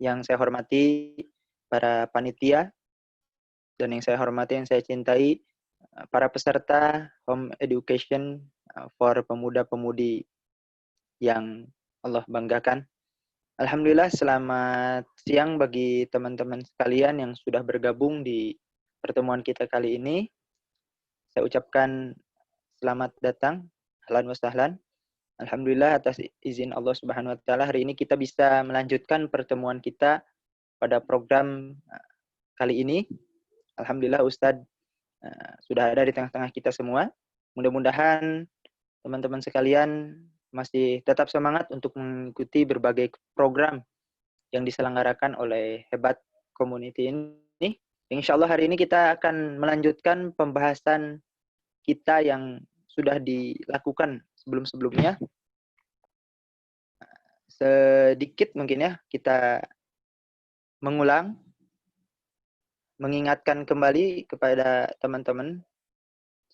Yang saya hormati para panitia, dan yang saya hormati, yang saya cintai, para peserta Home Education for pemuda-pemudi yang Allah banggakan. Alhamdulillah, selamat siang bagi teman-teman sekalian yang sudah bergabung di pertemuan kita kali ini. Saya ucapkan selamat datang, ahlan wa sahlan. Alhamdulillah, atas izin Allah Subhanahu wa taala, hari ini kita bisa melanjutkan pertemuan kita pada program kali ini. Alhamdulillah, Ustadz sudah ada di tengah-tengah kita semua. Mudah-mudahan teman-teman sekalian masih tetap semangat untuk mengikuti berbagai program yang diselenggarakan oleh Hebat Community ini. Insya Allah hari ini kita akan melanjutkan pembahasan kita yang sudah dilakukan sebelum-sebelumnya. Sedikit mungkin ya, kita mengulang, mengingatkan kembali kepada teman-teman.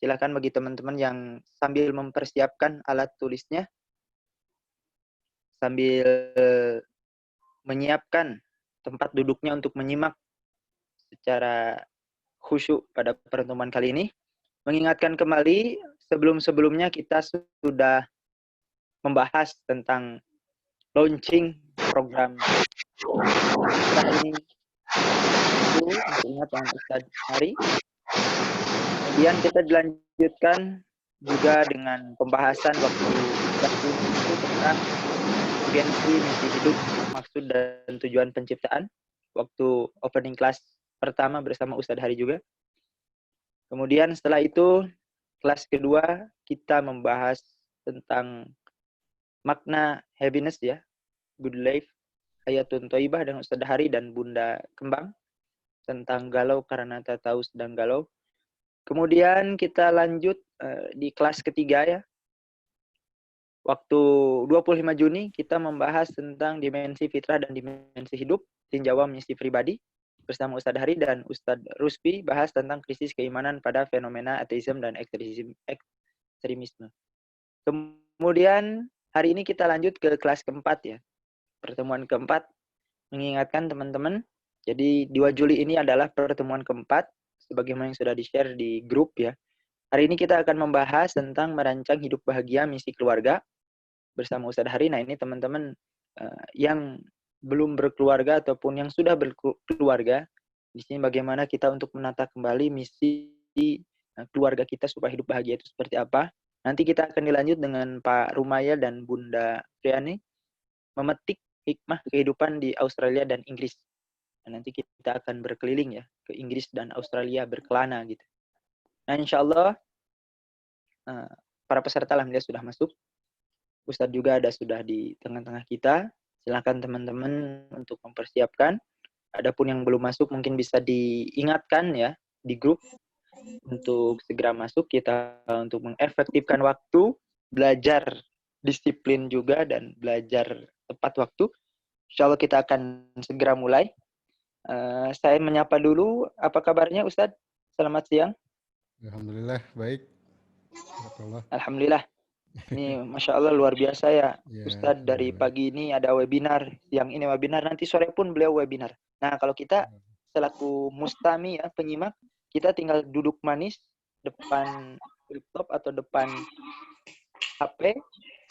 Silakan bagi teman-teman yang sambil mempersiapkan alat tulisnya, sambil menyiapkan tempat duduknya untuk menyimak secara khusyuk pada pertemuan kali ini. Mengingatkan kembali, sebelum-sebelumnya kita sudah membahas tentang launching program kita ini. Itu masih ingat yang Ustaz Hari. Kemudian kita dilanjutkan juga dengan pembahasan waktu itu tentang urgensi misi hidup, maksud dan tujuan penciptaan, waktu opening class pertama bersama Ustadz Hari juga. Kemudian setelah itu kelas kedua kita membahas tentang makna happiness ya, good life, Hayatun Thayyibah dengan Ustadz Hari dan Bunda Kembang, tentang galau karena tak tahu sedang galau. Kemudian kita lanjut di kelas ketiga ya. Waktu 25 Juni kita membahas tentang dimensi fitrah dan dimensi hidup, tinjauan misi pribadi bersama Ustadz Hari dan Ustadz Ruspi, bahas tentang krisis keimanan pada fenomena ateisme dan ekstremisme. Kemudian hari ini kita lanjut ke kelas keempat ya. Pertemuan keempat, mengingatkan teman-teman, jadi 2 Juli ini adalah pertemuan keempat, sebagaimana yang sudah di-share di grup ya. Hari ini kita akan membahas tentang merancang hidup bahagia misi keluarga bersama Ustadz Hari. Nah ini teman-teman yang belum berkeluarga ataupun yang sudah berkeluarga, di sini bagaimana kita untuk menata kembali misi keluarga kita supaya hidup bahagia itu seperti apa. Nanti kita akan dilanjut dengan Pak Rumaya dan Bunda Priani memetik hikmah kehidupan di Australia dan Inggris. Dan nanti kita akan berkeliling ya ke Inggris dan Australia berkelana gitu. Nah insya Allah para peserta alhamdulillah sudah masuk. Ustadz juga sudah di tengah-tengah kita. Silakan teman-teman untuk mempersiapkan. Adapun yang belum masuk mungkin bisa diingatkan ya di grup untuk segera masuk. Kita untuk mengefektifkan waktu, belajar disiplin juga dan belajar tepat waktu. Insya Allah kita akan segera mulai. Saya menyapa dulu. Apa kabarnya Ustadz? Selamat siang. Alhamdulillah baik. Alhamdulillah. Ini Masya Allah luar biasa ya, Ustadz dari pagi ini ada webinar, siang ini webinar, nanti sore pun beliau webinar. Nah kalau kita selaku mustami ya, penyimak, kita tinggal duduk manis depan laptop atau depan HP,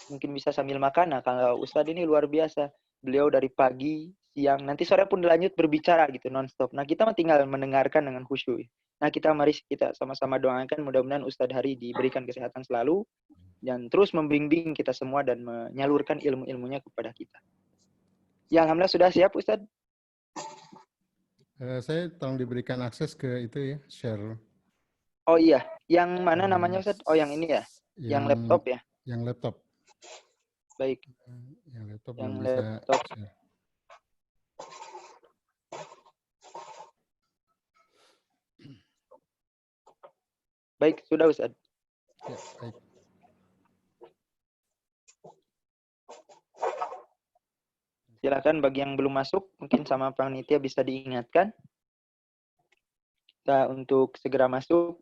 mungkin bisa sambil makan. Nah kalau Ustadz ini luar biasa, beliau dari pagi, siang, nanti sore pun dilanjut berbicara gitu non-stop. Nah kita tinggal mendengarkan dengan khusyuk. Nah mari kita sama-sama doakan mudah-mudahan Ustadz Hari diberikan kesehatan selalu, dan terus membimbing kita semua dan menyalurkan ilmu-ilmunya kepada kita. Ya, alhamdulillah sudah siap, Ustadz. Saya tolong diberikan akses ke itu ya, share. Oh iya, yang mana namanya Ustadz? Oh yang ini ya, yang laptop ya? Yang laptop. Baik. Yang laptop yang belum laptop. bisa share. Baik, sudah Ustadz. Ya, baik. Silakan bagi yang belum masuk, mungkin sama panitia bisa diingatkan. Kita untuk segera masuk.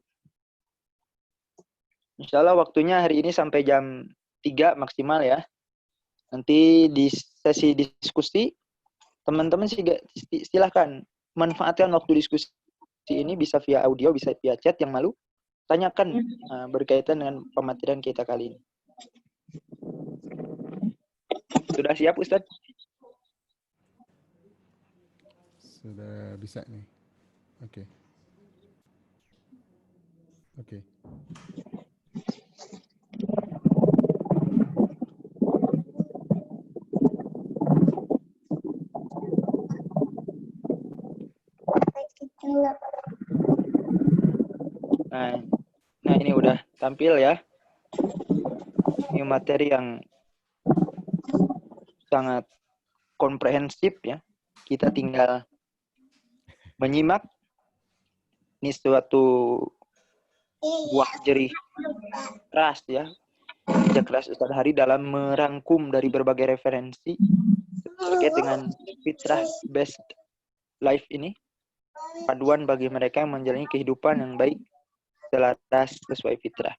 Insya Allah waktunya hari ini sampai jam 3 maksimal ya. Nanti di sesi diskusi, teman-teman silahkan manfaatkan waktu diskusi ini, bisa via audio, bisa via chat. Yang malu, tanyakan berkaitan dengan pematerian kita kali ini. Sudah siap, Ustadz? Sudah bisa nih. Oke. Oke. Nah ini udah tampil ya. Ini materi yang sangat komprehensif ya. Kita tinggal menyimak. Ini suatu buah jerih keras ya. Kerja keras Ustadz Hari dalam merangkum dari berbagai referensi terkait dengan fitrah based life ini. Paduan bagi mereka yang menjalani kehidupan yang baik selaras sesuai fitrah.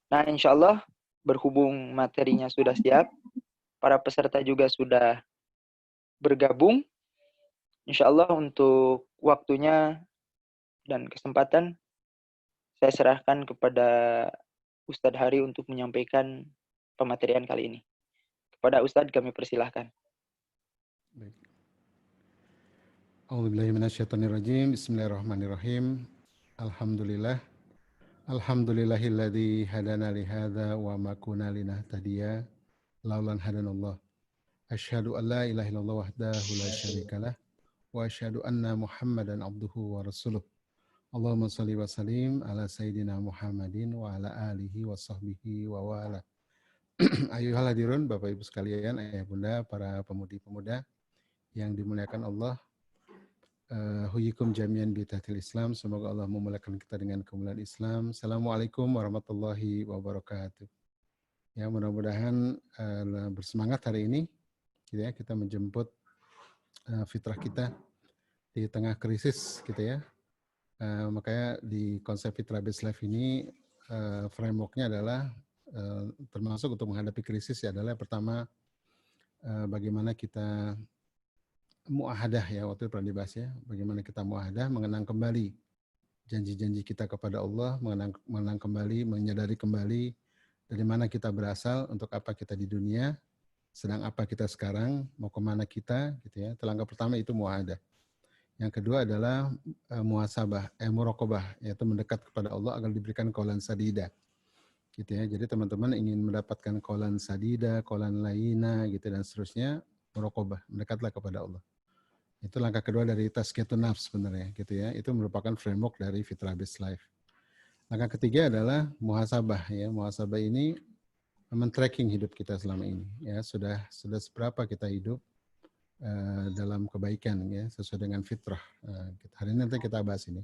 Nah, insya Allah berhubung materinya sudah siap, para peserta juga sudah bergabung. Insya Allah untuk waktunya dan kesempatan saya serahkan kepada Ustadz Hari untuk menyampaikan pematerian kali ini. Kepada Ustadz kami persilahkan. Baik. A'udzubillahiminasyaitonirrajim. Bismillahirrahmanirrahim. Alhamdulillah. Alhamdulillahilladzi hadana li hadza wa ma kunna linahtadiya laulan hadanallah. Asyhadu an la ilaha illallah wahdahu la syarikalah wa asyhadu anna Muhammadan abduhu wa rasuluh. Allahumma shalli wa sallim ala sayyidina Muhammadin wa ala alihi wa sahbihi wa wala. Ayuhal hadirun, Bapak Ibu sekalian, ayah bunda, para pemudi-pemuda yang dimuliakan Allah. Huyikum jami'an bitahtil Islam. Semoga Allah memuliakan kita dengan kemuliaan Islam. Assalamualaikum warahmatullahi wabarakatuh. Ya, mudah-mudahan bersemangat hari ini. Gitu ya, kita menjemput fitrah kita di tengah krisis, gitu ya. Makanya di konsep fitrah based life ini frameworknya adalah termasuk untuk menghadapi krisis ya adalah pertama bagaimana kita muahadah ya, waktu itu pernah dibahas ya, bagaimana kita muahadah mengenang kembali janji-janji kita kepada Allah, mengenang kembali, menyadari kembali dari mana kita berasal, untuk apa kita di dunia, sedang apa kita sekarang, mau kemana kita, gitu ya. Langkah pertama itu muahadah. Yang kedua adalah muhasabah, muraqabah, yaitu mendekat kepada Allah agar diberikan qaulan sadida. Gitu ya. Jadi teman-teman ingin mendapatkan qaulan sadida, qaulan laina gitu dan seterusnya, muraqabah, mendekatlah kepada Allah. Itu langkah kedua dari tazkiyatun nafs sebenarnya gitu ya. Itu merupakan framework dari fitrah based life. Langkah ketiga adalah muhasabah ya. Muhasabah ini men-tracking hidup kita selama ini ya. Sudah seberapa kita hidup dalam kebaikan ya, sesuai dengan fitrah. Hari ini nanti kita bahas ini.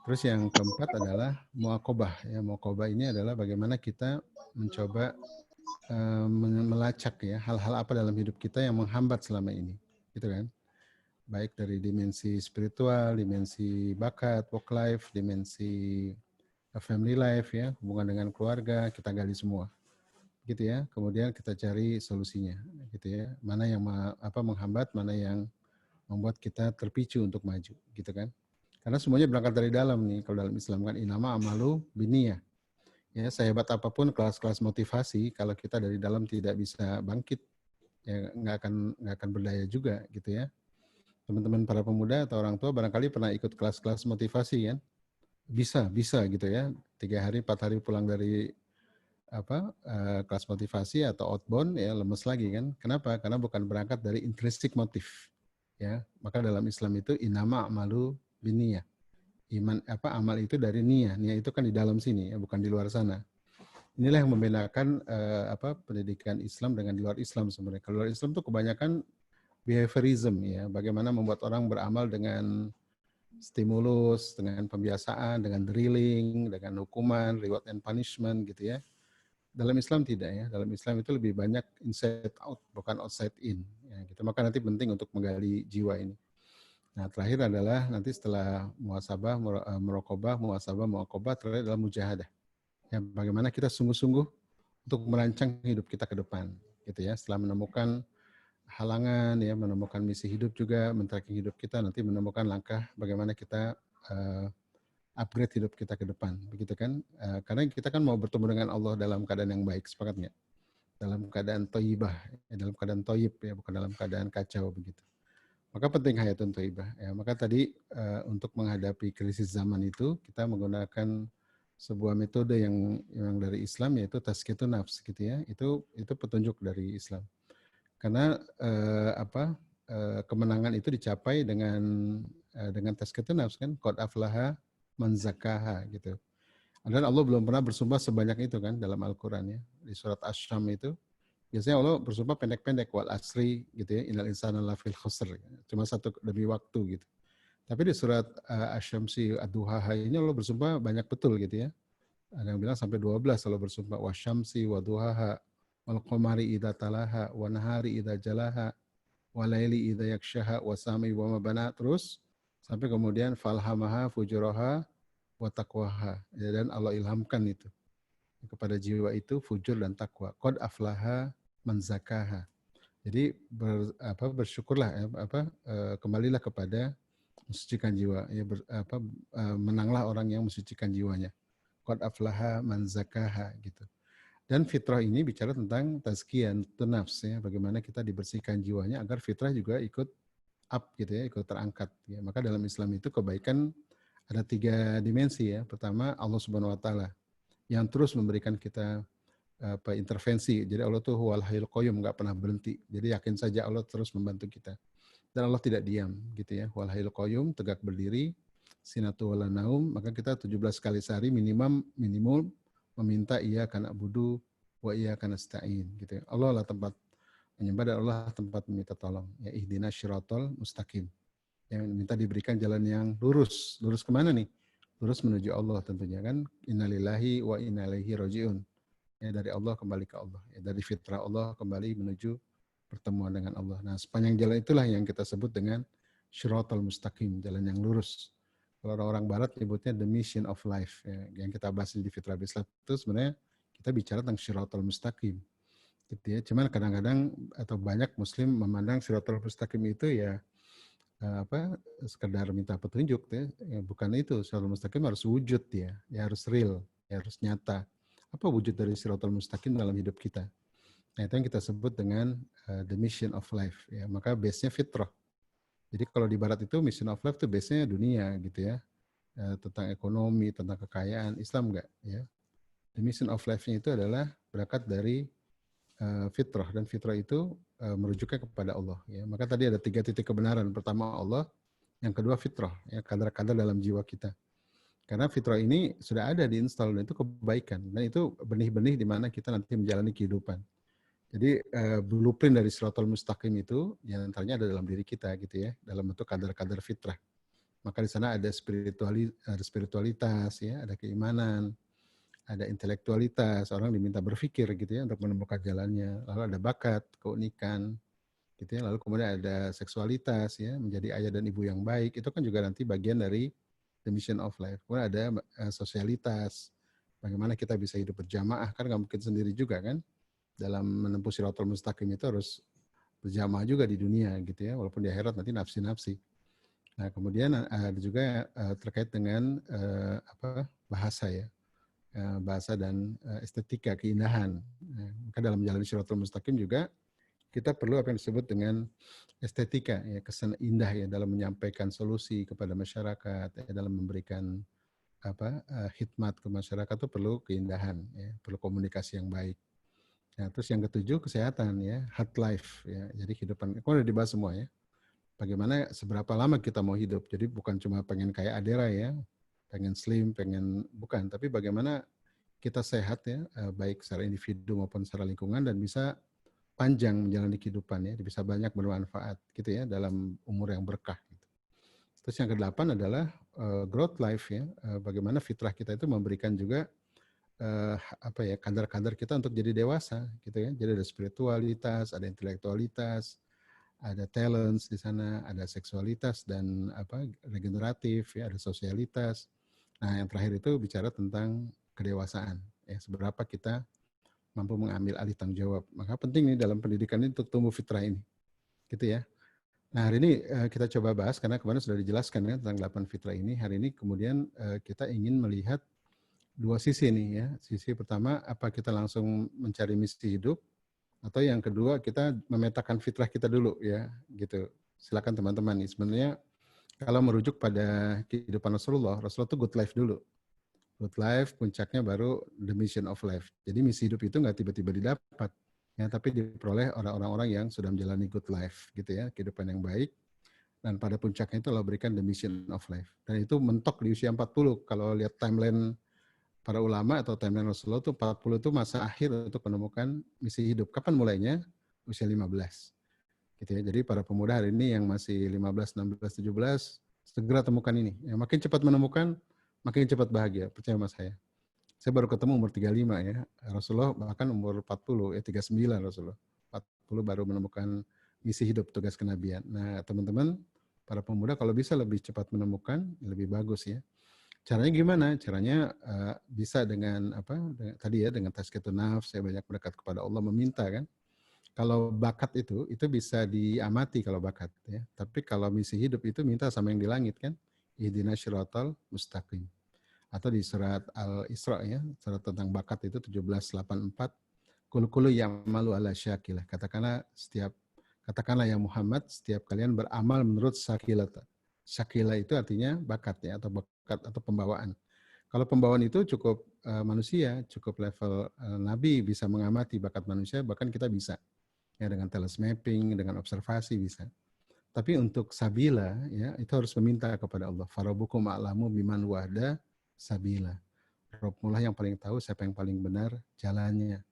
Terus yang keempat adalah muaqabah ya. Muaqabah ini adalah bagaimana kita mencoba melacak ya hal-hal apa dalam hidup kita yang menghambat selama ini, gitu kan? Baik dari dimensi spiritual, dimensi bakat, work life, dimensi family life ya, hubungan dengan keluarga, kita gali semua. Gitu ya. Kemudian kita cari solusinya, gitu ya. Mana yang menghambat, mana yang membuat kita terpicu untuk maju, gitu kan? Karena semuanya berangkat dari dalam nih. Kalau dalam Islam kan inama amalu biniyah. Ya, sehebat apapun kelas-kelas motivasi, kalau kita dari dalam tidak bisa bangkit, ya nggak akan berdaya juga, gitu ya. Teman-teman para pemuda atau orang tua barangkali pernah ikut kelas-kelas motivasi kan? Bisa gitu ya. 3 hari, 4 hari pulang dari kelas motivasi atau outbound ya lemes lagi kan. Kenapa? Karena bukan berangkat dari intrinsic motif. Ya, maka dalam Islam itu inama amalu biniyah. Amal itu dari niyah. Niyah itu kan di dalam sini ya, bukan di luar sana. Inilah yang membedakan pendidikan Islam dengan di luar Islam sebenarnya. Kalau luar Islam tuh kebanyakan behaviorism ya, bagaimana membuat orang beramal dengan stimulus, dengan pembiasaan, dengan drilling, dengan hukuman, reward and punishment gitu ya. Dalam Islam tidak ya. Dalam Islam itu lebih banyak inside out, bukan outside in. Ya, gitu. Maka nanti penting untuk menggali jiwa ini. Nah, terakhir adalah nanti setelah muhasabah, muraqabah, muhasabah, muaqabah, terakhir adalah mujahadah. Ya, bagaimana kita sungguh-sungguh untuk merancang hidup kita ke depan, gitu ya. Setelah menemukan halangan, ya, menemukan misi hidup juga, men-tracking hidup kita, nanti menemukan langkah bagaimana kita upgrade hidup kita ke depan, begitu kan? Karena kita kan mau bertemu dengan Allah dalam keadaan yang baik, sepakat nggak? Dalam keadaan thayyibah, dalam keadaan thayyib, ya, bukan dalam keadaan kacau, begitu. Maka penting hayatun thayyibah. Ya, maka tadi untuk menghadapi krisis zaman itu kita menggunakan sebuah metode yang dari Islam, yaitu tazkiyatun nafs, gitu ya. Itu petunjuk dari Islam. Karena kemenangan itu dicapai dengan tazkiyatun nafs, kan, qad aflaha man zakkaha, gitu. Dan Allah belum pernah bersumpah sebanyak itu kan dalam Al-Quran, ya. Di surat Asy-Syam itu biasanya Allah bersumpah pendek-pendek, wal asri, gitu ya, innal insana lafil khusr, cuma satu demi waktu, gitu. Tapi di surat Asy-Syamsi ad-Duhaha ini Allah bersumpah banyak betul, gitu ya. Ada yang bilang sampai 12 Allah bersumpah, wasyamsi wa duhaha wal qamari idza talaha wa nahari idza jalaha wa laili idza yakshaha wa sami wa ma bana, terus sampai kemudian falhamaha fujuraha wa taqwaha, ya, dan Allah ilhamkan itu kepada jiwa itu fujur dan takwa. Qad aflaha man zakaha. Jadi bersyukurlah, kembalilah kepada mensucikan jiwa, ya, menanglah orang yang mensucikan jiwanya. Qad aflaha man zakaha, gitu. Dan fitrah ini bicara tentang tazkiyah nafs, ya, bagaimana kita dibersihkan jiwanya agar fitrah juga ikut up, gitu ya, ikut terangkat, ya. Maka dalam Islam itu kebaikan ada 3 dimensi, ya. Pertama, Allah Subhanahu wa taala yang terus memberikan kita intervensi. Jadi Allah tuh huwal hayyul qayyum, nggak pernah berhenti. Jadi yakin saja Allah terus membantu kita. Dan Allah tidak diam, gitu ya. Huwal hayyul qayyum, tegak berdiri, sinatu wala naum, maka kita 17 kali sehari minimum meminta iya kana budu wa iya kana stain, gitu ya. Allah lah tempat menyembah dan Allah tempat meminta tolong. Ya, ihdinas syiratal mustaqim. Yang minta diberikan jalan yang lurus. Lurus kemana nih? Lurus menuju Allah tentunya, kan. Innalillahi wa inna ilaihi rajiun. Ya, dari Allah kembali ke Allah. Ya, dari fitrah Allah kembali menuju pertemuan dengan Allah. Nah, sepanjang jalan itulah yang kita sebut dengan syiratal mustaqim, jalan yang lurus. Kalau orang-orang barat nyebutnya the mission of life, ya, yang kita bahas di Fitrah Islam itu sebenarnya kita bicara tentang syiratal mustaqim, gitu ya. Cuman kadang-kadang atau banyak muslim memandang syiratal mustaqim itu ya sekedar minta petunjuk, ya. Ya, bukan itu. Syiratal mustaqim harus wujud, ya harus real, ya harus nyata. Apa wujud dari syiratal mustaqim dalam hidup kita? Nah, itu yang kita sebut dengan the mission of life, ya. Maka base-nya fitrah. Jadi kalau di barat itu mission of life itu base-nya dunia, gitu ya. Tentang ekonomi, tentang kekayaan. Islam enggak, ya. The mission of life-nya itu adalah berangkat dari fitrah, dan fitrah itu merujuknya kepada Allah, ya. Maka tadi ada 3 titik kebenaran. Pertama Allah, yang kedua fitrah, ya, kadar-kadar dalam jiwa kita. Karena fitrah ini sudah ada diinstal, dan itu kebaikan, dan itu benih-benih di mana kita nanti menjalani kehidupan. Jadi blueprint dari Shiratal Mustaqim itu yang antaranya ada dalam diri kita, gitu ya, dalam bentuk kadar-kadar fitrah. Maka di sana ada spiritualitas, ya, ada keimanan, ada intelektualitas, orang diminta berpikir, gitu ya, untuk menemukan jalannya. Lalu ada bakat, keunikan, gitu ya. Lalu kemudian ada seksualitas, ya, menjadi ayah dan ibu yang baik. Itu kan juga nanti bagian dari the mission of life. Kemudian ada sosialitas, bagaimana kita bisa hidup berjamaah, kan nggak mungkin sendiri juga, kan. Dalam menempuh Shiratal Mustaqim itu harus berjamaah juga di dunia, gitu ya, walaupun di akhirat nanti nafsi-nafsi. Nah, kemudian ada juga terkait dengan bahasa, ya, bahasa dan estetika, keindahan. Nah, maka dalam menjalani Shiratal Mustaqim juga kita perlu apa yang disebut dengan estetika, ya, kesan indah, ya, dalam menyampaikan solusi kepada masyarakat, ya, dalam memberikan khidmat ke masyarakat itu perlu keindahan, ya, perlu komunikasi yang baik. Nah, terus yang ketujuh kesehatan, ya, heart life, ya. Jadi kehidupan, udah dibahas semua, ya. Bagaimana seberapa lama kita mau hidup. Jadi bukan cuma pengen kayak Adera, ya, pengen slim, bukan, tapi bagaimana kita sehat, ya, baik secara individu maupun secara lingkungan, dan bisa panjang menjalani kehidupan, ya, bisa banyak bermanfaat, gitu ya, dalam umur yang berkah, gitu. Terus yang kedelapan adalah growth life, ya, bagaimana fitrah kita itu memberikan juga kadar-kadar kita untuk jadi dewasa, gitu ya. Jadi ada spiritualitas, ada intelektualitas, ada talents di sana, ada seksualitas dan regeneratif, ya, ada sosialitas. Nah, yang terakhir itu bicara tentang kedewasaan, ya, seberapa kita mampu mengambil alih tanggung jawab. Maka penting nih dalam pendidikan ini untuk tumbuh fitrah ini. gitu ya. Nah, hari ini kita coba bahas karena kemarin sudah dijelaskan ya tentang 8 fitrah ini. Hari ini kemudian kita ingin melihat dua sisi nih ya. Sisi pertama, apa kita langsung mencari misi hidup, atau yang kedua kita memetakan fitrah kita dulu ya, gitu. Silakan teman-teman nih. Sebenarnya kalau merujuk pada kehidupan Rasulullah itu good life dulu. Good life, puncaknya baru the mission of life. Jadi misi hidup itu nggak tiba-tiba didapat, ya, tapi diperoleh orang-orang yang sudah menjalani good life, gitu ya, kehidupan yang baik. Dan pada puncaknya itu Allah berikan the mission of life. Dan itu mentok di usia 40. Kalau lihat timeline para ulama atau timeline Rasulullah itu 40 itu masa akhir untuk menemukan misi hidup. Kapan mulainya? Usia 15. Gitu ya. Jadi para pemuda hari ini yang masih 15, 16, 17, segera temukan ini. Yang makin cepat menemukan, makin cepat bahagia. Percaya sama saya. Saya baru ketemu umur 35 ya. Rasulullah bahkan umur 40, 39 Rasulullah. 40 baru menemukan misi hidup, tugas kenabian. Nah, teman-teman, para pemuda kalau bisa lebih cepat menemukan, lebih bagus ya. Caranya gimana? Caranya bisa dengan tadi ya, dengan tazkiyatun nafs, saya banyak berdekat kepada Allah, meminta kan. Kalau bakat itu bisa diamati kalau bakat ya. Tapi kalau misi hidup itu minta sama yang di langit kan. Ihdinas syiratal mustaqim. Atau di surat Al-Isra ya, surat tentang bakat itu 1784, kul ya'malu ala syakilah. Katakanlah ya Muhammad, setiap kalian beramal menurut syakilah. Syakilah itu artinya bakat ya, atau bakat atau pembawaan. Kalau pembawaan itu cukup manusia, cukup level Nabi bisa mengamati bakat manusia, bahkan kita bisa ya dengan telesmapping, dengan observasi bisa. Tapi untuk sabila ya itu harus meminta kepada Allah. Farabukum a'lamu biman wahda sabila. Robmulah yang paling tahu siapa yang paling benar jalannya.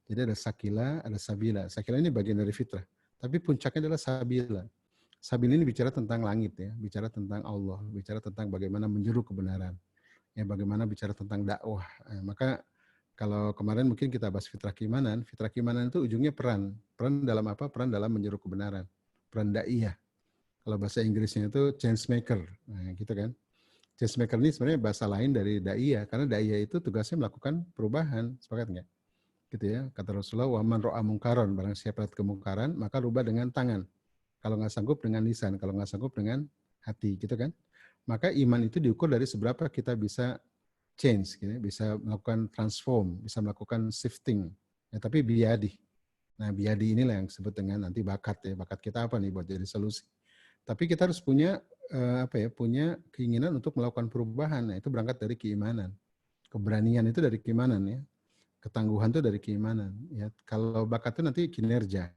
Jadi ada sakila, ada sabila. Sakila ini bagian dari fitrah. Tapi puncaknya adalah sabila. Sabila ini bicara tentang langit ya, bicara tentang Allah, bicara tentang bagaimana menyeru kebenaran. Ya, bagaimana bicara tentang dakwah. Maka kalau kemarin mungkin kita bahas fitrah keimanan itu ujungnya peran. Peran dalam apa? Peran dalam menyeru kebenaran. Peran daiyah. Kalau bahasa Inggrisnya itu change maker. Nah, gitu kan. Change maker ini sebenarnya bahasa lain dari daiyah, karena daiyah itu tugasnya melakukan perubahan, sepakat nggak? Gitu ya, kata Rasulullah, wa man ro'a mungkaron, barang siapa lihat kemungkaran, maka rubah dengan tangan. Kalau nggak sanggup dengan lisan, kalau nggak sanggup dengan hati, gitu kan? Maka iman itu diukur dari seberapa kita bisa change, gitu, bisa melakukan transform, bisa melakukan shifting. Ya, tapi biadi. Nah, biadi inilah yang disebut dengan nanti bakat ya. Bakat kita apa nih buat jadi solusi? Tapi kita harus punya punya keinginan untuk melakukan perubahan. Nah, itu berangkat dari keimanan. Keberanian itu dari keimanan ya. Ketangguhan itu dari keimanan ya. Kalau bakat itu nanti kinerja.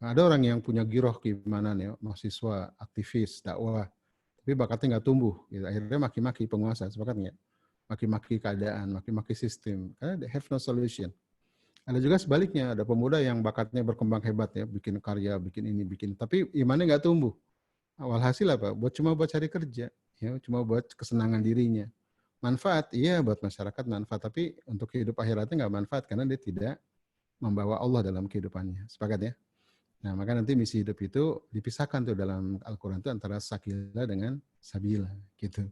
Nah, ada orang yang punya giroh keimanan ya, mahasiswa, aktivis, dakwah, tapi bakatnya nggak tumbuh. Gitu. Akhirnya maki-maki penguasa, sepakat nggak? Maki-maki keadaan, maki-maki sistem. Karena they have no solution. Ada juga sebaliknya, ada pemuda yang bakatnya berkembang hebat ya, bikin karya, bikin ini, bikin, tapi imannya nggak tumbuh. Walhasil apa? Cuma buat cari kerja, ya, cuma buat kesenangan dirinya. Manfaat, iya buat masyarakat manfaat, tapi untuk hidup akhiratnya nggak manfaat karena dia tidak membawa Allah dalam kehidupannya. Sepakat ya? Nah, maka nanti misi hidup itu dipisahkan tuh dalam Al-Quran itu antara sakila dengan sabila, gitu.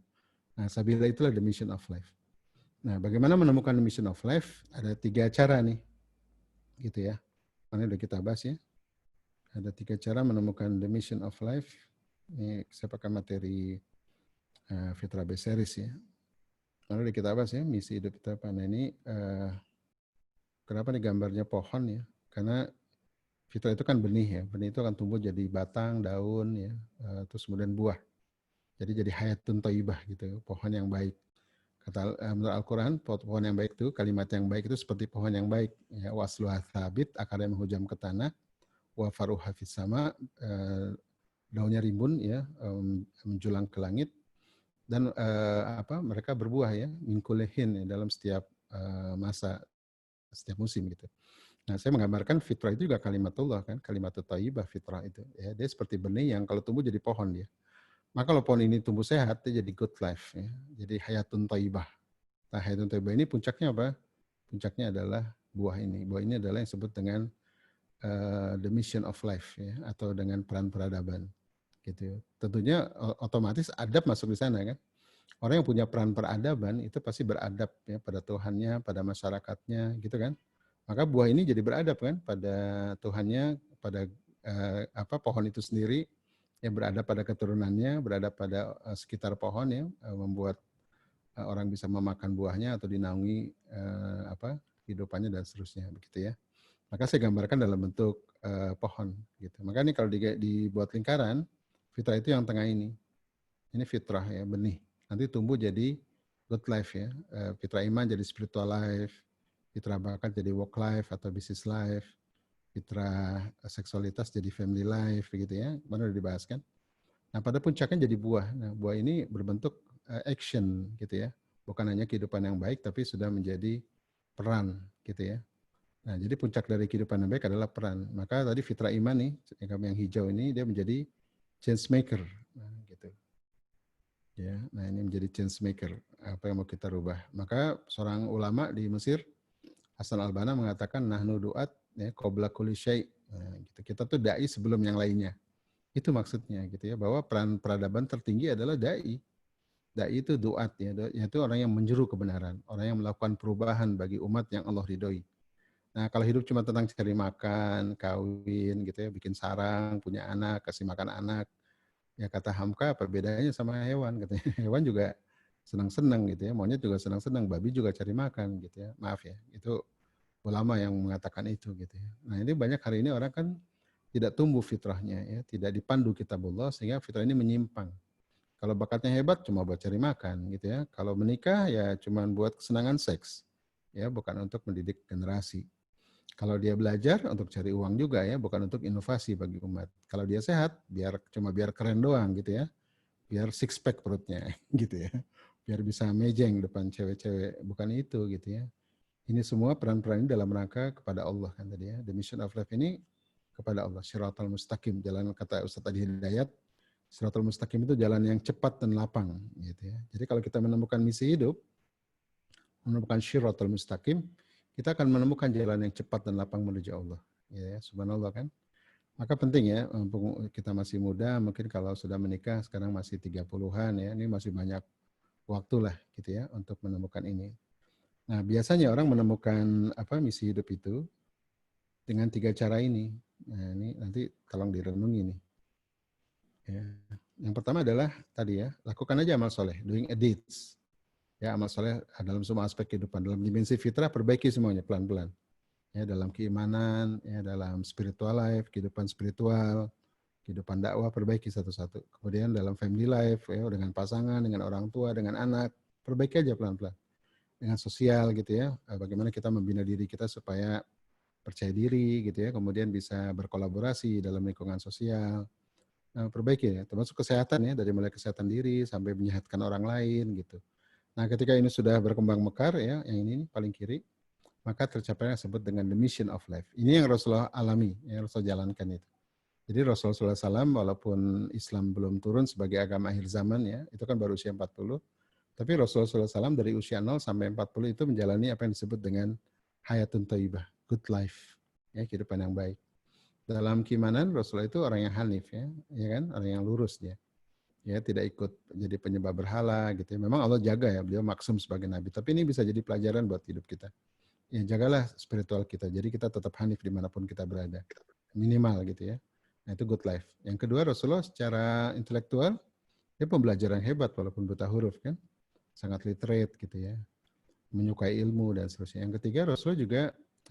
Nah, sabila itulah the mission of life. Nah, bagaimana menemukan the mission of life? Ada 3 cara nih, gitu ya. Ini udah kita bahas ya. Ada 3 cara menemukan the mission of life. Ini saya pakai materi Fitra Beseris ya. Lalu kita bahas ya, misi hidup kita apa? Nah ini kenapa nih gambarnya pohon ya? Karena fitrah itu kan benih ya. Benih itu akan tumbuh jadi batang, daun ya, terus kemudian buah. Jadi hayatun thayyibah gitu, pohon yang baik. Kata menurut Al-Qur'an, pohon yang baik itu, kalimat yang baik itu seperti pohon yang baik ya, wasluha tsabit, akarnya menghujam ke tanah, wa faruha fis sama, daunnya rimbun ya, menjulang ke langit. Dan mereka berbuah ya, mingkulehin ya, dalam setiap masa, setiap musim gitu. Nah, saya menggambarkan fitrah itu juga kalimatullah kan, kalimat thayyibah fitrah itu. Ya, dia seperti benih yang kalau tumbuh jadi pohon dia. Maka kalau pohon ini tumbuh sehat, dia jadi good life ya. Jadi hayatun thayyibah. Nah, hayatun thayyibah ini puncaknya apa? Puncaknya adalah buah ini. Buah ini adalah yang disebut dengan the mission of life ya, atau dengan peran peradaban. Gitu. Tentunya otomatis adab masuk di sana kan. Orang yang punya peran peradaban itu pasti beradab ya pada Tuhannya, pada masyarakatnya gitu kan. Maka buah ini jadi beradab kan pada Tuhannya, pada pohon itu sendiri yang berada pada keturunannya, berada pada sekitar pohon ya, membuat orang bisa memakan buahnya atau dinaungi kehidupannya dan seterusnya begitu ya. Maka saya gambarkan dalam bentuk pohon gitu. Maka ini kalau dibuat lingkaran, fitrah itu yang tengah ini. Ini fitrah ya, benih. Nanti tumbuh jadi good life ya. Fitrah iman jadi spiritual life, fitrah bakat jadi work life atau business life, fitrah seksualitas jadi family life begitu ya. Mana udah dibahas kan? Nah, pada puncaknya jadi buah. Nah, buah ini berbentuk action gitu ya. Bukan hanya kehidupan yang baik tapi sudah menjadi peran gitu ya. Nah, jadi puncak dari kehidupan yang baik adalah peran. Maka tadi fitrah iman nih, yang hijau ini dia menjadi change maker. Nah, gitu. Ya, nah ini menjadi change maker. Apa yang mau kita rubah? Maka seorang ulama di Mesir, Hasan al-Banna mengatakan nahnu duat ya qabla kulli syai'. Nah, gitu. Kita tuh dai sebelum yang lainnya. Itu maksudnya gitu ya, bahwa peran peradaban tertinggi adalah dai. Dai itu duat ya, yaitu orang yang menyeru kebenaran, orang yang melakukan perubahan bagi umat yang Allah ridhoi. Nah, kalau hidup cuma tentang cari makan, kawin gitu ya, bikin sarang, punya anak, kasih makan anak, ya kata Hamka apa bedanya sama hewan katanya. Hewan juga senang-senang gitu ya, monyet juga senang-senang, babi juga cari makan gitu ya. Maaf ya, itu ulama yang mengatakan itu gitu ya. Nah, ini banyak hari ini orang kan tidak tumbuh fitrahnya ya, tidak dipandu kitabullah sehingga fitrah ini menyimpang. Kalau bakatnya hebat cuma buat cari makan gitu ya. Kalau menikah ya cuma buat kesenangan seks. Ya, bukan untuk mendidik generasi. Kalau dia belajar untuk cari uang juga ya, bukan untuk inovasi bagi umat. Kalau dia sehat, biar keren doang gitu ya. Biar six pack perutnya gitu ya. Biar bisa mejeng depan cewek-cewek, bukan itu gitu ya. Ini semua peran-peran ini dalam rangka kepada Allah kan tadi ya. The mission of life ini kepada Allah. Syiratal mustaqim, jalan kata Ustaz tadi Hidayat, Syiratal mustaqim itu jalan yang cepat dan lapang gitu ya. Jadi kalau kita menemukan misi hidup, menemukan syiratal mustaqim, kita akan menemukan jalan yang cepat dan lapang menuju Allah. Ya, subhanallah kan. Maka penting ya, kita masih muda, mungkin kalau sudah menikah sekarang masih 30-an ya, ini masih banyak waktu lah gitu ya untuk menemukan ini. Nah, biasanya orang menemukan misi hidup itu dengan 3 cara ini. Nah, ini nanti tolong direnungi nih. Ya. Yang pertama adalah tadi ya, lakukan aja amal soleh, doing a deeds. Ya, amal soleh dalam semua aspek kehidupan. Dalam dimensi fitrah, perbaiki semuanya pelan-pelan. Ya, dalam keimanan, ya, dalam spiritual life, kehidupan spiritual, kehidupan dakwah, perbaiki satu-satu. Kemudian dalam family life, ya, dengan pasangan, dengan orang tua, dengan anak, perbaiki aja pelan-pelan. Dengan sosial gitu ya, bagaimana kita membina diri kita supaya percaya diri gitu ya, kemudian bisa berkolaborasi dalam lingkungan sosial. Perbaiki ya, termasuk kesehatan ya, dari mulai kesehatan diri sampai menyehatkan orang lain gitu. Nah, ketika ini sudah berkembang mekar ya, yang ini paling kiri, maka tercapai yang disebut dengan the mission of life. Ini yang Rasulullah alami, yang Rasulullah jalankan itu. Jadi Rasulullah SAW walaupun Islam belum turun sebagai agama akhir zaman ya, itu kan baru usia 40, tapi Rasulullah SAW dari usia 0 sampai 40 itu menjalani apa yang disebut dengan hayatun thayyibah, good life, ya, kehidupan yang baik. Dalam keimanan Rasulullah itu orang yang hanif ya kan, orang yang lurus dia. Ya, tidak ikut jadi penyembah berhala gitu ya. Memang Allah jaga ya, beliau maksum sebagai nabi, tapi ini bisa jadi pelajaran buat hidup kita. Ya, jagalah spiritual kita. Jadi kita tetap hanif dimanapun kita berada. Minimal gitu ya. Nah, itu good life. Yang kedua, Rasulullah secara intelektual, dia pembelajar yang hebat walaupun buta huruf kan. Sangat literate gitu ya. Menyukai ilmu dan seterusnya. Yang ketiga, Rasulullah juga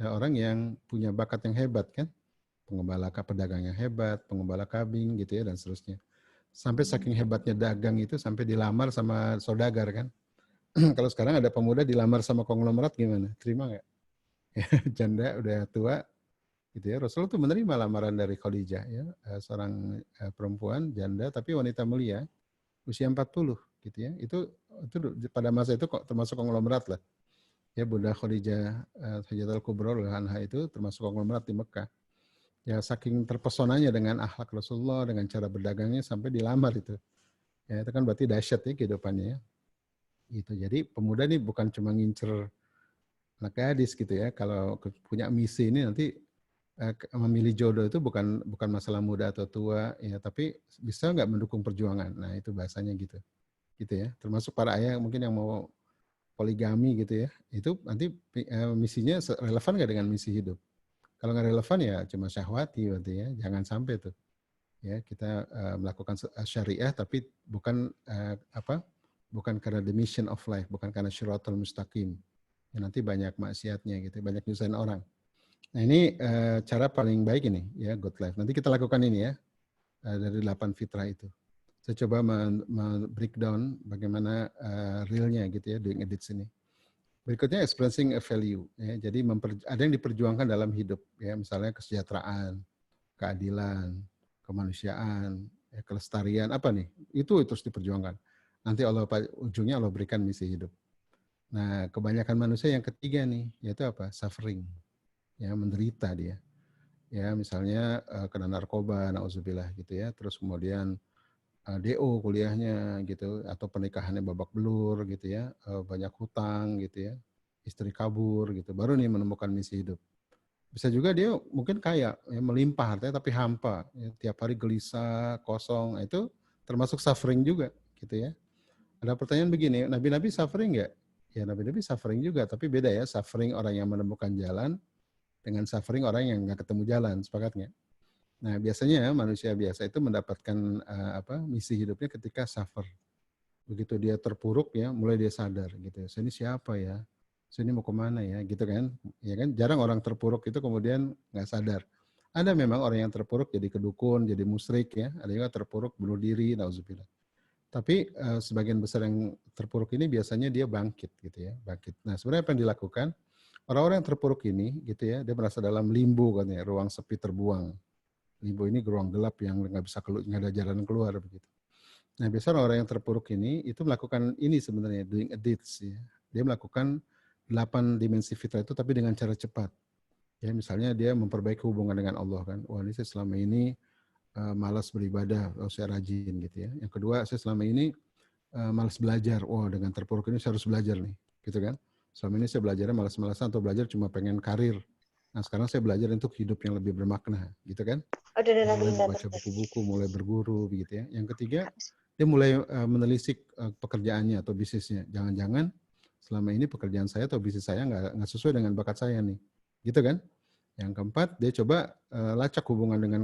orang yang punya bakat yang hebat kan. Pengembala pedagang yang hebat, pengembala kambing gitu ya dan seterusnya. Sampai saking hebatnya dagang itu sampai dilamar sama saudagar kan. Kalau sekarang ada pemuda dilamar sama konglomerat gimana? Terima nggak? Janda udah tua gitu ya. Rasul tuh menerima lamaran dari Khadijah ya, seorang perempuan janda tapi wanita mulia usia 40 gitu ya. Itu pada masa itu kok termasuk konglomerat lah. Ya, Bunda Khadijah Hajjatul Kubra anha itu termasuk konglomerat di Mekah. Ya, saking terpesonanya dengan akhlak Rasulullah, dengan cara berdagangnya sampai dilamar itu. Ya, itu kan berarti dahsyat ya kehidupannya ya. Gitu. Jadi pemuda ini bukan cuma ngincer anak gadis gitu ya. Kalau punya misi ini nanti memilih jodoh itu bukan masalah muda atau tua ya, tapi bisa nggak mendukung perjuangan. Nah, itu bahasanya gitu. Gitu ya. Termasuk para ayah mungkin yang mau poligami gitu ya. Itu nanti misinya relevan nggak dengan misi hidup? Kalau nggak relevan ya cuma syahwati berarti ya, jangan sampai tuh. Ya, kita melakukan syariah tapi bukan bukan karena the mission of life, bukan karena syiratul mustaqim. Ya, nanti banyak maksiatnya gitu, banyak nyusahin orang. Nah ini cara paling baik ini ya, good life. Nanti kita lakukan ini ya, dari 8 fitrah itu. Saya coba breakdown bagaimana realnya gitu ya, doing edits ini. Berikutnya expressing a value. Ya, jadi ada yang diperjuangkan dalam hidup, ya, misalnya kesejahteraan, keadilan, kemanusiaan, ya, kelestarian, apa nih? Itu terus diperjuangkan. Nanti ujungnya Allah berikan misi hidup. Nah, kebanyakan manusia yang ketiga nih, yaitu apa? Suffering, ya, menderita dia. Ya, misalnya kena narkoba, nauzubillah gitu ya. Terus kemudian DO kuliahnya gitu, atau pernikahannya babak belur gitu ya, banyak hutang gitu ya, istri kabur gitu, baru nih menemukan misi hidup. Bisa juga dia mungkin kaya, ya, melimpah hartanya tapi hampa, ya, tiap hari gelisah, kosong, nah, itu termasuk suffering juga gitu ya. Ada pertanyaan begini, nabi-nabi suffering nggak? Ya nabi-nabi suffering juga, tapi beda ya, suffering orang yang menemukan jalan dengan suffering orang yang nggak ketemu jalan, sepakat nggak? Nah, biasanya manusia biasa itu mendapatkan misi hidupnya ketika suffer. Begitu dia terpuruk ya, mulai dia sadar gitu. Saya ini siapa ya? Saya ini mau kemana ya? Gitu kan? Ya kan? Jarang orang terpuruk itu kemudian nggak sadar. Ada memang orang yang terpuruk jadi kedukun, jadi musyrik ya. Ada juga terpuruk bunuh diri, nauzubillah. Tapi sebagian besar yang terpuruk ini biasanya dia bangkit gitu ya, bangkit. Nah, sebenarnya apa yang dilakukan? Orang-orang yang terpuruk ini gitu ya, dia merasa dalam limbo kan ya, ruang sepi terbuang. Limbo ini ruang gelap yang nggak bisa keluar, nggak ada jalan keluar begitu. Nah, biasanya orang yang terpuruk ini itu melakukan ini sebenarnya doing a deeds ya. Dia melakukan 8 dimensi fitrah itu tapi dengan cara cepat. Ya, misalnya dia memperbaiki hubungan dengan Allah kan. Wah, ini saya selama ini malas beribadah, saya rajin gitu ya. Yang kedua, saya selama ini malas belajar. Wah, dengan terpuruk ini saya harus belajar nih, gitu kan. Selama ini saya belajarnya malas-malasan atau belajar cuma pengen karir. Nah, sekarang saya belajar untuk hidup yang lebih bermakna, gitu kan. Dia mulai membaca buku-buku, mulai berguru, begitu ya. Yang ketiga, dia mulai menelisik pekerjaannya atau bisnisnya. Jangan-jangan selama ini pekerjaan saya atau bisnis saya nggak sesuai dengan bakat saya nih, gitu kan. Yang keempat, dia coba lacak hubungan dengan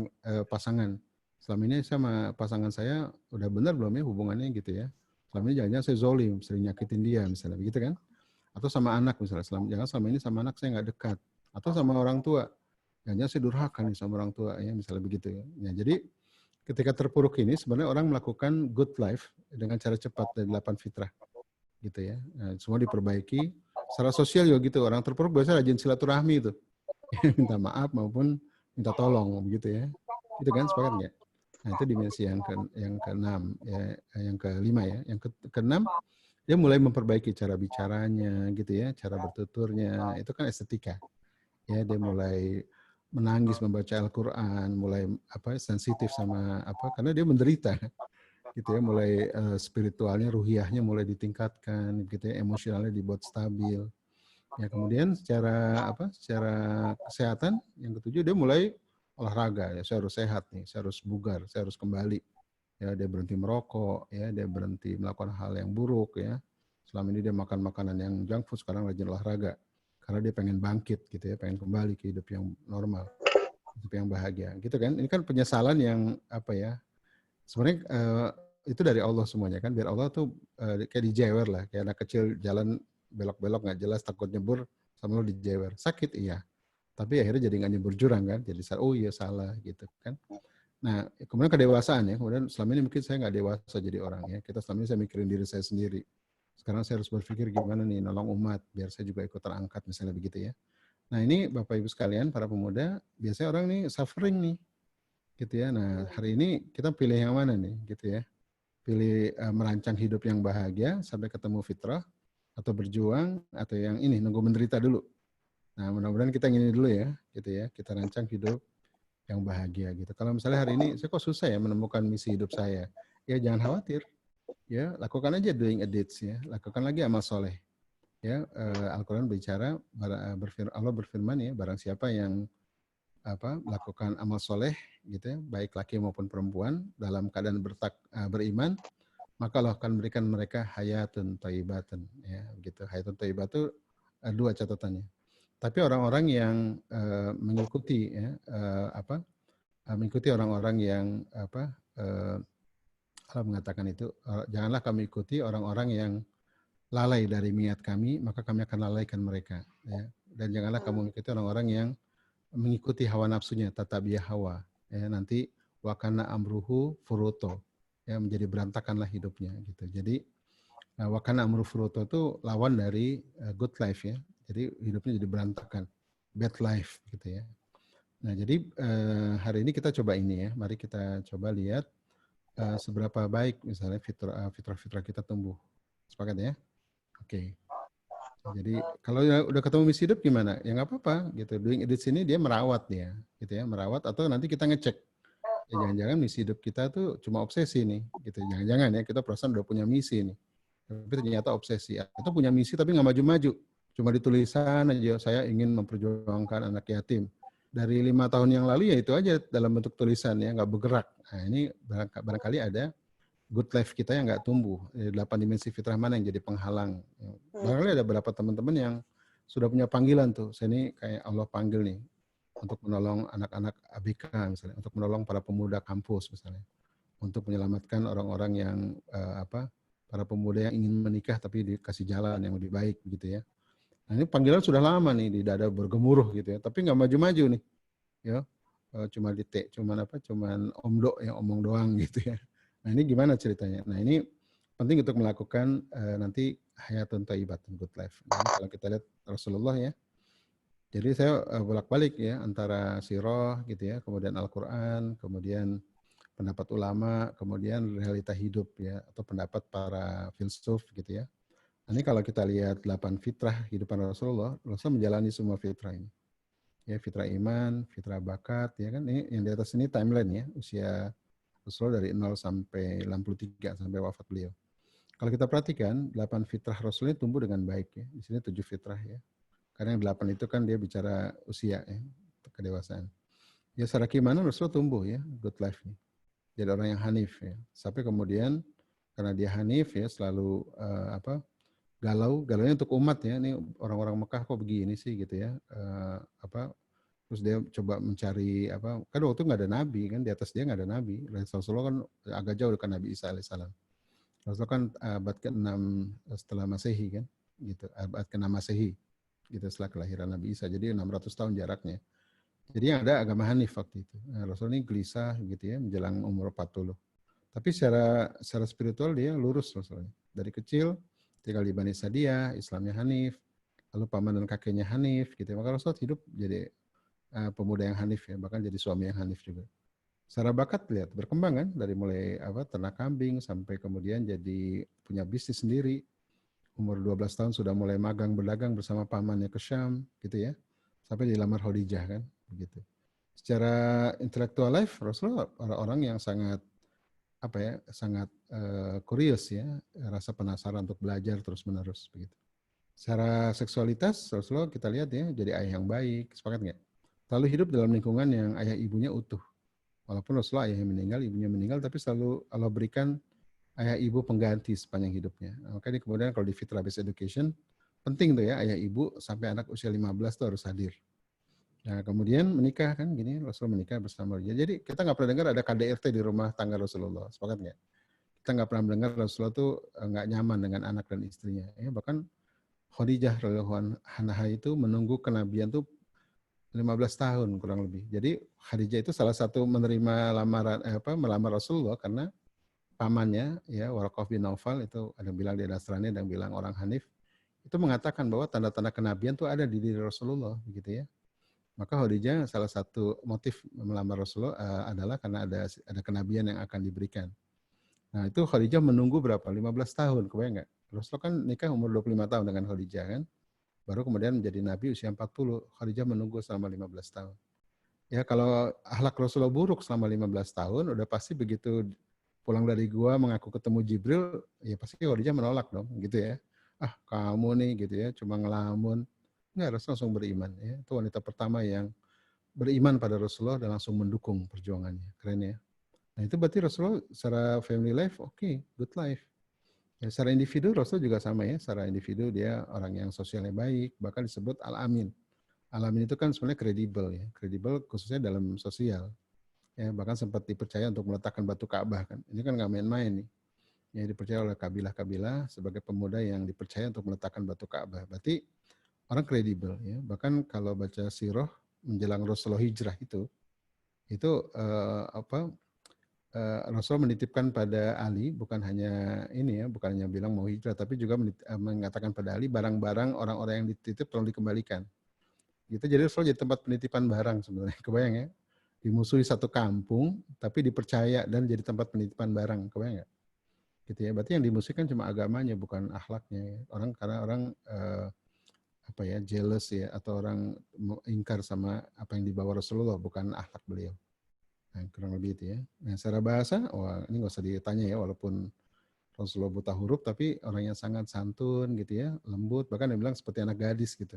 pasangan. Selama ini sama pasangan saya udah benar belum ya hubungannya gitu ya. Selama ini jangan-jangan saya zolim, sering nyakitin dia misalnya, begitu kan. Atau sama anak misalnya, jangan selama ini sama anak saya nggak dekat. Atau sama orang tua, jangan-jangan saya durhaka nih sama orang tua ya, misalnya begitu ya. Nah, jadi ketika terpuruk ini sebenarnya orang melakukan good life dengan cara cepat dari 8 fitrah gitu ya. Nah, semua diperbaiki. Secara sosial juga gitu, orang terpuruk biasanya rajin silaturahmi itu. Minta maaf maupun minta tolong begitu ya. Itu kan sepakat nggak? Nah, itu dimensi yang keenam ya, yang kelima ya. Yang keenam, dia mulai memperbaiki cara bicaranya gitu ya, cara bertuturnya. Itu kan estetika. Ya, dia mulai menangis membaca Al-Qur'an, mulai sensitif sama karena dia menderita gitu ya, mulai spiritualnya, ruhiyahnya mulai ditingkatkan gitu ya, emosionalnya dibuat stabil. Ya, kemudian secara kesehatan yang ketujuh dia mulai olahraga ya, saya harus sehat nih, saya harus bugar, saya harus kembali. Ya, dia berhenti merokok, ya, dia berhenti melakukan hal yang buruk ya. Selama ini dia makan makanan yang junk food, sekarang rajin olahraga. Karena dia pengen bangkit gitu ya, pengen kembali ke hidup yang normal, hidup yang bahagia. Gitu kan? Ini kan penyesalan yang sebenarnya itu dari Allah semuanya kan, biar Allah tuh kayak dijewer lah, kayak anak kecil jalan belok-belok nggak jelas takut nyebur sama lo dijewer, sakit iya, tapi akhirnya jadi nggak nyebur jurang kan, jadi oh iya salah gitu kan. Nah, kemudian kedewasaan ya, kemudian selama ini mungkin saya nggak dewasa jadi orang ya, kita selama ini saya mikirin diri saya sendiri, sekarang saya harus berpikir gimana nih nolong umat biar saya juga ikut terangkat misalnya begitu ya. Nah, ini Bapak Ibu sekalian para pemuda, biasanya orang nih suffering nih gitu ya. Nah, hari ini kita pilih yang mana nih gitu ya, pilih merancang hidup yang bahagia sampai ketemu fitrah, atau berjuang, atau yang ini nunggu menderita dulu. Nah, mudah-mudahan kita yang ini dulu ya, gitu ya. Kita rancang hidup yang bahagia gitu. Kalau misalnya hari ini saya kok susah ya menemukan misi hidup saya, ya jangan khawatir, ya lakukan aja doing a deeds ya, lakukan lagi amal soleh. Ya, Al-Quran berbicara, Allah berfirman ya, barang siapa yang melakukan amal soleh gitu ya, baik laki maupun perempuan dalam keadaan beriman, maka Allah akan memberikan mereka hayatun thayyibatan ya, gitu. Hayatun thayyibat itu dua catatannya. Tapi orang-orang yang mengikuti ya mengikuti orang-orang yang Allah mengatakan itu, janganlah kami ikuti orang-orang yang lalai dari niat kami, maka kami akan lalaikan mereka. Ya. Dan janganlah kamu mengikuti orang-orang yang mengikuti hawa nafsunya, tatabiyah hawa. Ya, nanti wakana amruhu furuto, ya, menjadi berantakanlah hidupnya. Gitu. Jadi wakana amruhu furuto itu lawan dari good life ya. Jadi hidupnya jadi berantakan, bad life gitu ya. Nah jadi hari ini kita coba ini ya, mari kita coba lihat seberapa baik misalnya fitrah-fitrah kita tumbuh. Sepakat ya? Oke. Jadi kalau udah ketemu misi hidup gimana? Ya nggak apa-apa gitu. Doing it di sini dia merawat dia, gitu ya, merawat atau nanti kita ngecek. Ya jangan-jangan misi hidup kita tuh cuma obsesi nih, gitu. Jangan-jangan ya kita perasaan udah punya misi nih, tapi ternyata obsesi. Atau punya misi tapi nggak maju-maju. Cuma di tulisan aja saya ingin memperjuangkan anak yatim. Dari 5 tahun yang lalu ya itu aja dalam bentuk tulisan ya, nggak bergerak. Nah ini barangkali ada good life kita yang nggak tumbuh. 8 dimensi fitrah mana yang jadi penghalang. Barangkali ada beberapa teman-teman yang sudah punya panggilan tuh. Saya ini kayak Allah panggil nih untuk menolong anak-anak ABK misalnya, untuk menolong para pemuda kampus misalnya, untuk menyelamatkan orang-orang yang para pemuda yang ingin menikah tapi dikasih jalan yang lebih baik begitu ya. Nah ini panggilan sudah lama nih di dada bergemuruh gitu ya, tapi nggak maju-maju nih, ya cuma cuman omdo ya omong doang gitu ya. Nah ini gimana ceritanya? Nah ini penting untuk melakukan nanti hayatun thayyibatun good life. Nah, ini kalau kita lihat Rasulullah ya, jadi saya bolak-balik ya antara sirah gitu ya, kemudian Al-Quran, kemudian pendapat ulama, kemudian realita hidup ya, atau pendapat para filsuf gitu ya. Ini kalau kita lihat 8 fitrah kehidupan Rasulullah menjalani semua fitrah ini. Ya, fitrah iman, fitrah bakat, ya kan. Ini yang di atas ini timeline ya, usia Rasulullah dari 0 sampai 63 sampai wafat beliau. Kalau kita perhatikan 8 fitrah Rasulullah tumbuh dengan baik ya. Di sini 7 fitrah ya. Karena yang 8 itu kan dia bicara usia ya, kedewasaan. Ya secara keimanan Rasulullah tumbuh ya, good life nih. Jadi orang yang hanif ya. Sampai kemudian karena dia hanif ya selalu galaunya untuk umat ya, ini orang-orang Mekah kok begini sih gitu ya, terus dia coba mencari kan waktu itu nggak ada nabi kan, di atas dia nggak ada nabi. Rasulullah kan agak jauh dengan Nabi Isa alaihissalam. Rasulullah kan abad ke-6 setelah Masehi kan, gitu, abad ke-6 Masehi gitu setelah kelahiran Nabi Isa, jadi 600 tahun jaraknya. Jadi yang ada agama Hanif waktu itu. Nah, Rasul ini gelisah gitu ya menjelang umur 40. Tapi secara spiritual dia lurus Rasulnya. Dari kecil tinggal di Bani Sadiyah, Islamnya Hanif, lalu paman dan kakeknya Hanif gitu. Maka Rasul hidup jadi pemuda yang Hanif ya, bahkan jadi suami yang Hanif juga. Secara bakat lihat berkembang kan, dari mulai ternak kambing sampai kemudian jadi punya bisnis sendiri. Umur 12 tahun sudah mulai magang berdagang bersama pamannya ke Syam gitu ya. Sampai dilamar Khadijah kan, begitu. Secara intellectual life Rasulullah orang-orang yang sangat sangat curious ya, rasa penasaran untuk belajar terus-menerus begitu. Secara seksualitas Rasulullah kita lihat ya jadi ayah yang baik, sepakat nggak? Lalu hidup dalam lingkungan yang ayah ibunya utuh. Walaupun Rasulullah ayahnya meninggal, ibunya meninggal, tapi selalu Allah berikan ayah ibu pengganti sepanjang hidupnya. Makanya kemudian kalau di fitrah based education penting tuh ya ayah ibu sampai anak usia 15 tuh harus hadir. Nah kemudian menikah kan gini, Rasul menikah bersama dia. Jadi kita nggak pernah dengar ada KDRT di rumah tangga Rasulullah, sepakat nggak? Kita nggak pernah mendengar Rasulullah tuh nggak nyaman dengan anak dan istrinya. Ya, bahkan Khadijah radhiyallahu anha itu menunggu kenabian tuh 15 tahun kurang lebih. Jadi Khadijah itu salah satu menerima melamar Rasulullah karena pamannya ya Waraqah bin Naufal itu ada yang bilang dia Nasrani, ada yang bilang orang Hanif. Itu mengatakan bahwa tanda-tanda kenabian itu ada di diri Rasulullah begitu ya. Maka Khadijah salah satu motif melamar Rasulullah adalah karena ada kenabian yang akan diberikan. Nah itu Khadijah menunggu berapa? 15 tahun, kebayang nggak? Rasulullah kan nikah umur 25 tahun dengan Khadijah kan. Baru kemudian menjadi Nabi usia 40. Khadijah menunggu selama 15 tahun. Ya kalau akhlak Rasulullah buruk selama 15 tahun, udah pasti begitu pulang dari gua mengaku ketemu Jibril, ya pasti Khadijah menolak dong gitu ya. Ah kamu nih gitu ya, cuma ngelamun. Enggak, Rasul langsung beriman. Ya. Itu wanita pertama yang beriman pada Rasulullah dan langsung mendukung perjuangannya. Keren ya. Nah itu berarti Rasulullah secara family life, oke, good life. Ya, secara individu Rasul juga sama ya, secara individu dia orang yang sosialnya baik, bahkan disebut Al-Amin. Alamin itu kan sebenarnya kredibel ya, kredibel khususnya dalam sosial. Ya, bahkan sempat dipercaya untuk meletakkan batu Ka'bah kan. Ini kan nggak main-main nih. Ya, dipercaya oleh kabilah-kabilah sebagai pemuda yang dipercaya untuk meletakkan batu Ka'bah. Berarti orang kredibel ya. Bahkan kalau baca sirah menjelang Rasulullah hijrah itu Rasul menitipkan pada Ali bukan hanya ini ya, bukan hanya bilang mau hijrah, tapi juga mengatakan pada Ali barang-barang orang-orang yang dititip tolong dikembalikan. Gitu, jadi Rasul jadi tempat penitipan barang sebenarnya. Kebayang ya? Dimusuhi satu kampung, tapi dipercaya dan jadi tempat penitipan barang. Kebayang nggak? Gitu ya. Berarti yang dimusuhi kan cuma agamanya, bukan akhlaknya. Ya. Karena orang jealous ya, atau orang ingkar sama apa yang dibawa Rasulullah, bukan akhlak beliau. Nah, kurang lebih itu ya. Nah, secara bahasa, wah ini nggak usah ditanya ya, walaupun Rasulullah buta huruf, tapi orangnya sangat santun gitu ya, lembut, bahkan dia bilang seperti anak gadis gitu.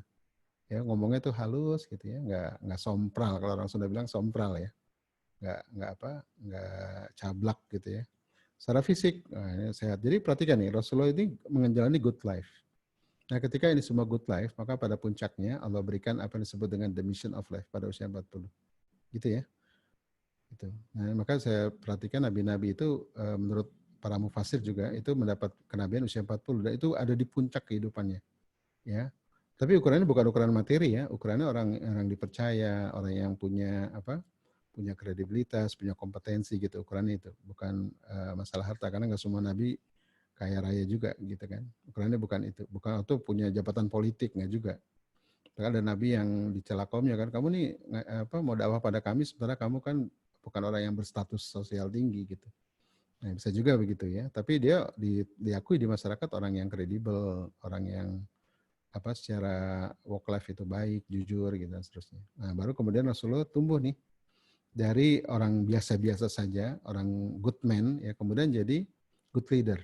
Ya, ngomongnya tuh halus gitu ya, nggak sompral, kalau orang Sunda bilang sompral ya, nggak cablak gitu ya. Secara fisik, nah, ini sehat. Jadi perhatikan nih, Rasulullah ini menjalani good life. Nah, ketika ini semua good life, maka pada puncaknya Allah berikan apa yang disebut dengan the mission of life pada usia 40. Gitu ya. Gitu. Nah, maka saya perhatikan nabi-nabi itu menurut para mufasir juga itu mendapat kenabian usia 40 dan itu ada di puncak kehidupannya, ya. Tapi ukurannya bukan ukuran materi ya, ukurannya orang dipercaya, orang yang punya punya kredibilitas, punya kompetensi gitu, ukurannya itu. Bukan masalah harta karena nggak semua nabi kaya raya juga gitu kan. Ukurannya bukan itu, bukan atau punya jabatan politik nggak juga. Ada nabi yang dicela kaumnya kan, kamu nih mau dakwah pada kami sementara kamu kan bukan orang yang berstatus sosial tinggi gitu. Nah, bisa juga begitu ya. Tapi dia diakui di masyarakat orang yang kredibel, orang yang secara work life itu baik, jujur gitu dan seterusnya. Nah, baru kemudian Rasulullah tumbuh nih dari orang biasa-biasa saja, orang good man ya, kemudian jadi good leader.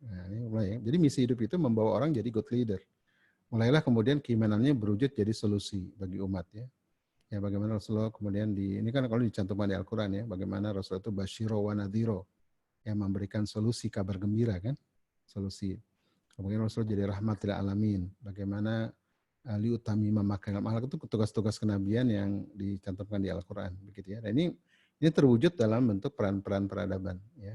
Nah, ini mulai ya. Jadi misi hidup itu membawa orang jadi good leader. Mulailah kemudian keimanannya berwujud jadi solusi bagi umat ya. Ya bagaimana Rasulullah kemudian ini kan kalau dicantumkan di Al-Quran ya, bagaimana Rasulullah itu basyiro wa nadhiro, yang memberikan solusi kabar gembira kan, solusi. Kemudian Rasulullah jadi rahmatil alamin, bagaimana liutami memakai amal itu tugas-tugas kenabian yang dicantumkan di Al-Quran begitu ya. Dan ini terwujud dalam bentuk peran-peran peradaban ya.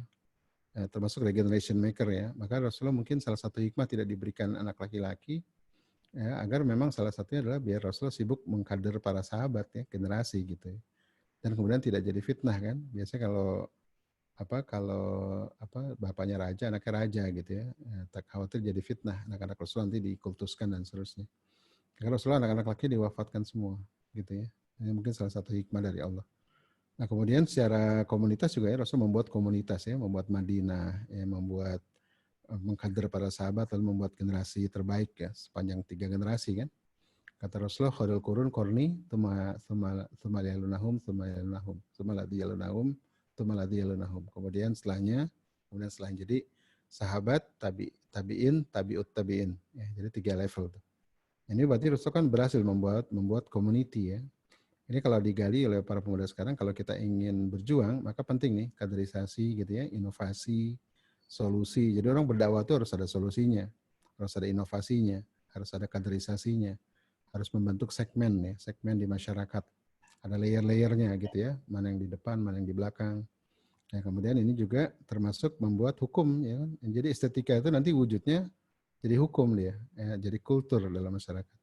Termasuk regeneration maker ya. Maka Rasulullah mungkin salah satu hikmah tidak diberikan anak laki-laki ya, agar memang salah satunya adalah biar Rasulullah sibuk mengkader para sahabat ya, generasi gitu ya. Dan kemudian tidak jadi fitnah kan. Biasanya kalau bapaknya raja, anaknya raja gitu ya. Tak khawatir jadi fitnah, anak-anak Rasulullah nanti dikultuskan dan seterusnya. Karena Rasulullah anak-anak laki diwafatkan semua gitu ya. Ini mungkin salah satu hikmah dari Allah. Nah, kemudian secara komunitas juga ya Rasul membuat komunitas ya, membuat Madinah, ya, membuat mengkader para sahabat lalu membuat generasi terbaik ya sepanjang 3 generasi kan. Kata Rasulullah, khairul qurun qarni tsumma yalunahum tsumma yalunahum tsumma ladzi yalunahum tsumma ladzi yalunahum. Kemudian setelahnya jadi sahabat, tabi'in, tabi'ut tabi'in ya. Jadi 3 level tuh. Ini berarti Rasul kan berhasil membuat community ya. Ini kalau digali oleh para pemuda sekarang, kalau kita ingin berjuang, maka penting nih kaderisasi gitu ya, inovasi, solusi. Jadi orang berdakwah itu harus ada solusinya, harus ada inovasinya, harus ada kaderisasinya, harus membentuk segmen ya, segmen di masyarakat. Ada layer-layernya gitu ya, mana yang di depan, mana yang di belakang. Nah, kemudian ini juga termasuk membuat hukum ya kan. Jadi estetika itu nanti wujudnya jadi hukum dia, ya, jadi kultur dalam masyarakat.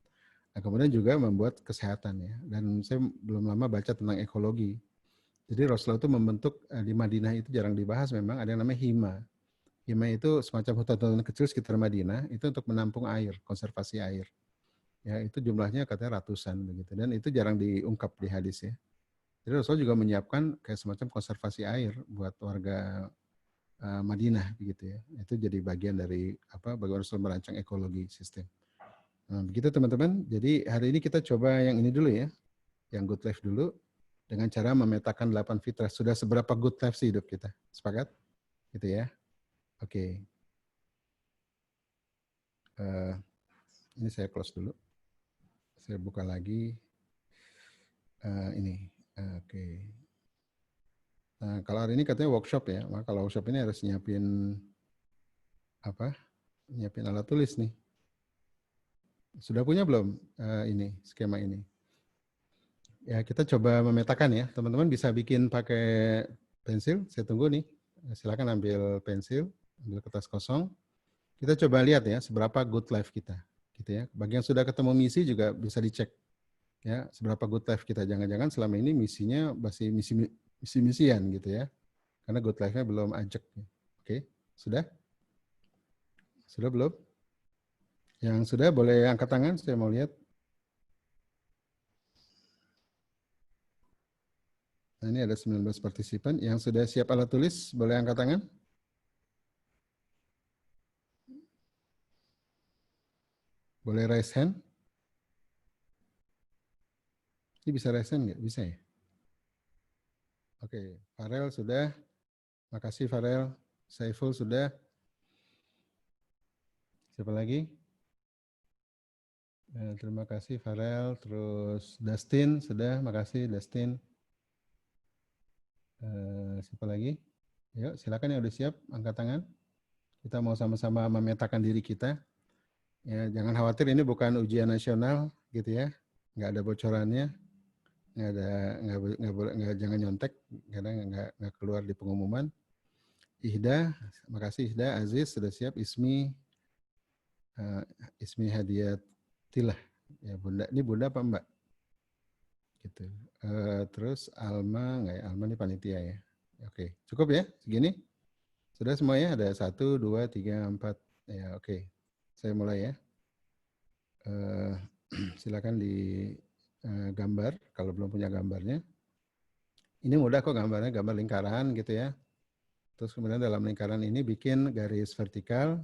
Nah, kemudian juga membuat kesehatan ya. Dan saya belum lama baca tentang ekologi. Jadi Rasulullah itu membentuk di Madinah itu jarang dibahas memang ada yang namanya hima. Hima itu semacam hutan-hutan kecil sekitar Madinah itu untuk menampung air, konservasi air. Ya, itu jumlahnya katanya ratusan begitu dan itu jarang diungkap di hadis ya. Jadi Rasulullah juga menyiapkan kayak semacam konservasi air buat warga Madinah begitu ya. Itu jadi bagian dari bagaimana Rasulullah merancang ekologi sistem. Nah, begitu teman-teman. Jadi hari ini kita coba yang ini dulu ya, yang good life dulu dengan cara memetakan 8 fitrah. Sudah seberapa good life sih hidup kita? Sepakat? Gitu ya. Oke. Ini saya close dulu. Saya buka lagi ini. Oke. Nah, kalau hari ini katanya workshop ya. Maka kalau workshop ini harus nyiapin nyiapin alat tulis nih. Sudah punya belum ini skema ini? Ya, kita coba memetakan ya. Teman-teman bisa bikin pakai pensil. Saya tunggu nih. Silakan ambil pensil, ambil kertas kosong. Kita coba lihat ya, seberapa good life kita. Gitu ya. Bagi yang sudah ketemu misi juga bisa dicek. Ya, seberapa good life kita. Jangan-jangan selama ini misinya masih misi-misian gitu ya. Karena good life-nya belum ajak. Oke, sudah? Sudah belum? Yang sudah boleh angkat tangan, saya mau lihat. Nah, ini ada 19 partisipan. Yang sudah siap alat tulis, boleh angkat tangan? Boleh raise hand? Ini bisa raise hand nggak? Bisa ya? Oke, Farel sudah. Makasih Farel. Saiful sudah. Siapa lagi? Terima kasih Farel. Terus Dustin sudah. Makasih Dustin. Siapa lagi? Yuk, silakan yang udah siap, angkat tangan. Kita mau sama-sama memetakan diri kita. Ya, jangan khawatir, ini bukan ujian nasional, gitu ya. Nggak ada bocorannya, nggak jangan nyontek, karena nggak keluar di pengumuman. Ihda, makasih Ihda, Aziz sudah siap, Ismi Hadiatilah, ya Bunda. Ini Bunda apa Mbak? Gitu. Terus Alma, nggak ya? Alma ini panitia ya. Oke, cukup ya, segini. Sudah semuanya, ada 1, 2, 3, 4. Ya, oke. Saya mulai ya. Silakan di gambar, kalau belum punya gambarnya. Ini mudah kok gambarnya, gambar lingkaran gitu ya. Terus kemudian dalam lingkaran ini bikin garis vertikal,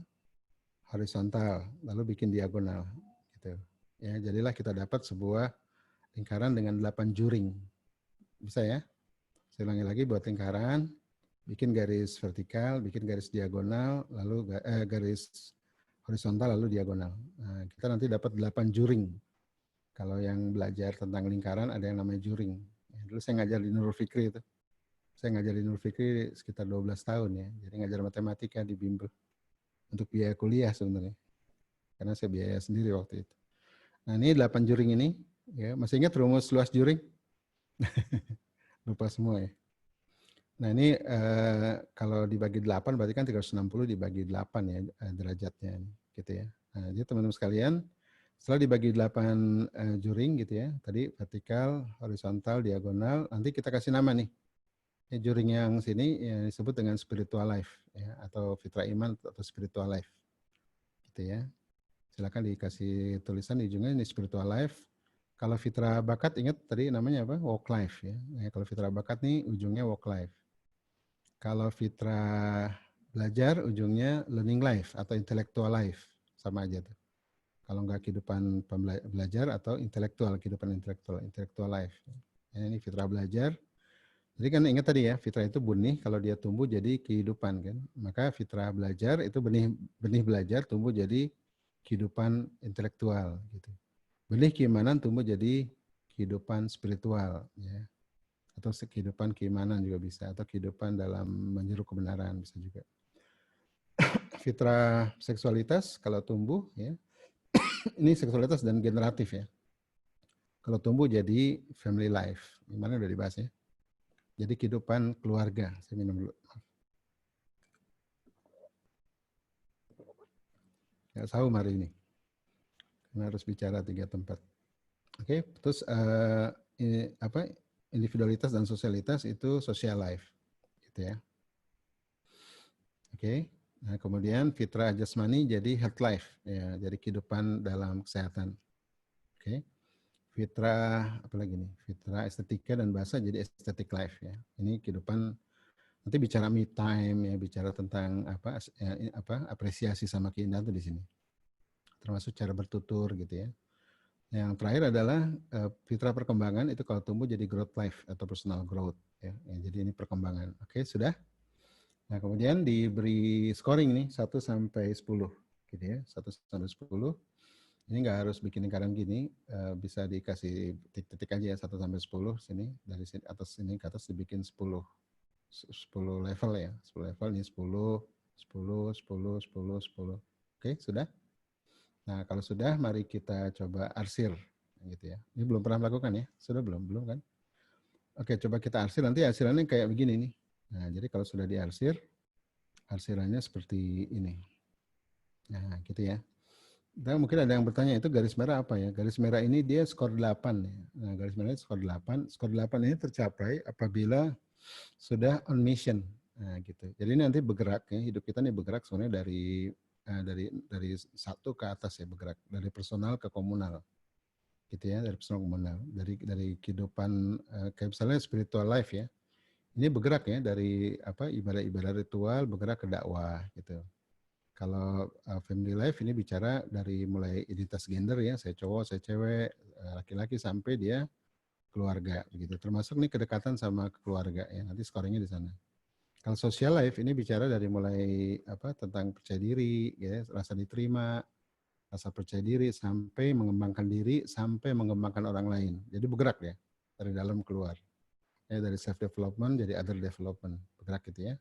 horizontal, lalu bikin diagonal. Gitu. Ya, jadilah kita dapat sebuah lingkaran dengan 8 juring. Bisa ya? Saya ulangi lagi, buat lingkaran, bikin garis vertikal, bikin garis diagonal, lalu garis horizontal, lalu diagonal. Nah, kita nanti dapat 8 juring. Kalau yang belajar tentang lingkaran ada yang namanya juring. Ya, dulu saya ngajar di Nurul Fikri itu. Saya ngajar di Nurul Fikri sekitar 12 tahun ya. Jadi ngajar matematika di bimbel. Untuk biaya kuliah sebenarnya. Karena saya biaya sendiri waktu itu. Nah ini 8 juring ini. Ya, masih ingat rumus luas juring? Lupa semua ya. Nah ini kalau dibagi 8 berarti kan 360 dibagi 8 ya derajatnya. Gitu ya. Nah, jadi teman-teman sekalian, setelah dibagi 8 juring gitu ya, tadi vertikal, horizontal, diagonal, nanti kita kasih nama nih. Juring yang sini yang disebut dengan spiritual life ya, atau fitra iman atau spiritual life. Gitu ya. Silakan dikasih tulisan di ujungnya ini spiritual life. Kalau fitra bakat ingat tadi namanya apa? Work life ya. Kalau fitra bakat nih ujungnya work life. Kalau fitra belajar ujungnya learning life atau intellectual life. Sama aja tuh. Kalau nggak kehidupan belajar atau kehidupan intellectual life. Ini fitra belajar. Jadi kan ingat tadi ya, fitrah itu benih, kalau dia tumbuh jadi kehidupan kan. Maka fitrah belajar itu benih belajar tumbuh jadi kehidupan intelektual gitu. Benih keimanan tumbuh jadi kehidupan spiritual ya. Atau kehidupan keimanan juga bisa, atau kehidupan dalam menyeru kebenaran bisa juga. Fitrah seksualitas kalau tumbuh ya. Ini seksualitas dan generatif ya. Kalau tumbuh jadi family life. Gimana udah dibahas ya. Jadi kehidupan keluarga. Saya minum dulu. Nggak sahur hari ini. Karena harus bicara 3 tempat. Oke, terus ini, individualitas dan sosialitas itu social life. Gitu ya. Oke. Nah, kemudian fitra jasmani jadi health life. Ya, jadi kehidupan dalam kesehatan. Oke. Fitra apa lagi nih? Fitra estetika dan bahasa jadi aesthetic life ya. Ini kehidupan nanti bicara me time ya, bicara tentang apresiasi sama keindahan itu di sini. Termasuk cara bertutur gitu ya. Yang terakhir adalah fitra perkembangan itu kalau tumbuh jadi growth life atau personal growth ya. Jadi ini perkembangan. Oke, sudah. Nah, kemudian diberi scoring nih 1 sampai 10 gitu ya. 1 sampai 10. Ini nggak harus bikin lingkaran gini, bisa dikasih titik-titik aja ya 1 sampai 10 sini, dari sini atas sini ke atas dibikin 10 level ya. 10 level ini 10 10 10 10 10. Oke, sudah? Nah, kalau sudah mari kita coba arsir. gitu ya. Ini belum pernah melakukan ya? Sudah belum? Belum kan? Oke, coba kita arsir. Nanti arsirannya kayak begini nih. Nah, jadi kalau sudah diarsir, arsirannya seperti ini. Nah, gitu ya. Dan mungkin ada yang bertanya, itu garis merah apa ya? Garis merah ini dia skor 8 ya. Nah, garis merah skor 8. Skor 8 ini tercapai apabila sudah on mission. Nah, gitu. Jadi nanti bergerak ya, hidup kita nih bergerak sebenarnya dari satu ke atas ya, bergerak dari personal ke komunal. Gitu ya, dari personal ke komunal. Dari kehidupan kayak misalnya spiritual life ya. Ini bergerak ya dari ibadah-ibadah ritual bergerak ke dakwah gitu. Kalau family life ini bicara dari mulai identitas gender ya, saya cowok, saya cewek, laki-laki sampai dia keluarga begitu. Termasuk nih kedekatan sama keluarga ya. Nanti scoringnya di sana. Kalau social life ini bicara dari mulai tentang percaya diri, ya, rasa diterima, rasa percaya diri sampai mengembangkan diri sampai mengembangkan orang lain. Jadi bergerak ya dari dalam keluar. Ya, dari self development jadi other development, bergerak gitu ya.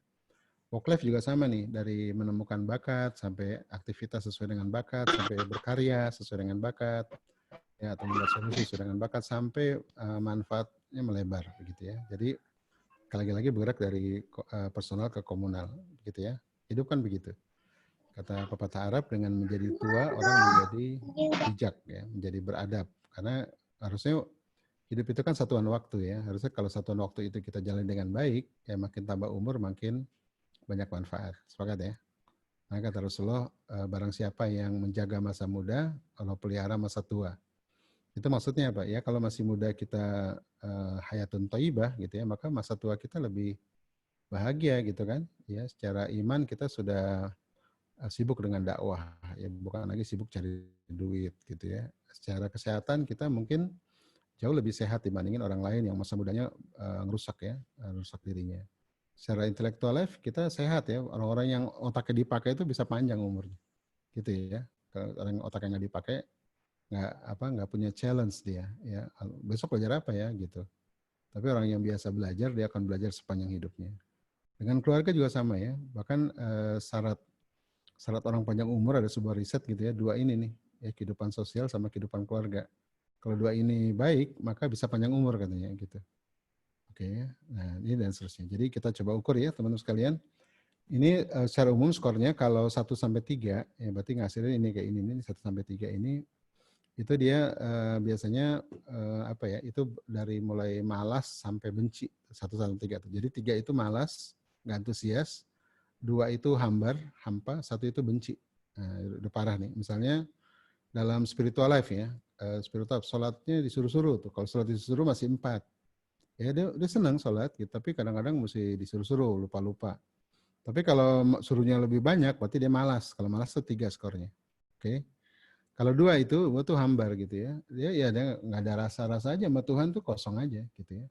Work life juga sama nih, dari menemukan bakat sampai aktivitas sesuai dengan bakat, sampai berkarya sesuai dengan bakat, ya, atau membuat solusi sesuai dengan bakat sampai manfaatnya melebar begitu ya. Jadi lagi-lagi bergerak dari personal ke komunal gitu ya. Hidup kan begitu. Kata pepatah Arab, dengan menjadi tua orang menjadi bijak ya, menjadi beradab. Karena harusnya hidup itu kan satuan waktu ya. Harusnya kalau satuan waktu itu kita jalani dengan baik, ya makin tambah umur makin banyak manfaat. Sepakat ya? Nah, kata Rasulullah, barang siapa yang menjaga masa muda, Allah pelihara masa tua. Itu maksudnya apa? Ya kalau masih muda kita hayatun thayyibah gitu ya, maka masa tua kita lebih bahagia gitu kan. Ya, secara iman kita sudah sibuk dengan dakwah, ya bukan lagi sibuk cari duit gitu ya. Secara kesehatan kita mungkin jauh lebih sehat dibandingin orang lain yang masa mudanya ngerusak ya, rusak dirinya. Secara intelektual life kita sehat ya, orang-orang yang otaknya dipakai itu bisa panjang umurnya, gitu ya. Kalau orang yang otaknya nggak dipakai, nggak punya challenge dia, ya besok belajar apa ya gitu. Tapi orang yang biasa belajar dia akan belajar sepanjang hidupnya. Dengan keluarga juga sama ya, bahkan syarat orang panjang umur ada sebuah riset gitu ya, dua ini nih, ya kehidupan sosial sama kehidupan keluarga. Kalau dua ini baik, maka bisa panjang umur katanya gitu. Oke, nah ini dan seterusnya. Jadi kita coba ukur ya teman-teman sekalian. Ini secara umum skornya kalau 1 sampai 3, ya berarti ngasilnya ini kayak ini 1 sampai 3 ini itu dia biasanya itu dari mulai malas sampai benci 1 sampai 3. Jadi 3 itu malas, nggak antusias, 2 itu hampa, 1 itu benci. Nah, udah parah nih. Misalnya dalam spiritual life ya, spiritual sholatnya disuruh-suruh tuh. Kalau sholat disuruh masih 4. Ya dia senang sholat gitu, tapi kadang-kadang mesti disuruh-suruh, lupa-lupa. Tapi kalau suruhnya lebih banyak, berarti dia malas. Kalau malas itu 3 skornya. Oke. Kalau 2 itu hambar gitu ya. Dia nggak ada rasa-rasa aja sama Tuhan tuh kosong aja gitu ya.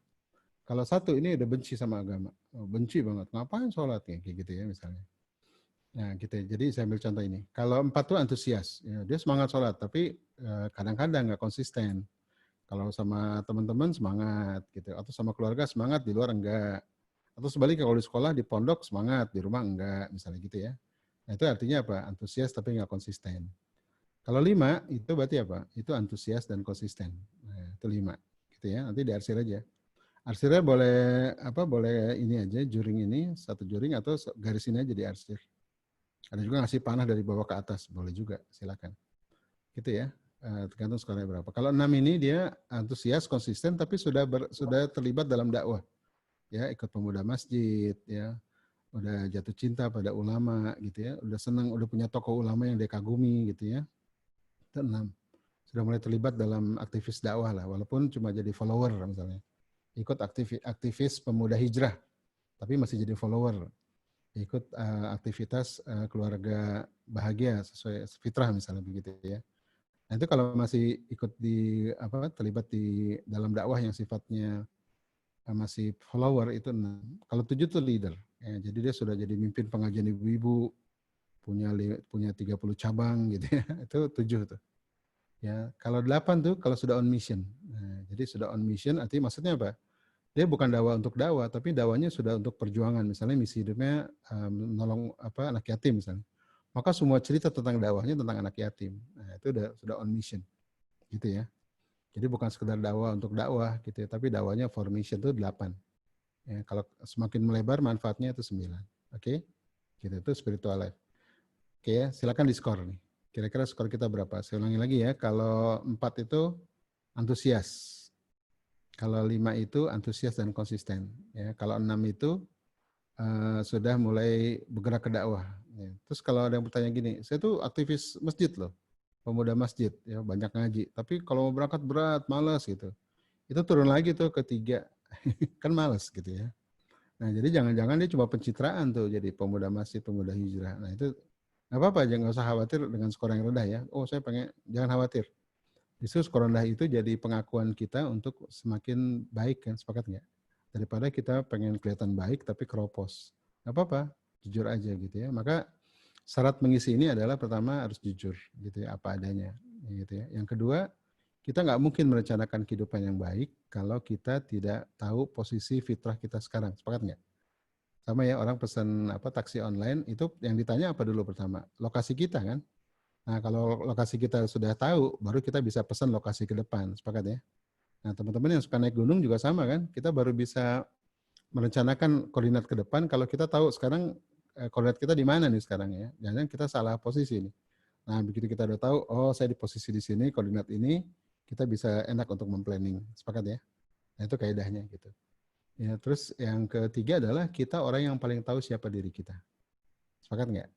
Kalau 1 ini udah benci sama agama. Benci banget. Ngapain sholat kayak gitu ya misalnya. Nah gitu ya. Jadi saya ambil contoh ini. Kalau 4 tuh antusias. Ya, dia semangat sholat, tapi kadang-kadang nggak konsisten. Kalau sama teman-teman semangat gitu. Atau sama keluarga semangat, di luar enggak. Atau sebaliknya kalau di sekolah, di pondok semangat, di rumah enggak, misalnya gitu ya. Nah itu artinya apa? Antusias tapi enggak konsisten. Kalau 5, itu berarti apa? Itu antusias dan konsisten. Nah, itu 5. Gitu ya, nanti diarsir aja. Arsirnya boleh ini aja, juring ini, 1 juring atau garis ini aja diarsir. Ada juga ngasih panah dari bawah ke atas, boleh juga, silakan. Gitu ya, tergantung skornya berapa. Kalau 6 ini dia antusias, konsisten, tapi sudah terlibat dalam dakwah. Ya, ikut pemuda masjid, ya, udah jatuh cinta pada ulama gitu ya, udah senang, udah punya tokoh ulama yang dia kagumi gitu ya. Itu 6. Sudah mulai terlibat dalam aktivis dakwah lah, walaupun cuma jadi follower misalnya. Ikut aktivis pemuda hijrah, tapi masih jadi follower. Ikut aktivitas keluarga bahagia sesuai fitrah misalnya begitu ya. Nah itu kalau masih ikut terlibat di dalam dakwah yang sifatnya masih follower itu 6. Kalau 7 itu leader. Ya, jadi dia sudah jadi mimpin pengajian ibu-ibu, punya 30 cabang gitu ya. Itu 7 tuh. Ya, kalau 8 tuh kalau sudah on mission. Nah, jadi sudah on mission artinya maksudnya apa? Dia bukan dakwah untuk dakwah, tapi dakwahnya sudah untuk perjuangan. Misalnya misi hidupnya menolong anak yatim misalnya. Maka semua cerita tentang dakwahnya tentang anak yatim. Nah, itu sudah on mission. Gitu ya. Jadi bukan sekedar dakwah untuk dakwah gitu ya, tapi dakwahnya for mission itu 8. Ya, kalau semakin melebar manfaatnya itu 9. Oke? Gitu, itu spiritual life. Oke ya, silakan di-skor nih. Kira-kira skor kita berapa? Saya ulangi lagi ya, kalau 4 itu antusias. Kalau 5 itu antusias dan konsisten. Ya, kalau 6 itu sudah mulai bergerak ke dakwah. Ya. Terus kalau ada yang bertanya gini, saya tuh aktivis masjid loh, pemuda masjid, ya banyak ngaji. Tapi kalau mau berangkat berat, malas gitu. Itu turun lagi tuh ke 3, kan malas gitu ya. Nah jadi jangan-jangan dia cuma pencitraan tuh jadi pemuda masjid, pemuda hijrah. Nah itu nggak apa-apa, jangan usah khawatir dengan skor yang rendah ya. Oh saya pengen, jangan khawatir. Justru skor rendah itu jadi pengakuan kita untuk semakin baik kan, sepakat nggak? Daripada kita pengen kelihatan baik tapi keropos. Nggak apa-apa, jujur aja gitu ya. Maka syarat mengisi ini adalah pertama harus jujur gitu ya, apa adanya gitu ya. Yang kedua, kita nggak mungkin merencanakan kehidupan yang baik kalau kita tidak tahu posisi fitrah kita sekarang. Sepakat nggak? Sama ya, orang pesan taksi online itu yang ditanya apa dulu pertama? Lokasi kita kan? Nah, kalau lokasi kita sudah tahu, baru kita bisa pesan lokasi ke depan, sepakat ya? Nah, teman-teman yang suka naik gunung juga sama kan? Kita baru bisa merencanakan koordinat ke depan kalau kita tahu sekarang koordinat kita di mana nih sekarang ya. Jangan kita salah posisi nih. Nah, begitu kita udah tahu, oh saya di posisi di sini, koordinat ini, kita bisa enak untuk memplanning. Sepakat ya? Nah, itu kaidahnya gitu. Ya, terus yang ketiga adalah kita orang yang paling tahu siapa diri kita. Sepakat nggak?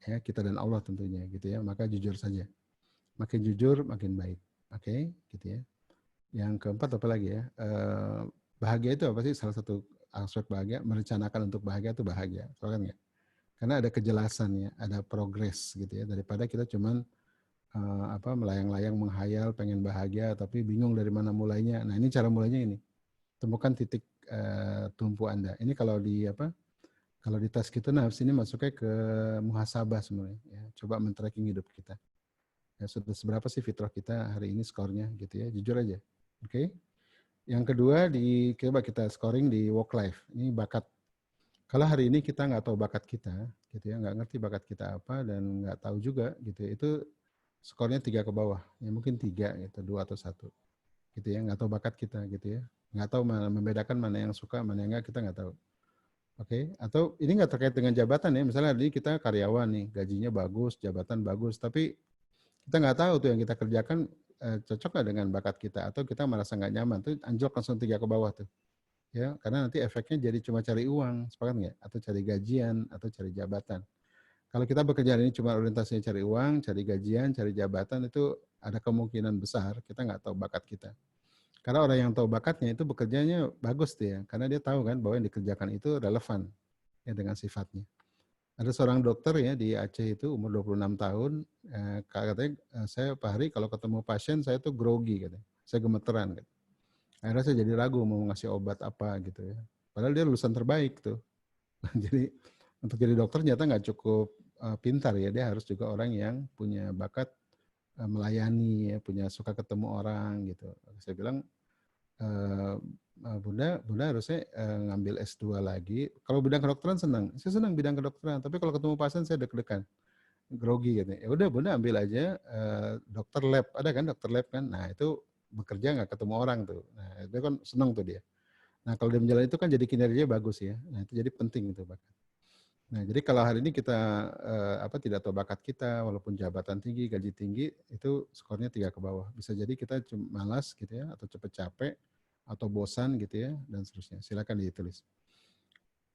Ya, kita dan Allah tentunya gitu ya. Maka jujur saja. Makin jujur, makin baik. Oke, gitu ya. Yang keempat apa lagi ya? Bahagia itu apa sih? Salah satu aspek bahagia, merencanakan untuk bahagia itu bahagia. Sepakat nggak? Karena ada kejelasan ya, ada progres gitu ya. Daripada kita cuman melayang-layang menghayal pengen bahagia tapi bingung dari mana mulainya. Nah ini cara mulainya ini. Temukan titik tumpu Anda. Ini kalau di kalau di tes kita nafs ini masuknya ke muhasabah sebenarnya. Ya. Coba men-tracking hidup kita. Ya, sudah seberapa sih fitrah kita hari ini skornya gitu ya. Jujur aja. Oke. Okay? Yang kedua coba kita scoring di work life. Ini bakat. Kalau hari ini kita nggak tahu bakat kita, gitu ya, nggak ngerti bakat kita apa dan nggak tahu juga gitu ya, itu skornya 3 ke bawah. Ya mungkin 3 gitu, 2 atau 1. Gitu ya, nggak tahu bakat kita gitu ya. Nggak tahu membedakan mana yang suka, mana yang nggak, kita nggak tahu. Oke, atau ini nggak terkait dengan jabatan ya, misalnya hari ini kita karyawan nih, gajinya bagus, jabatan bagus, tapi kita nggak tahu tuh yang kita kerjakan cocok nggak dengan bakat kita, atau kita merasa nggak nyaman, tuh anjlok langsung 3 ke bawah tuh. Ya, karena nanti efeknya jadi cuma cari uang, sepakat nggak? Atau cari gajian, atau cari jabatan. Kalau kita bekerja ini cuma orientasinya cari uang, cari gajian, cari jabatan, itu ada kemungkinan besar kita nggak tahu bakat kita. Karena orang yang tahu bakatnya itu bekerjanya bagus dia, karena dia tahu kan bahwa yang dikerjakan itu relevan ya dengan sifatnya. Ada seorang dokter ya di Aceh itu umur 26 tahun, katanya saya Pak Hari kalau ketemu pasien saya tuh grogi katanya, saya gemeteran. Gitu. Akhirnya saya jadi ragu mau ngasih obat apa gitu ya. Padahal dia lulusan terbaik tuh. Jadi untuk jadi dokter ternyata nggak cukup pintar ya, dia harus juga orang yang punya bakat melayani ya, punya suka ketemu orang gitu. Saya bilang Bunda harusnya ngambil S2 lagi. Kalau bidang kedokteran senang, saya senang bidang kedokteran. Tapi kalau ketemu pasien saya deg-degan, grogi gitu. Ya udah Bunda ambil aja dokter lab, ada kan dokter lab kan. Nah itu bekerja nggak ketemu orang tuh. Nah itu kan senang tuh dia. Nah kalau dia menjalani itu kan jadi kinerjanya bagus ya. Nah itu jadi penting itu bakat. Nah jadi kalau hari ini kita tidak tahu bakat kita, walaupun jabatan tinggi, gaji tinggi, itu skornya 3 ke bawah. Bisa jadi kita cuma malas gitu ya, atau cepet capek, atau bosan gitu ya, dan seterusnya. Silakan ditulis.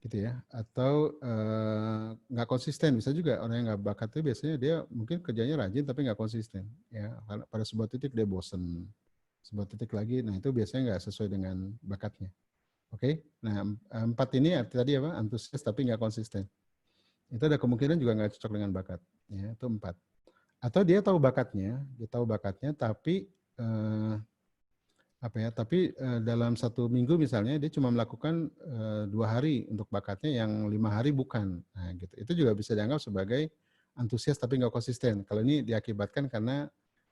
Gitu ya. Atau nggak konsisten, bisa juga orang yang nggak bakat itu biasanya dia mungkin kerjanya rajin tapi nggak konsisten. Ya, pada sebuah titik dia bosan, sebuah titik lagi, nah itu biasanya nggak sesuai dengan bakatnya. Oke, nah 4 ini tadi apa? Antusias tapi nggak konsisten. Itu ada kemungkinan juga nggak cocok dengan bakat. Ya, itu 4. Atau dia tahu bakatnya, tapi dalam 1 minggu misalnya dia cuma melakukan 2 hari untuk bakatnya, yang 5 hari bukan. Nah, gitu. Itu juga bisa dianggap sebagai antusias tapi nggak konsisten. Kalau ini diakibatkan karena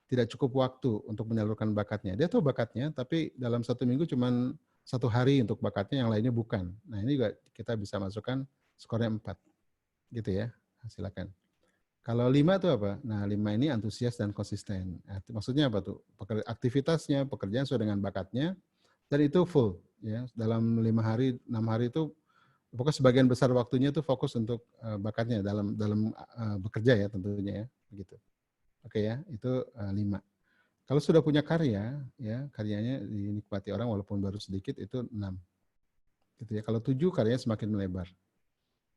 tidak cukup waktu untuk menyalurkan bakatnya. Dia tahu bakatnya, tapi dalam 1 minggu cuma 1 hari untuk bakatnya, yang lainnya bukan. Nah, ini juga kita bisa masukkan skornya 4. Gitu ya. Silakan. Kalau 5 itu apa? Nah, 5 ini antusias dan konsisten. Maksudnya apa tuh? Aktivitasnya, pekerjaan sesuai dengan bakatnya, dan itu full. Ya, dalam 5 hari, 6 hari itu, pokoknya sebagian besar waktunya itu fokus untuk bakatnya dalam bekerja ya tentunya ya. Begitu. Oke ya, itu 5. Kalau sudah punya karya, ya karyanya dinikmati orang walaupun baru sedikit, itu 6. Gitu ya. Kalau 7 karyanya semakin melebar.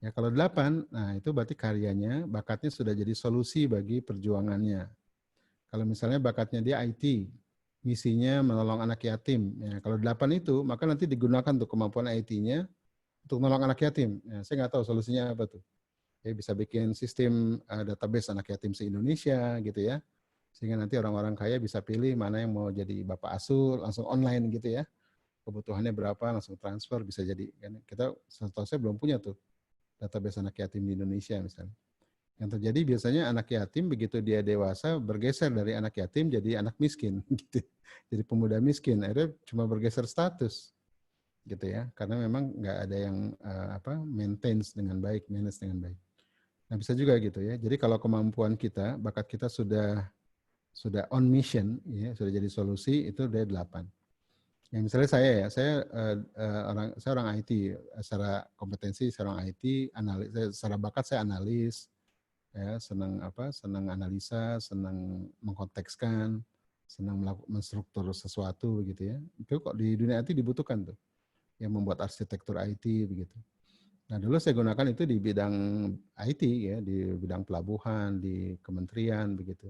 Ya, kalau 8, nah itu berarti karyanya, bakatnya sudah jadi solusi bagi perjuangannya. Kalau misalnya bakatnya dia IT, misinya menolong anak yatim. Ya, kalau 8 itu, maka nanti digunakan tuh kemampuan IT-nya untuk menolong anak yatim. Ya, saya nggak tahu solusinya apa tuh. Ya, bisa bikin sistem database anak yatim se-Indonesia gitu ya. Sehingga nanti orang-orang kaya bisa pilih mana yang mau jadi bapak asuh, langsung online gitu ya. Kebutuhannya berapa, langsung transfer, bisa jadi. Kita setahu saya belum punya tuh database anak yatim di Indonesia misalnya. Yang terjadi biasanya anak yatim begitu dia dewasa bergeser dari anak yatim jadi anak miskin, gitu. Jadi pemuda miskin. Akhirnya cuma bergeser status, gitu ya. Karena memang nggak ada yang maintains dengan baik, manage dengan baik. Nah bisa juga gitu ya. Jadi kalau kemampuan kita, bakat kita sudah on mission, ya sudah jadi solusi, itu dari 8. Ya misalnya saya orang IT, secara kompetensi seorang IT, secara bakat saya analis, ya senang analisa, senang mengkontekskan, senang menstruktur sesuatu begitu ya. Itu kok di dunia IT dibutuhkan tuh, yang membuat arsitektur IT begitu. Nah dulu saya gunakan itu di bidang IT ya, di bidang pelabuhan, di kementerian begitu.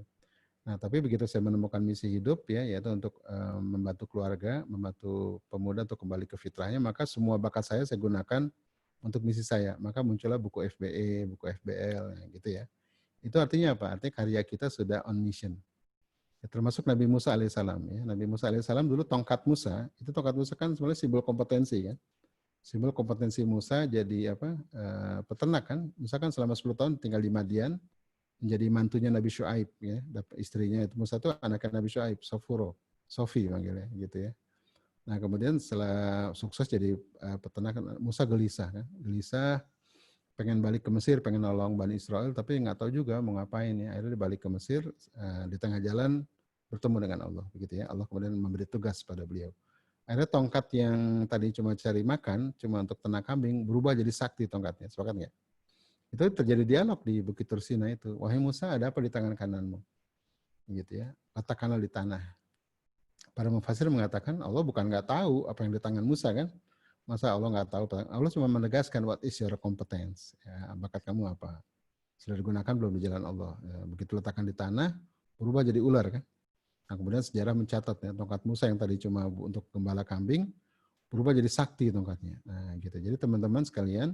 Nah, tapi begitu saya menemukan misi hidup ya, yaitu untuk membantu keluarga, membantu pemuda untuk kembali ke fitrahnya, maka semua bakat saya gunakan untuk misi saya. Maka muncullah buku FBE, buku FBL, gitu ya. Itu artinya apa? Artinya karya kita sudah on mission. Ya, termasuk Nabi Musa alaihissalam. Ya. Nabi Musa alaihissalam dulu tongkat Musa, itu tongkat Musa kan sebenarnya simbol kompetensi kan. Simbol kompetensi Musa jadi peternak kan. Musa kan selama 10 tahun tinggal di Madian, menjadi mantunya Nabi Syuaib ya, istrinya itu Musa itu anaknya Nabi Syuaib, Sofi manggilnya gitu ya. Nah kemudian setelah sukses jadi peternak, Musa gelisah kan, pengen balik ke Mesir, pengen nolong Bani Israel, tapi nggak tahu juga mau ngapain ya. Akhirnya dia balik ke Mesir, di tengah jalan bertemu dengan Allah begitu ya. Allah kemudian memberi tugas pada beliau. Akhirnya tongkat yang tadi cuma cari makan, cuma untuk ternak kambing, berubah jadi sakti tongkatnya. Sepakat nggak? Itu terjadi dialog di Bukit Tursina itu. Wahai Musa, ada apa di tangan kananmu? Gitu ya. Letakkanlah di tanah. Para mufasir mengatakan Allah bukan nggak tahu apa yang di tangan Musa kan? Masa Allah nggak tahu? Allah cuma menegaskan what is your competence. Ya, bakat kamu apa? Sudah digunakan belum di jalan Allah? Ya, begitu letakkan di tanah, berubah jadi ular kan? Nah, kemudian sejarah mencatat ya, tongkat Musa yang tadi cuma untuk gembala kambing, berubah jadi sakti tongkatnya. Nah, gitu. Jadi teman-teman sekalian,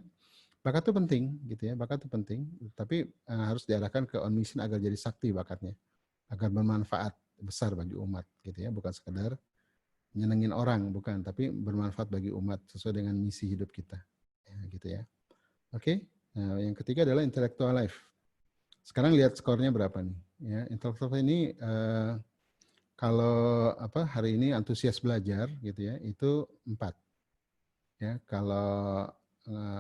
bakat itu penting gitu ya, bakat itu penting, tapi harus diarahkan ke on mission agar jadi sakti bakatnya, agar bermanfaat besar bagi umat gitu ya, bukan sekedar nyenengin orang, bukan, tapi bermanfaat bagi umat sesuai dengan misi hidup kita ya, gitu ya. Oke. Nah, yang ketiga adalah intellectual life. Sekarang lihat skornya berapa nih ya. Intellectual ini kalau hari ini antusias belajar gitu ya, itu 4 ya. Kalau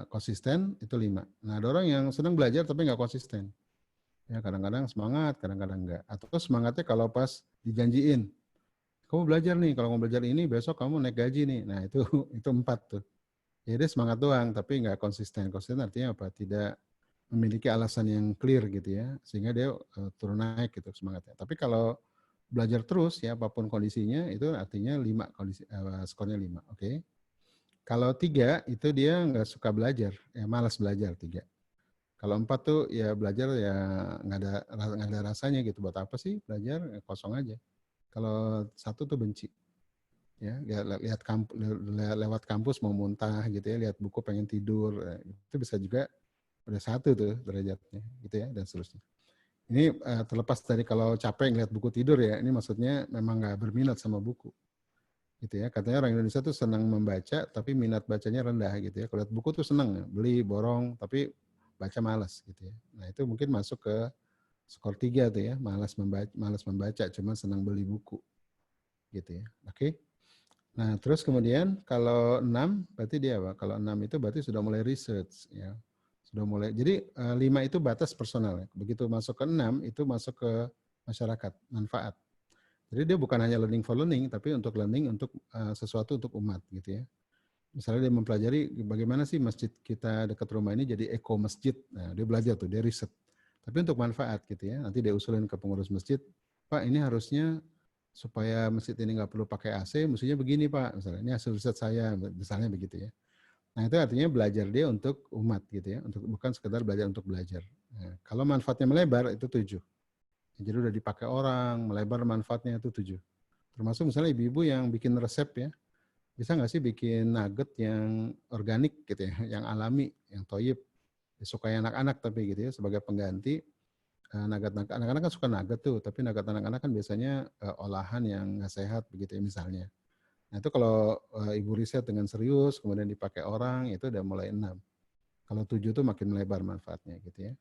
konsisten itu 5. Nah, ada orang yang senang belajar tapi nggak konsisten. Ya, kadang-kadang semangat, kadang-kadang enggak. Atau semangatnya kalau pas dijanjiin, kamu belajar nih, kalau kamu belajar ini besok kamu naik gaji nih. Nah, itu itu 4 tuh. Ya, dia semangat doang tapi nggak konsisten. Konsisten artinya apa? Tidak memiliki alasan yang clear gitu ya, sehingga dia turun naik gitu semangatnya. Tapi kalau belajar terus ya apapun kondisinya, itu artinya 5 skornya 5. Oke. Kalau 3 itu dia nggak suka belajar, ya malas belajar 3. Kalau 4 tuh ya belajar ya nggak ada rasanya gitu, buat apa sih belajar, ya kosong aja. Kalau 1 tuh benci, ya lewat kampus mau muntah gitu ya, lihat buku pengen tidur, itu bisa juga udah 1 tuh derajatnya gitu ya, dan seterusnya. Ini terlepas dari kalau capek ngeliat buku tidur ya, ini maksudnya memang nggak berminat sama buku. Gitu ya, katanya orang Indonesia tuh senang membaca tapi minat bacanya rendah gitu ya. Kalau lihat buku tuh senang, beli, borong, tapi baca malas gitu ya. Nah, itu mungkin masuk ke skor 3 tuh ya, malas membaca cuma senang beli buku gitu ya. Oke. Nah, terus kemudian kalau 6 berarti dia apa? Kalau 6 itu berarti sudah mulai research ya. Sudah mulai. Jadi 5 itu batas personal ya. Begitu masuk ke 6 itu masuk ke masyarakat, manfaat. Jadi dia bukan hanya learning for learning, tapi untuk learning untuk sesuatu untuk umat gitu ya. Misalnya dia mempelajari bagaimana sih masjid kita dekat rumah ini jadi eco masjid. Nah, dia belajar tuh, dia riset. Tapi untuk manfaat gitu ya. Nanti dia usulin ke pengurus masjid, Pak ini harusnya supaya masjid ini nggak perlu pakai AC, mestinya begini Pak. Misalnya ini hasil riset saya, misalnya begitu ya. Nah itu artinya belajar dia untuk umat gitu ya, untuk bukan sekedar belajar untuk belajar. Nah, kalau manfaatnya melebar itu 7. Jadi udah dipakai orang, melebar manfaatnya itu 7. Termasuk misalnya ibu-ibu yang bikin resep ya, bisa nggak sih bikin nugget yang organik gitu ya, yang alami, yang toyib, disukai anak-anak tapi gitu ya, sebagai pengganti nugget-nugget. Anak-anak kan suka nugget tuh, tapi nugget anak-anak kan biasanya olahan yang nggak sehat begitu ya misalnya. Nah itu kalau ibu riset dengan serius, kemudian dipakai orang, itu udah mulai 6. Kalau 7 itu makin melebar manfaatnya gitu ya.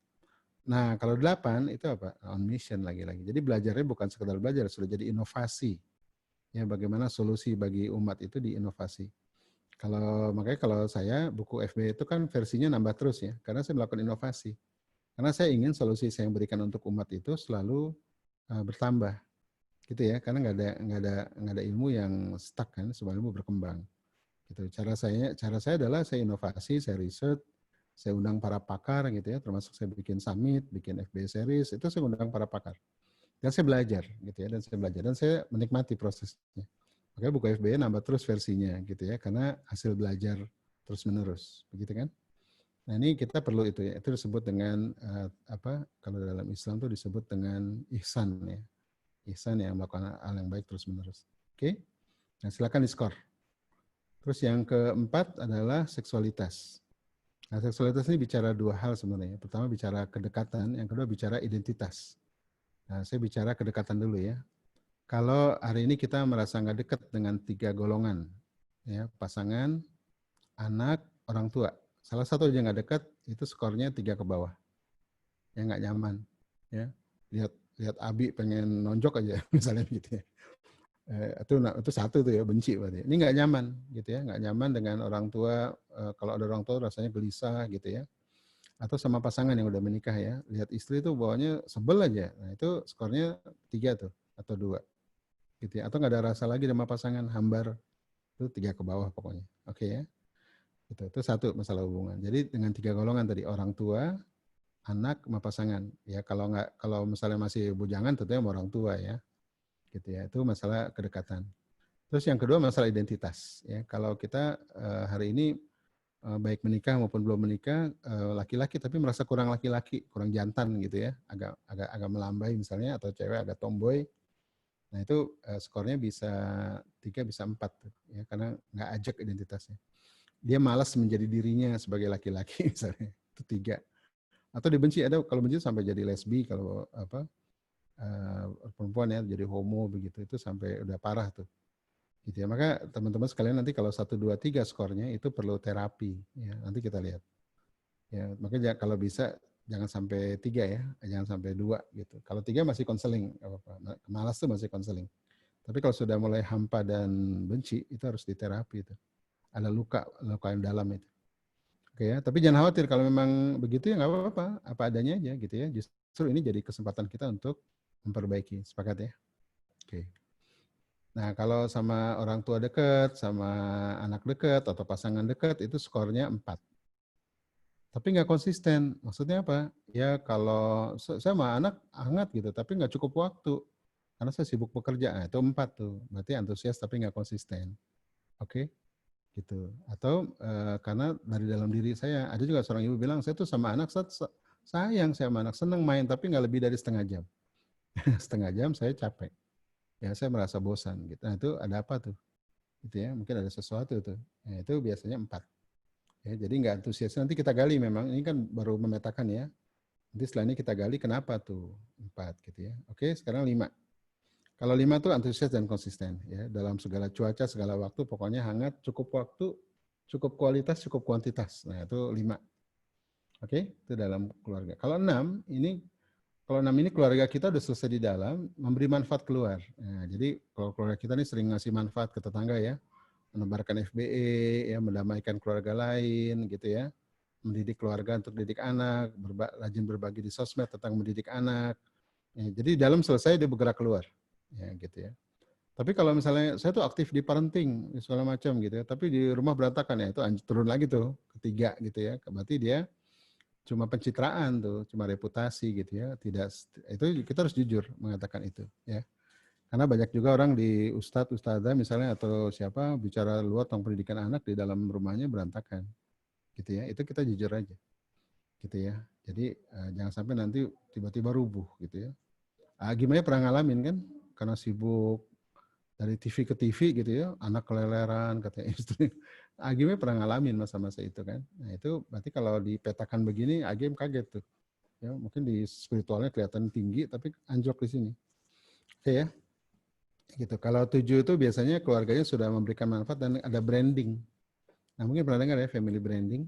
Nah kalau 8 itu apa? On mission lagi-lagi. Jadi belajarnya bukan sekedar belajar, sudah jadi inovasi. Ya bagaimana solusi bagi umat itu diinovasi. Makanya kalau saya buku FB itu kan versinya nambah terus ya, karena saya melakukan inovasi. Karena saya ingin solusi saya yang berikan untuk umat itu selalu bertambah, gitu ya. Karena nggak ada ilmu yang stuck kan, semua ilmu berkembang. Gitu. Cara saya adalah saya inovasi, saya riset, saya undang para pakar gitu ya, termasuk saya bikin summit, bikin FB series, itu saya undang para pakar. Dan saya belajar gitu ya, dan saya menikmati prosesnya. Makanya buku FB nambah terus versinya gitu ya, karena hasil belajar terus menerus, begitu kan? Nah ini kita perlu itu ya, itu disebut dengan kalau dalam Islam itu disebut dengan ihsan ya, ihsan yang melakukan hal yang baik terus menerus. Oke, nah silakan di-skor. Terus yang keempat adalah seksualitas. Nah, seksualitas ini bicara dua hal sebenarnya. Pertama bicara kedekatan, yang kedua bicara identitas. Nah, saya bicara kedekatan dulu ya. Kalau hari ini kita merasa nggak dekat dengan 3 golongan, ya pasangan, anak, orang tua. Salah satu aja nggak dekat, itu skornya 3 ke bawah. Ya nggak nyaman. Ya, lihat Abi pengen nonjok aja misalnya gitu ya. Itu satu tuh ya, benci berarti. Ini nggak nyaman gitu ya, nggak nyaman dengan orang tua. Kalau ada orang tua rasanya gelisah gitu ya. Atau sama pasangan yang udah menikah ya, lihat istri tuh bawahnya sebel aja. Nah itu skornya 3 tuh atau 2 gitu ya. Atau nggak ada rasa lagi sama pasangan, hambar, itu 3 ke bawah pokoknya. Oke ya. Itu satu masalah hubungan. Jadi dengan 3 golongan tadi, orang tua, anak, sama pasangan. Ya kalau misalnya masih bujangan tentunya sama orang tua ya. Gitu ya. Itu masalah kedekatan. Terus yang kedua masalah identitas ya. Kalau kita hari ini baik menikah maupun belum menikah, laki-laki tapi merasa kurang laki-laki, kurang jantan gitu ya, agak melambai misalnya, atau cewek agak tomboy. Nah itu skornya bisa 3 bisa 4 tuh, ya, karena nggak ajak identitasnya. Dia malas menjadi dirinya sebagai laki-laki misalnya, itu 3. Atau dibenci, ada kalau benci sampai jadi lesbi, kalau perempuan ya jadi homo begitu, itu sampai udah parah tuh. Gitu ya. Maka teman-teman sekalian nanti kalau 1, 2, 3 skornya itu perlu terapi ya, nanti kita lihat. Ya, makanya kalau bisa jangan sampai 3 ya, jangan sampai 2 gitu. Kalau 3 masih konseling, apa-apa. Malas tuh masih konseling. Tapi kalau sudah mulai hampa dan benci, itu harus diterapi itu. Ada luka yang dalam itu. Oke ya, tapi jangan khawatir kalau memang begitu ya nggak apa-apa, apa adanya aja gitu ya. Justru ini jadi kesempatan kita untuk memperbaiki. Sepakat ya? Oke. Nah, kalau sama orang tua dekat, sama anak dekat, atau pasangan dekat, itu skornya 4. Tapi nggak konsisten. Maksudnya apa? Ya kalau saya sama anak hangat gitu, tapi nggak cukup waktu. Karena saya sibuk bekerja. Nah, itu 4 tuh. Berarti antusias tapi nggak konsisten. Oke? Gitu. Atau karena dari dalam diri saya, ada juga seorang ibu bilang, saya tuh sama anak, sayang saya sama anak, senang main, tapi nggak lebih dari setengah jam. Setengah jam saya capek. Ya saya merasa bosan. Gitu. Nah itu ada apa tuh? Gitu ya, mungkin ada sesuatu tuh. Nah, itu biasanya 4. Ya, jadi nggak antusias. Nanti kita gali memang, ini kan baru memetakan ya. Nanti setelah ini kita gali kenapa tuh 4 gitu ya. Oke, sekarang 5. Kalau 5 tuh antusias dan konsisten ya. Dalam segala cuaca, segala waktu, pokoknya hangat, cukup waktu, cukup kualitas, cukup kuantitas. Nah itu 5. Oke, itu dalam keluarga. Kalau 6, kalau 6 ini keluarga kita udah selesai di dalam, memberi manfaat keluar. Nah, jadi kalau keluarga kita ini sering ngasih manfaat ke tetangga ya, menebarkan FBE, ya, mendamaikan keluarga lain gitu ya, mendidik keluarga untuk didik anak, rajin berbagi di sosmed tentang mendidik anak. Ya, jadi dalam selesai dia bergerak keluar, ya gitu ya. Tapi kalau misalnya saya tuh aktif di parenting segala macam gitu ya, tapi di rumah berantakan ya itu turun lagi tuh ketiga gitu ya. Berarti dia cuma pencitraan tuh, cuma reputasi gitu ya. Tidak, itu kita harus jujur mengatakan itu ya. Karena banyak juga orang di ustadzah misalnya atau siapa bicara luar tentang pendidikan anak di dalam rumahnya berantakan gitu ya. Itu kita jujur aja gitu ya. Jadi jangan sampai nanti tiba-tiba rubuh gitu ya. Gimana pernah ngalamin kan karena sibuk dari TV ke TV gitu ya, anak keleleran katanya istri. Agim pernah ngalamin masa-masa itu kan. Nah itu berarti kalau dipetakan begini Agim kaget tuh. Ya, mungkin di spiritualnya kelihatan tinggi tapi anjlok di sini. Oke ya. Gitu. Kalau 7 itu biasanya keluarganya sudah memberikan manfaat dan ada branding. Nah, mungkin pernah dengar ya family branding.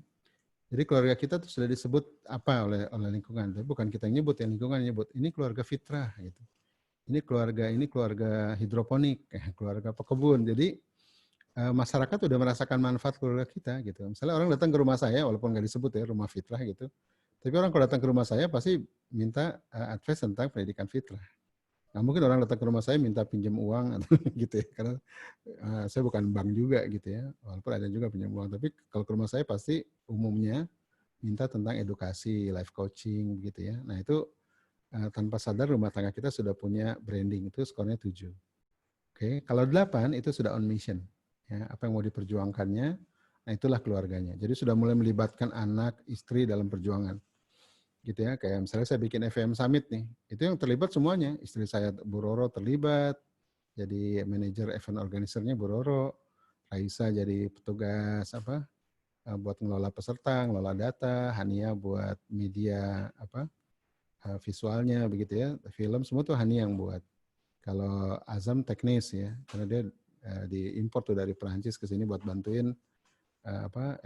Jadi keluarga kita tuh sudah disebut apa oleh lingkungan. Tapi bukan kita yang nyebut, ya lingkungan yang nyebut. Ini keluarga fitrah gitu. Ini keluarga hidroponik, keluarga pekebun. Jadi masyarakat sudah merasakan manfaat keluarga kita gitu. Misalnya orang datang ke rumah saya, walaupun nggak disebut ya rumah fitrah gitu, tapi orang kalau datang ke rumah saya pasti minta advice tentang pendidikan fitrah. Nah, mungkin orang datang ke rumah saya minta pinjam uang atau gitu ya, karena saya bukan bank juga gitu ya, walaupun ada juga pinjam uang. Tapi kalau ke rumah saya pasti umumnya minta tentang edukasi, life coaching gitu ya. Nah itu tanpa sadar rumah tangga kita sudah punya branding, itu skornya 7. Oke, kalau 8 itu sudah on mission. Ya, apa yang mau diperjuangkannya, nah itulah keluarganya. Jadi sudah mulai melibatkan anak, istri dalam perjuangan. Gitu ya, kayak misalnya saya bikin FM Summit nih, itu yang terlibat semuanya. Istri saya Bu Roro terlibat, jadi manajer event organisernya Bu Roro, Raisa jadi petugas buat ngelola peserta, ngelola data, Hania buat media visualnya begitu ya, film semua tuh Hani yang buat. Kalau Azam teknis ya, karena dia diimpor tuh dari Perancis ke sini buat bantuin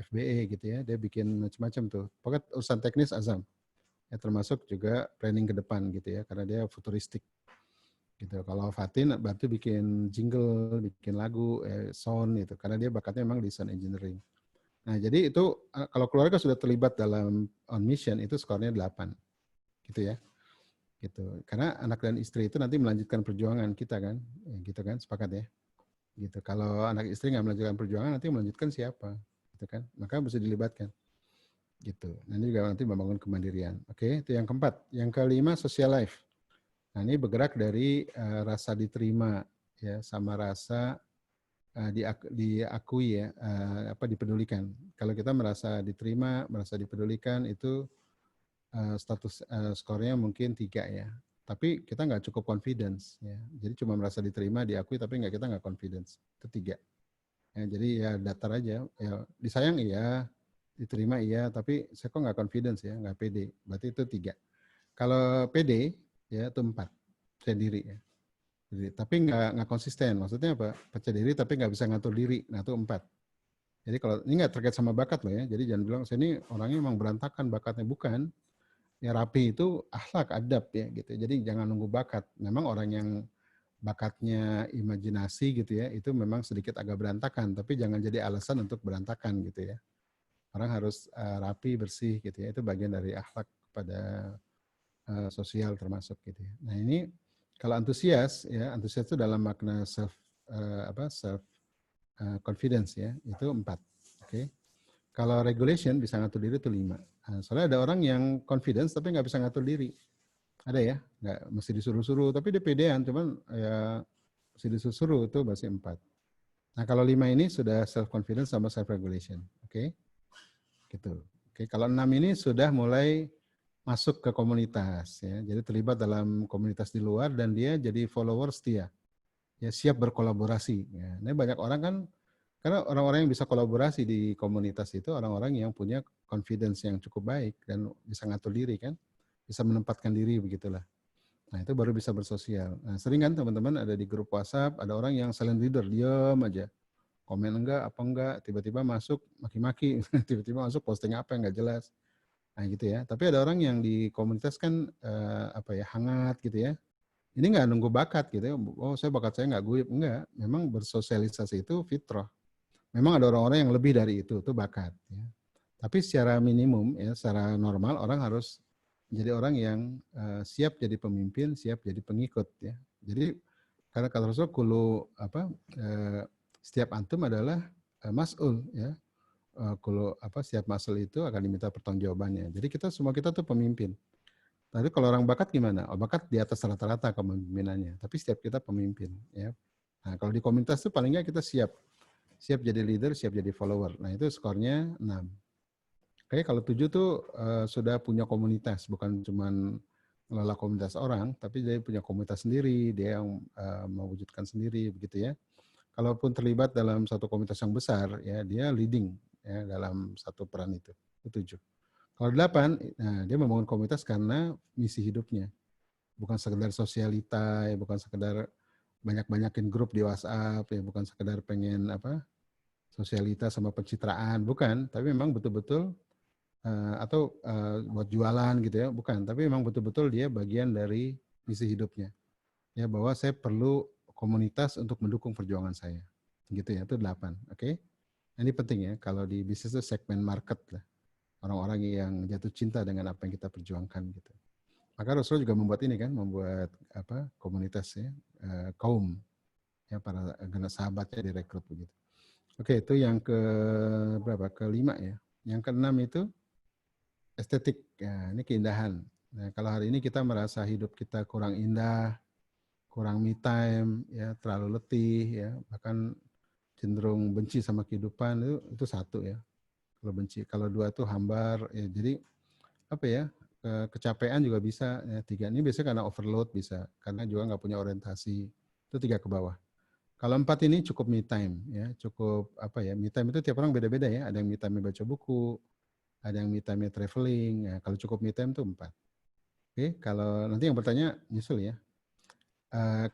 FBE gitu ya, dia bikin macam-macam tuh. Pokoknya urusan teknis Azam. Ya, termasuk juga planning ke depan gitu ya, karena dia futuristik gitu. Kalau Fatin bantu bikin jingle, bikin lagu, sound gitu, karena dia bakatnya memang di sound engineering. Nah, jadi itu kalau keluarga sudah terlibat dalam on mission itu skornya 8. Gitu ya. Gitu. Karena anak dan istri itu nanti melanjutkan perjuangan kita kan, gitu kan, sepakat ya. Gitu. Kalau anak istri nggak melanjutkan perjuangan, nanti melanjutkan siapa, gitu kan? Maka mesti dilibatkan. Gitu. Nanti juga nanti membangun kemandirian. Oke, itu yang keempat. Yang kelima social life. Nah ini bergerak dari rasa diterima ya sama rasa diakui ya dipedulikan. Kalau kita merasa diterima, merasa dipedulikan itu status skornya mungkin 3 ya. Tapi kita nggak cukup confidence ya. Jadi cuma merasa diterima, diakui tapi kita nggak confidence. Itu 3. Ya, jadi ya datar aja. Ya disayang iya, diterima iya, tapi saya kok nggak confidence ya, nggak pede. Berarti itu 3. Kalau pede ya itu 4. Percaya diri ya. Jadi, tapi nggak konsisten. Maksudnya apa? Percaya diri tapi nggak bisa ngatur diri. Nah itu 4. Jadi kalau ini nggak terkait sama bakat loh ya. Jadi jangan bilang saya ini orangnya emang berantakan bakatnya, bukan. Ya rapi itu akhlak, adab ya gitu. Jadi jangan nunggu bakat. Memang orang yang bakatnya imajinasi gitu ya, itu memang sedikit agak berantakan, tapi jangan jadi alasan untuk berantakan gitu ya. Orang harus rapi, bersih gitu ya. Itu bagian dari akhlak pada sosial termasuk gitu ya. Nah ini kalau antusias ya, antusias itu dalam makna self confidence ya, itu 4. Oke. Kalau regulation bisa ngatur diri itu 5. Nah, soalnya ada orang yang confidence tapi nggak bisa ngatur diri. Ada ya, nggak mesti disuruh-suruh, tapi dia pedean, cuman ya mesti disuruh-suruh itu masih 4. Nah kalau 5 ini sudah self confidence sama self regulation, oke? Gitu. Oke, kalau 6 ini sudah mulai masuk ke komunitas ya, jadi terlibat dalam komunitas di luar dan dia jadi follower setia, ya siap berkolaborasi. Ya. Nah banyak orang kan, karena orang-orang yang bisa kolaborasi di komunitas itu orang-orang yang punya confidence yang cukup baik dan bisa ngatur diri kan, bisa menempatkan diri begitulah. Nah itu baru bisa bersosial. Nah sering kan teman-teman ada di grup WhatsApp, ada orang yang silent leader, diam aja. Komen enggak, apa enggak, tiba-tiba masuk maki-maki, tiba-tiba masuk posting apa yang enggak jelas. Nah gitu ya. Tapi ada orang yang di komunitas kan hangat gitu ya. Ini enggak nunggu bakat gitu ya. Oh saya bakat saya enggak guyup. Enggak. Memang bersosialisasi itu fitrah. Memang ada orang-orang yang lebih dari itu bakat. Ya. Tapi secara minimum ya, secara normal orang harus jadi orang yang siap jadi pemimpin, siap jadi pengikut ya. Jadi karena kata Rasul setiap antum adalah mas'ul ya. Kalau setiap mas'ul itu akan diminta pertanggungjawabannya. Jadi kita tuh pemimpin. Tapi kalau orang bakat gimana? Oh, bakat di atas rata-rata kepemimpinannya. Tapi setiap kita pemimpin ya. Nah, kalau di komunitas tuh paling nggak kita siap jadi leader, siap jadi follower. Nah, itu skornya 6. Oke, kalau 7 tuh sudah punya komunitas, bukan cuma ngelola komunitas orang, tapi dia punya komunitas sendiri, dia yang mewujudkan sendiri, begitu ya. Kalaupun terlibat dalam satu komunitas yang besar, ya dia leading ya dalam satu peran itu. Itu 7. Kalau 8, nah, dia membangun komunitas karena misi hidupnya. Bukan sekedar sosialita, ya, bukan sekedar banyak-banyakin grup di WhatsApp, ya, bukan sekedar pengen sosialita sama pencitraan, bukan. Tapi memang betul-betul buat jualan gitu ya, bukan. Tapi memang betul-betul dia bagian dari misi hidupnya. Ya, bahwa saya perlu komunitas untuk mendukung perjuangan saya. Gitu ya, itu 8. Oke. Ini penting ya, kalau di bisnis itu segmen market lah. Orang-orang yang jatuh cinta dengan apa yang kita perjuangkan gitu. Maka Rasul juga membuat ini kan, membuat komunitas ya, kaum ya para sahabatnya direkrut begitu. Oke, itu yang ke berapa? Kelima ya. Yang keenam itu estetik. Ya, ini keindahan. Nah, kalau hari ini kita merasa hidup kita kurang indah, kurang me time, ya terlalu letih, ya bahkan cenderung benci sama kehidupan, itu satu ya. Kalau benci, kalau dua itu hambar, ya jadi apa ya, kecapean juga bisa, ya, 3 ini biasanya karena overload bisa, karena juga nggak punya orientasi, itu 3 ke bawah. Kalau 4 ini cukup me time, ya cukup me time itu tiap orang beda-beda ya, ada yang me time baca buku, ada yang me time traveling, ya, kalau cukup me time itu 4. Oke, kalau nanti yang bertanya nyusul ya.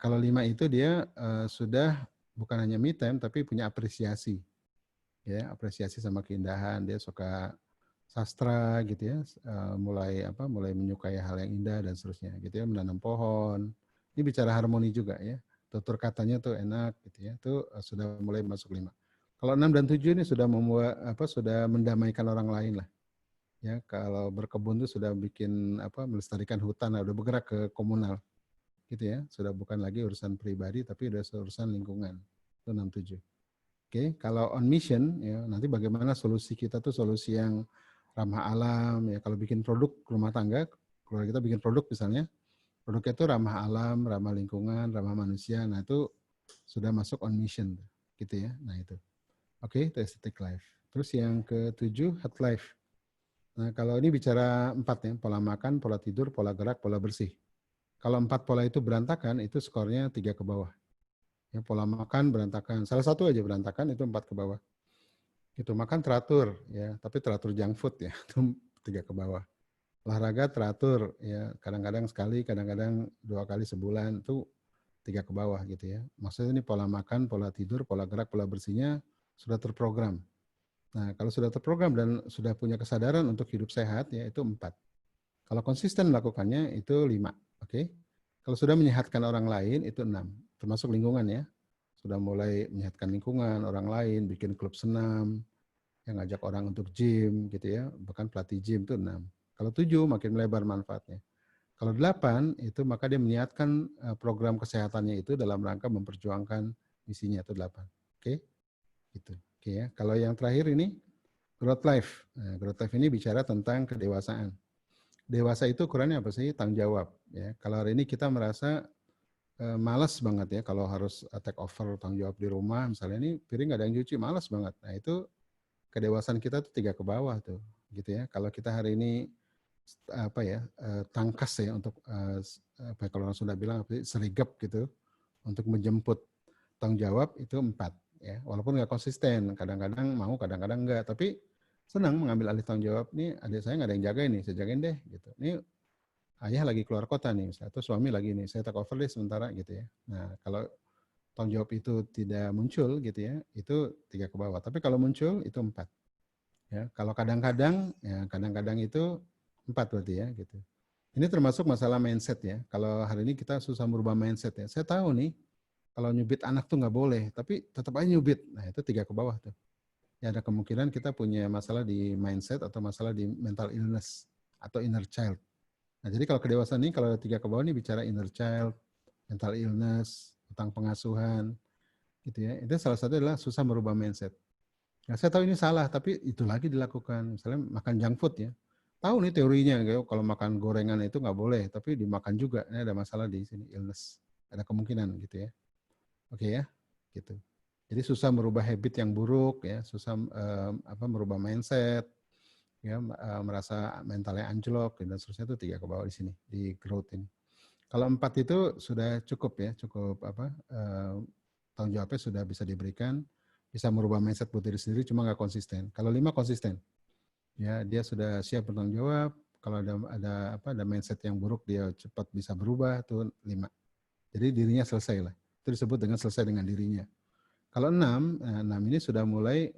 Kalau 5 itu dia sudah bukan hanya me time tapi punya apresiasi, ya apresiasi sama keindahan, dia suka sastra gitu ya, mulai menyukai hal yang indah dan seterusnya gitu ya, menanam pohon. Ini bicara harmoni juga ya, tutur katanya tuh enak gitu ya, itu sudah mulai masuk 5. Kalau 6 dan 7 ini sudah sudah mendamaikan orang lain lah. Ya, kalau berkebun itu sudah bikin melestarikan hutan, udah bergerak ke komunal gitu ya, sudah bukan lagi urusan pribadi tapi udah urusan lingkungan. Itu 6 7. Oke, kalau on mission ya nanti bagaimana solusi kita tuh solusi yang ramah alam ya. Kalau bikin produk rumah tangga, kalau kita bikin produk misalnya, produknya itu ramah alam, ramah lingkungan, ramah manusia. Nah, itu sudah masuk on mission gitu ya. Nah, itu. Oke, itu aesthetic life. Terus yang ketujuh, health life. Nah, kalau ini bicara 4 ya, pola makan, pola tidur, pola gerak, pola bersih. Kalau 4 pola itu berantakan, itu skornya 3 ke bawah. Ya, pola makan berantakan. Salah satu aja berantakan, itu 4 ke bawah. Itu makan teratur, ya, tapi teratur junk food ya, itu 3 ke bawah. Olahraga teratur, ya, kadang-kadang sekali, kadang-kadang 2 kali sebulan, itu 3 ke bawah gitu ya. Maksudnya ini pola makan, pola tidur, pola gerak, pola bersihnya sudah terprogram. Nah, kalau sudah terprogram dan sudah punya kesadaran untuk hidup sehat, ya itu 4. Kalau konsisten melakukannya, itu 5. Oke? Kalau sudah menyehatkan orang lain, itu 6. Termasuk lingkungan ya. Sudah mulai menyehatkan lingkungan, orang lain, bikin klub senam, yang ngajak orang untuk gym gitu ya, bahkan pelatih gym itu 6. Kalau 7 makin melebar manfaatnya. Kalau 8 itu maka dia menyiapkan program kesehatannya itu dalam rangka memperjuangkan misinya itu 8. Oke? Gitu. Oke ya. Kalau yang terakhir ini growth life. Nah, growth life ini bicara tentang kedewasaan. Dewasa itu ukurannya apa sih? Tanggung jawab ya. Kalau hari ini kita merasa malas banget ya kalau harus take over tanggung jawab di rumah, misalnya ini piring nggak ada yang cuci, malas banget. Nah, itu kedewasaan kita tuh 3 ke bawah tuh, gitu ya. Kalau kita hari ini tangkas ya untuk kalau orang Sunda bilang serigap gitu untuk menjemput tanggung jawab itu 4 ya. Walaupun nggak konsisten, kadang-kadang mau, kadang-kadang enggak, tapi senang mengambil alih tanggung jawab. Nih adik saya nggak ada yang jagain nih, saya jagain deh gitu. Nih ayah lagi keluar kota nih, atau suami lagi nih, saya take over deh sementara gitu ya. Nah, kalau tanggung jawab itu tidak muncul gitu ya, itu 3 ke bawah. Tapi kalau muncul itu 4. Ya, kalau kadang-kadang, ya kadang-kadang itu 4 berarti ya gitu. Ini termasuk masalah mindset ya. Kalau hari ini kita susah merubah mindset ya. Saya tahu nih, kalau nyubit anak tuh nggak boleh, tapi tetap aja nyubit. Nah itu 3 ke bawah tuh. ya ada kemungkinan kita punya masalah di mindset atau masalah di mental illness atau inner child. Nah, jadi kalau kedewasaan ini, kalau 3 ke bawah ini bicara inner child, mental illness, tentang pengasuhan, gitu ya. Itu salah satu adalah susah merubah mindset. Nah, saya tahu ini salah, tapi itu lagi dilakukan. Misalnya makan junk food ya. Tahu nih teorinya, kalau makan gorengan itu nggak boleh, tapi dimakan juga. Ini ada masalah di sini, illness. Ada kemungkinan gitu ya. Oke ya, gitu. Jadi susah merubah habit yang buruk ya, susah merubah mindset, ya merasa mentalnya anjlok dan seterusnya. Itu 3 ke bawah di sini di growth ini. Kalau 4 itu sudah cukup ya, cukup tanggung jawabnya sudah bisa diberikan, bisa merubah mindset buat diri sendiri, cuma nggak konsisten. Kalau 5 konsisten, ya dia sudah siap bertanggung jawab. Kalau ada mindset yang buruk, dia cepat bisa berubah. Itu 5. Jadi dirinya selesai lah. Itu disebut dengan selesai dengan dirinya. Kalau 6 ini sudah mulai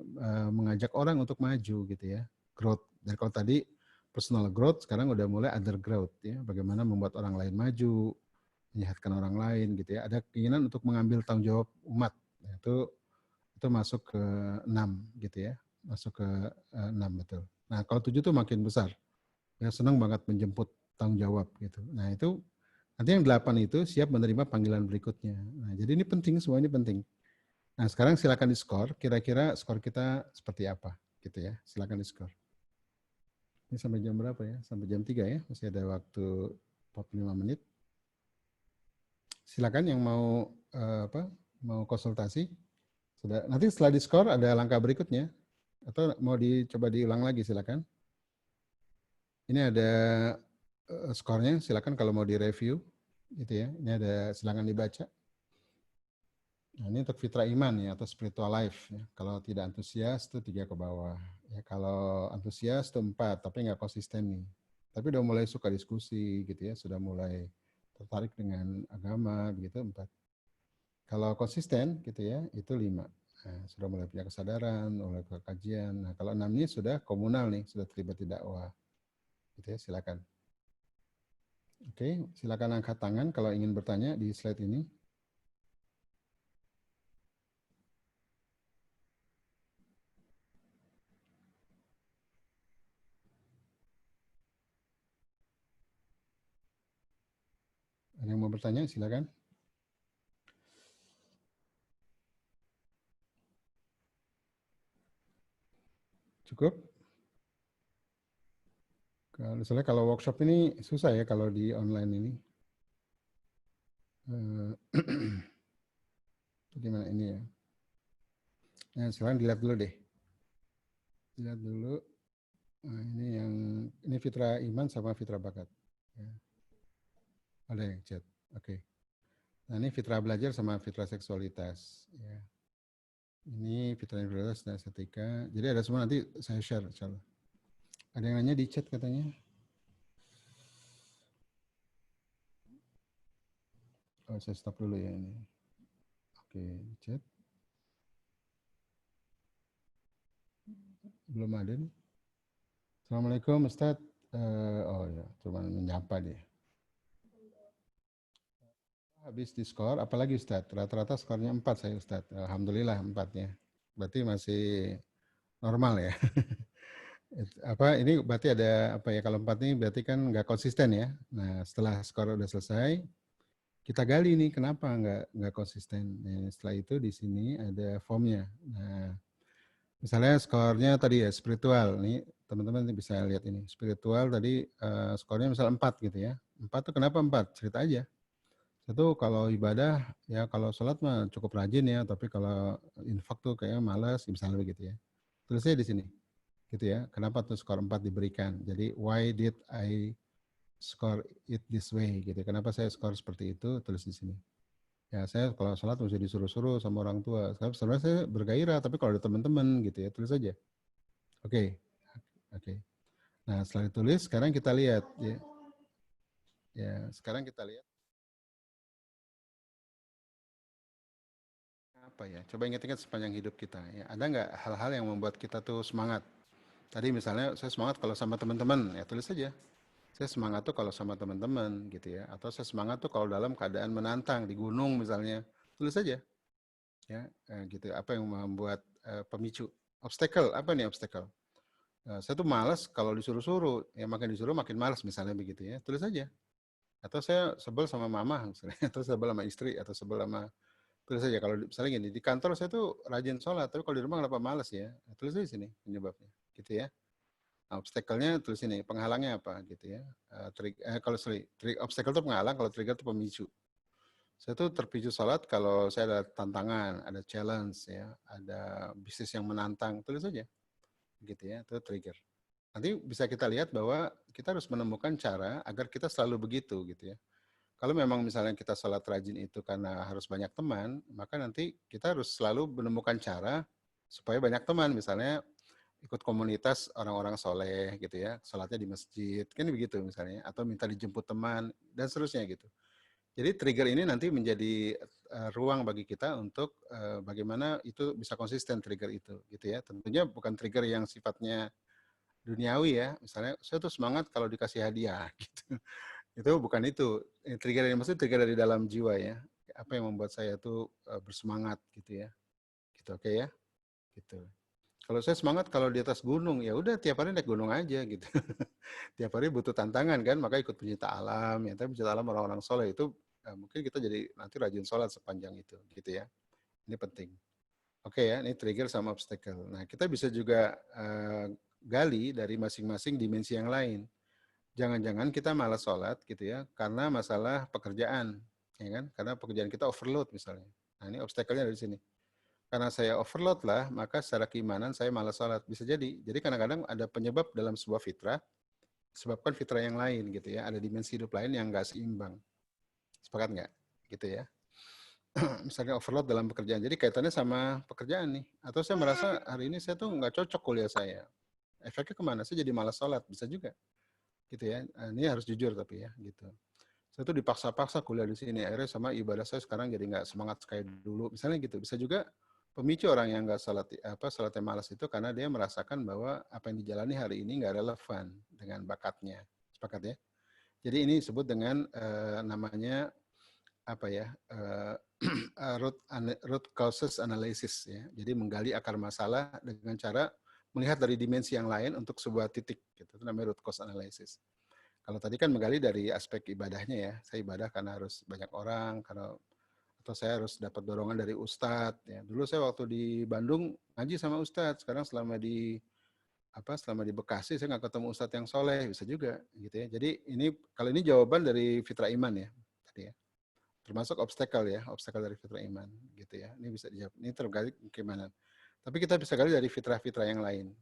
mengajak orang untuk maju gitu ya, growth. Dan kalau tadi personal growth, sekarang udah mulai other growth ya, bagaimana membuat orang lain maju, menyehatkan orang lain gitu ya. Ada keinginan untuk mengambil tanggung jawab umat. Nah, itu masuk ke 6 gitu ya, masuk ke 6 betul. Nah kalau 7 tuh makin besar, ya senang banget menjemput tanggung jawab gitu. Nah itu nanti yang 8 itu siap menerima panggilan berikutnya. Nah jadi ini penting, semua ini penting. Nah, sekarang silakan di-skor, kira-kira skor kita seperti apa gitu ya. Silakan di-skor. Ini sampai jam berapa ya? Sampai jam 3 ya, masih ada waktu 45 menit. Silakan yang mau mau konsultasi. Sudah. Nanti setelah di-skor ada langkah berikutnya atau mau dicoba diulang lagi silakan. Ini ada skornya, silakan kalau mau direview gitu ya. Ini ada, silakan dibaca. Nah, ini untuk fitra iman ya, atau spiritual life ya. Kalau tidak antusias itu 3 ke bawah. Ya, kalau antusias itu 4, tapi nggak konsisten nih. Tapi udah mulai suka diskusi gitu ya, sudah mulai tertarik dengan agama begitu 4. Kalau konsisten gitu ya, itu 5. Nah, sudah mulai punya kesadaran, mulai ke kajian. Nah, kalau 6 ini sudah komunal nih, sudah terlibat di dakwah. Gitu ya, silakan. Oke, silakan angkat tangan kalau ingin bertanya di slide ini. Ada yang mau bertanya, silakan. Cukup? Misalnya kalau workshop ini susah ya kalau di online ini. Gimana ini ya? Nah, silakan dilihat dulu deh. Lihat dulu. Nah, ini fitra iman sama fitra bakat. Ya. Ada yang chat. Oke. Nah, ini fitra belajar sama fitra seksualitas. Ya. Ini fitra integritas dan estetika. Jadi ada semua, nanti saya share. Insyaallah. Ada yang nanya di chat katanya. Oh, saya stop dulu ya ini. Oke, chat. Belum ada nih. Assalamualaikum Ustaz. Oh ya, cuma menyapa dia. Habis di skor, apalagi Ustaz? Rata-rata skornya 4 saya Ustaz. Alhamdulillah 4-nya. Berarti masih normal ya. Ini berarti ada apa ya, kalau 4 ini berarti kan nggak konsisten ya. Nah, setelah skor udah selesai, kita gali nih kenapa nggak konsisten. Nah, setelah itu di sini ada formnya. Nah, misalnya skornya tadi ya spiritual. Nih teman-teman bisa lihat ini. Spiritual tadi skornya misal 4 gitu ya. 4 tuh kenapa 4? Cerita aja. Satu, kalau ibadah ya, kalau sholat mah cukup rajin ya, tapi kalau infak tuh kayaknya malas misalnya begitu ya. Tulisnya di sini. Gitu ya. Kenapa tuh skor 4 diberikan? Jadi why did I score it this way gitu. Kenapa saya skor seperti itu? Tulis di sini. Ya, saya kalau sholat mesti disuruh-suruh sama orang tua. Sebenarnya saya bergairah, tapi kalau ada teman-teman gitu ya, tulis aja. Oke. Oke. Nah, setelah ditulis, sekarang kita lihat ya. Ya, sekarang kita lihat apa ya? Coba ingat-ingat sepanjang hidup kita ya. Ada nggak hal-hal yang membuat kita tuh semangat? Tadi misalnya saya semangat kalau sama teman-teman, ya tulis aja. Saya semangat tuh kalau sama teman-teman gitu ya. Atau saya semangat tuh kalau dalam keadaan menantang di gunung misalnya. Tulis aja. Ya, gitu. Apa yang membuat pemicu? Obstacle, apa nih obstacle? Saya tuh malas kalau disuruh-suruh, ya makin disuruh makin malas misalnya begitu ya, tulis aja. Atau saya sebel sama mama misalnya, atau sebel sama istri, atau sebel sama, tulis aja. Kalau misalnya gini, di kantor saya tuh rajin sholat, tapi kalau di rumah kenapa malas ya? Tulis aja sini penyebabnya, gitu ya. Nah, obstacle-nya tulis sini, penghalangnya apa gitu ya. Kalau obstacle itu penghalang, kalau trigger itu pemicu. Saya tuh terpicu sholat kalau saya ada tantangan, ada challenge ya, ada bisnis yang menantang, tulis aja gitu ya, itu trigger. Nanti bisa kita lihat bahwa kita harus menemukan cara agar kita selalu begitu gitu ya. Kalau memang misalnya kita sholat rajin itu karena harus banyak teman, maka nanti kita harus selalu menemukan cara supaya banyak teman. Misalnya ikut komunitas orang-orang soleh gitu ya, sholatnya di masjid, kan begitu misalnya. Atau minta dijemput teman, dan seterusnya gitu. Jadi trigger ini nanti menjadi ruang bagi kita untuk bagaimana itu bisa konsisten trigger itu gitu ya. Tentunya bukan trigger yang sifatnya duniawi ya. Misalnya saya tuh semangat kalau dikasih hadiah gitu. Itu bukan itu. Trigger ini maksudnya trigger dari dalam jiwa ya. Apa yang membuat saya tuh bersemangat gitu ya. Gitu oke ya. Gitu. Kalau saya semangat kalau di atas gunung, ya udah tiap hari naik gunung aja gitu. Tiap hari butuh tantangan kan, maka ikut pencinta alam ya. Tapi pencinta alam orang-orang soleh itu mungkin kita jadi nanti rajin sholat sepanjang itu gitu ya. Ini penting. Oke ya, ini trigger sama obstacle. Nah, kita bisa juga gali dari masing-masing dimensi yang lain. Jangan-jangan kita malas sholat gitu ya, karena masalah pekerjaan, ya kan? Karena pekerjaan kita overload misalnya. Nah, ini obstacle-nya dari sini. Karena saya overload lah, maka secara keimanan saya malas sholat. Bisa jadi. Jadi kadang-kadang ada penyebab dalam sebuah fitrah, sebabkan fitrah yang lain gitu ya. Ada dimensi hidup lain yang nggak seimbang. Sepakat nggak? Gitu ya. Misalnya overload dalam pekerjaan. Jadi kaitannya sama pekerjaan nih. Atau saya merasa hari ini saya tuh nggak cocok kuliah saya. Efeknya kemana? Saya jadi malas sholat. Bisa juga. Gitu ya. Ini harus jujur tapi ya. Gitu. Saya tuh dipaksa-paksa kuliah di sini. Akhirnya sama ibadah saya sekarang jadi nggak semangat kayak dulu. Misalnya gitu. Bisa juga pemicu orang yang nggak sholatnya malas itu karena dia merasakan bahwa apa yang dijalani hari ini nggak relevan dengan bakatnya. Sepakat ya? Jadi ini disebut dengan namanya apa ya root causes analysis ya. Jadi menggali akar masalah dengan cara melihat dari dimensi yang lain untuk sebuah titik gitu. Itu namanya root cause analysis. Kalau tadi kan menggali dari aspek ibadahnya ya. Saya ibadah karena harus banyak orang, karena atau saya harus dapat dorongan dari ustadz ya. Dulu saya waktu di Bandung ngaji sama ustadz, sekarang selama di Bekasi saya nggak ketemu ustadz yang soleh, bisa juga gitu ya. Jadi ini kalau ini jawaban dari fitrah iman ya tadi ya. Termasuk obstacle dari fitrah iman gitu ya. Ini bisa dijawab. Ini terkait gimana. Tapi kita bisa gali dari fitrah-fitrah yang lain.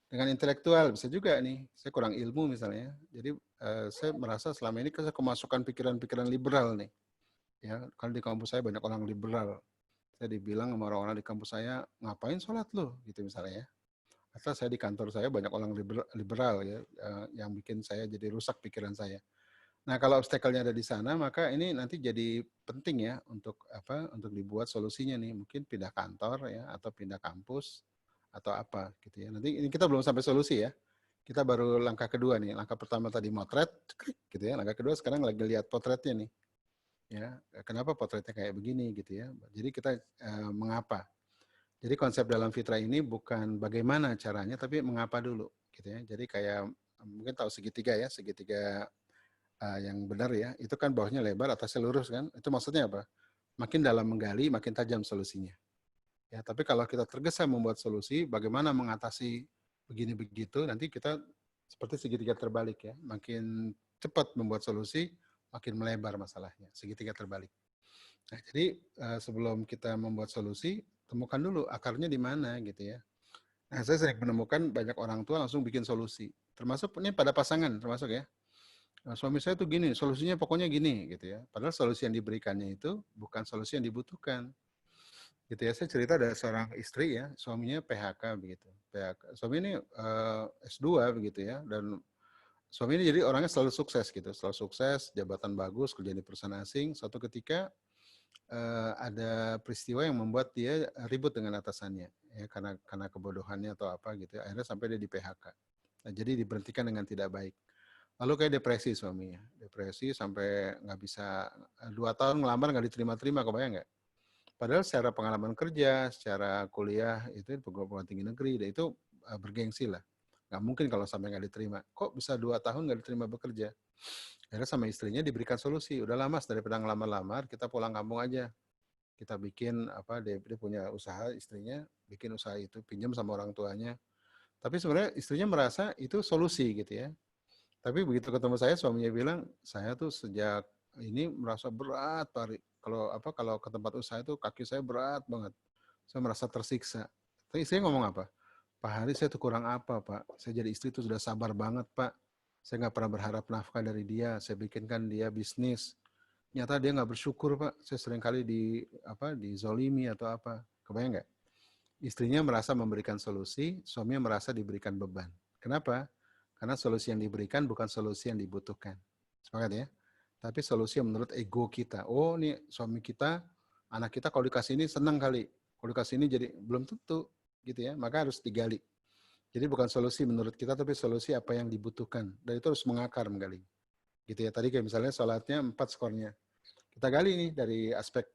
Dengan intelektual bisa juga nih. Saya kurang ilmu misalnya. Jadi saya merasa selama ini saya kemasukan pikiran-pikiran liberal nih. Ya, kalau di kampus saya banyak orang liberal. Saya dibilang sama orang-orang di kampus saya, ngapain sholat lo? Gitu misalnya ya. Atau saya di kantor saya banyak orang liberal ya, yang bikin saya jadi rusak pikiran saya. Nah, kalau obstacle-nya ada di sana, maka ini nanti jadi penting ya untuk untuk dibuat solusinya nih. Mungkin pindah kantor ya atau pindah kampus atau apa gitu ya. Nanti ini kita belum sampai solusi ya. Kita baru langkah kedua nih. Langkah pertama tadi motret gitu ya. Langkah kedua sekarang lagi lihat potretnya nih. Ya, kenapa potretnya kayak begini gitu ya. Jadi kita mengapa. Jadi konsep dalam fitrah ini bukan bagaimana caranya tapi mengapa dulu gitu ya. Jadi kayak mungkin tahu segitiga ya, segitiga yang benar ya, itu kan bawahnya lebar, atasnya lurus kan. Itu maksudnya apa? Makin dalam menggali, makin tajam solusinya. Ya, tapi kalau kita tergesa membuat solusi, bagaimana mengatasi begini begitu, nanti kita seperti segitiga terbalik ya. Makin cepat membuat solusi, makin melebar masalahnya. Segitiga terbalik. Nah, jadi sebelum kita membuat solusi, temukan dulu akarnya di mana gitu ya. Nah, saya sering menemukan banyak orang tua langsung bikin solusi. Termasuk ini pada pasangan, termasuk ya. Nah, suami saya tuh gini, solusinya pokoknya gini gitu ya. Padahal solusi yang diberikannya itu bukan solusi yang dibutuhkan. Gitu ya. Saya cerita ada seorang istri ya, suaminya PHK begitu. PHK. Suami ini S2 begitu ya, dan suami ini jadi orangnya selalu sukses gitu, selalu sukses, jabatan bagus, kerja di perusahaan asing. Suatu ketika ada peristiwa yang membuat dia ribut dengan atasannya ya, karena kebodohannya atau apa gitu ya. Akhirnya sampai dia di PHK. Nah, jadi diberhentikan dengan tidak baik. Lalu kayak depresi suaminya, depresi sampai nggak bisa 2 tahun ngelamar nggak diterima-terima, kebayang nggak? Padahal secara pengalaman kerja, secara kuliah itu perguruan tinggi negeri, dan itu bergengsi lah. Nggak mungkin kalau sampai nggak diterima. Kok bisa 2 tahun nggak diterima bekerja? Akhirnya sama istrinya diberikan solusi. Udah lama, daripada ngelamar-lamar, kita pulang kampung aja. Kita bikin dia punya usaha, istrinya bikin usaha itu, pinjam sama orang tuanya. Tapi sebenarnya istrinya merasa itu solusi gitu ya. Tapi begitu ketemu saya, suaminya bilang, saya tuh sejak ini merasa berat, Pak. Kalau ke tempat usaha itu kaki saya berat banget. Saya merasa tersiksa. Tapi saya ngomong apa? Pak Hari, saya tuh kurang apa, Pak? Saya jadi istri tuh sudah sabar banget, Pak. Saya nggak pernah berharap nafkah dari dia. Saya bikinkan dia bisnis. Nyata dia nggak bersyukur, Pak. Saya seringkali dizolimi atau apa. Kebayang nggak? Istrinya merasa memberikan solusi, suaminya merasa diberikan beban. Kenapa? Karena solusi yang diberikan bukan solusi yang dibutuhkan. Sepakat ya? Tapi solusi yang menurut ego kita. Oh, nih suami kita, anak kita kalau dikasih ini senang kali. Kalau dikasih ini jadi belum tentu gitu ya. Maka harus digali. Jadi bukan solusi menurut kita, tapi solusi apa yang dibutuhkan. Dan itu harus mengakar menggali. Gitu ya. Tadi kayak misalnya sholatnya 4 skornya. Kita gali nih dari aspek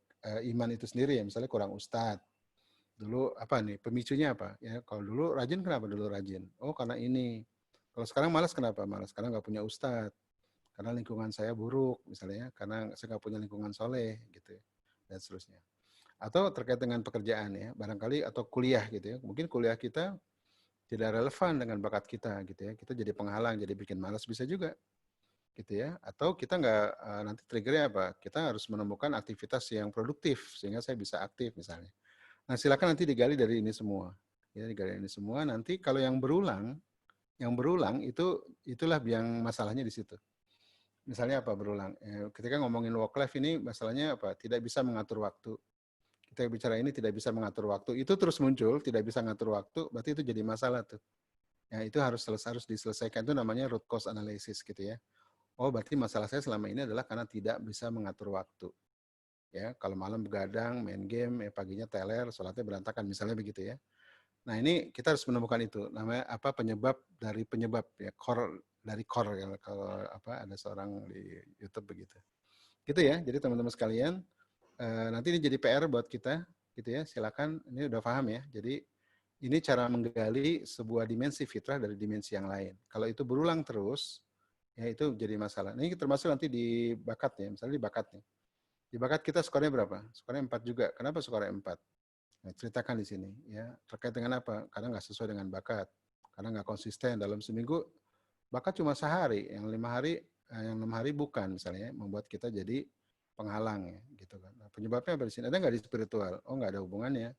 iman itu sendiri ya. Misalnya kurang ustadz. Dulu apa nih, pemicunya apa? Ya, kalau dulu rajin, kenapa dulu rajin? Oh, karena ini. Kalau sekarang malas, kenapa? Malas karena nggak punya ustadz. Karena lingkungan saya buruk, misalnya, karena saya nggak punya lingkungan soleh, gitu ya, dan seterusnya. Atau terkait dengan pekerjaan ya, barangkali, atau kuliah gitu ya. Mungkin kuliah kita tidak relevan dengan bakat kita, gitu ya. Kita jadi penghalang, jadi bikin malas bisa juga, gitu ya. Atau kita nggak, nanti triggernya apa? Kita harus menemukan aktivitas yang produktif, sehingga saya bisa aktif misalnya. Nah, silakan nanti digali dari ini semua. Ya, digali ini semua. Nanti kalau yang berulang itulah yang masalahnya di situ. Misalnya apa berulang? Ketika ngomongin work life ini masalahnya apa? Tidak bisa mengatur waktu. Kita bicara ini tidak bisa mengatur waktu. Itu terus muncul, tidak bisa mengatur waktu, berarti itu jadi masalah tuh. Ya, itu harus diselesaikan. Itu namanya root cause analysis gitu ya. Oh, berarti masalah saya selama ini adalah karena tidak bisa mengatur waktu. Ya, kalau malam begadang, main game, paginya teler, sholatnya berantakan, misalnya begitu ya. Nah, ini kita harus menemukan itu. Namanya apa, penyebab dari penyebab ya, core ya, kalau ada seorang di YouTube begitu. Gitu ya. Jadi teman-teman sekalian, nanti ini jadi PR buat kita gitu ya. Silakan, ini udah paham ya. Jadi ini cara menggali sebuah dimensi fitrah dari dimensi yang lain. Kalau itu berulang terus, ya itu jadi masalah. Ini termasuk nanti di bakat ya, misalnya di bakat nih. Di bakat kita skornya berapa? Skornya 4 juga. Kenapa skornya 4? Nah, ceritakan di sini ya. Terkait dengan apa? Karena nggak sesuai dengan bakat. Karena nggak konsisten dalam seminggu. Bakat cuma sehari, yang 6 hari bukan misalnya, membuat kita jadi penghalang ya, gitu kan. Nah, penyebabnya apa di sini? Ada nggak di spiritual? Oh, nggak ada hubungannya.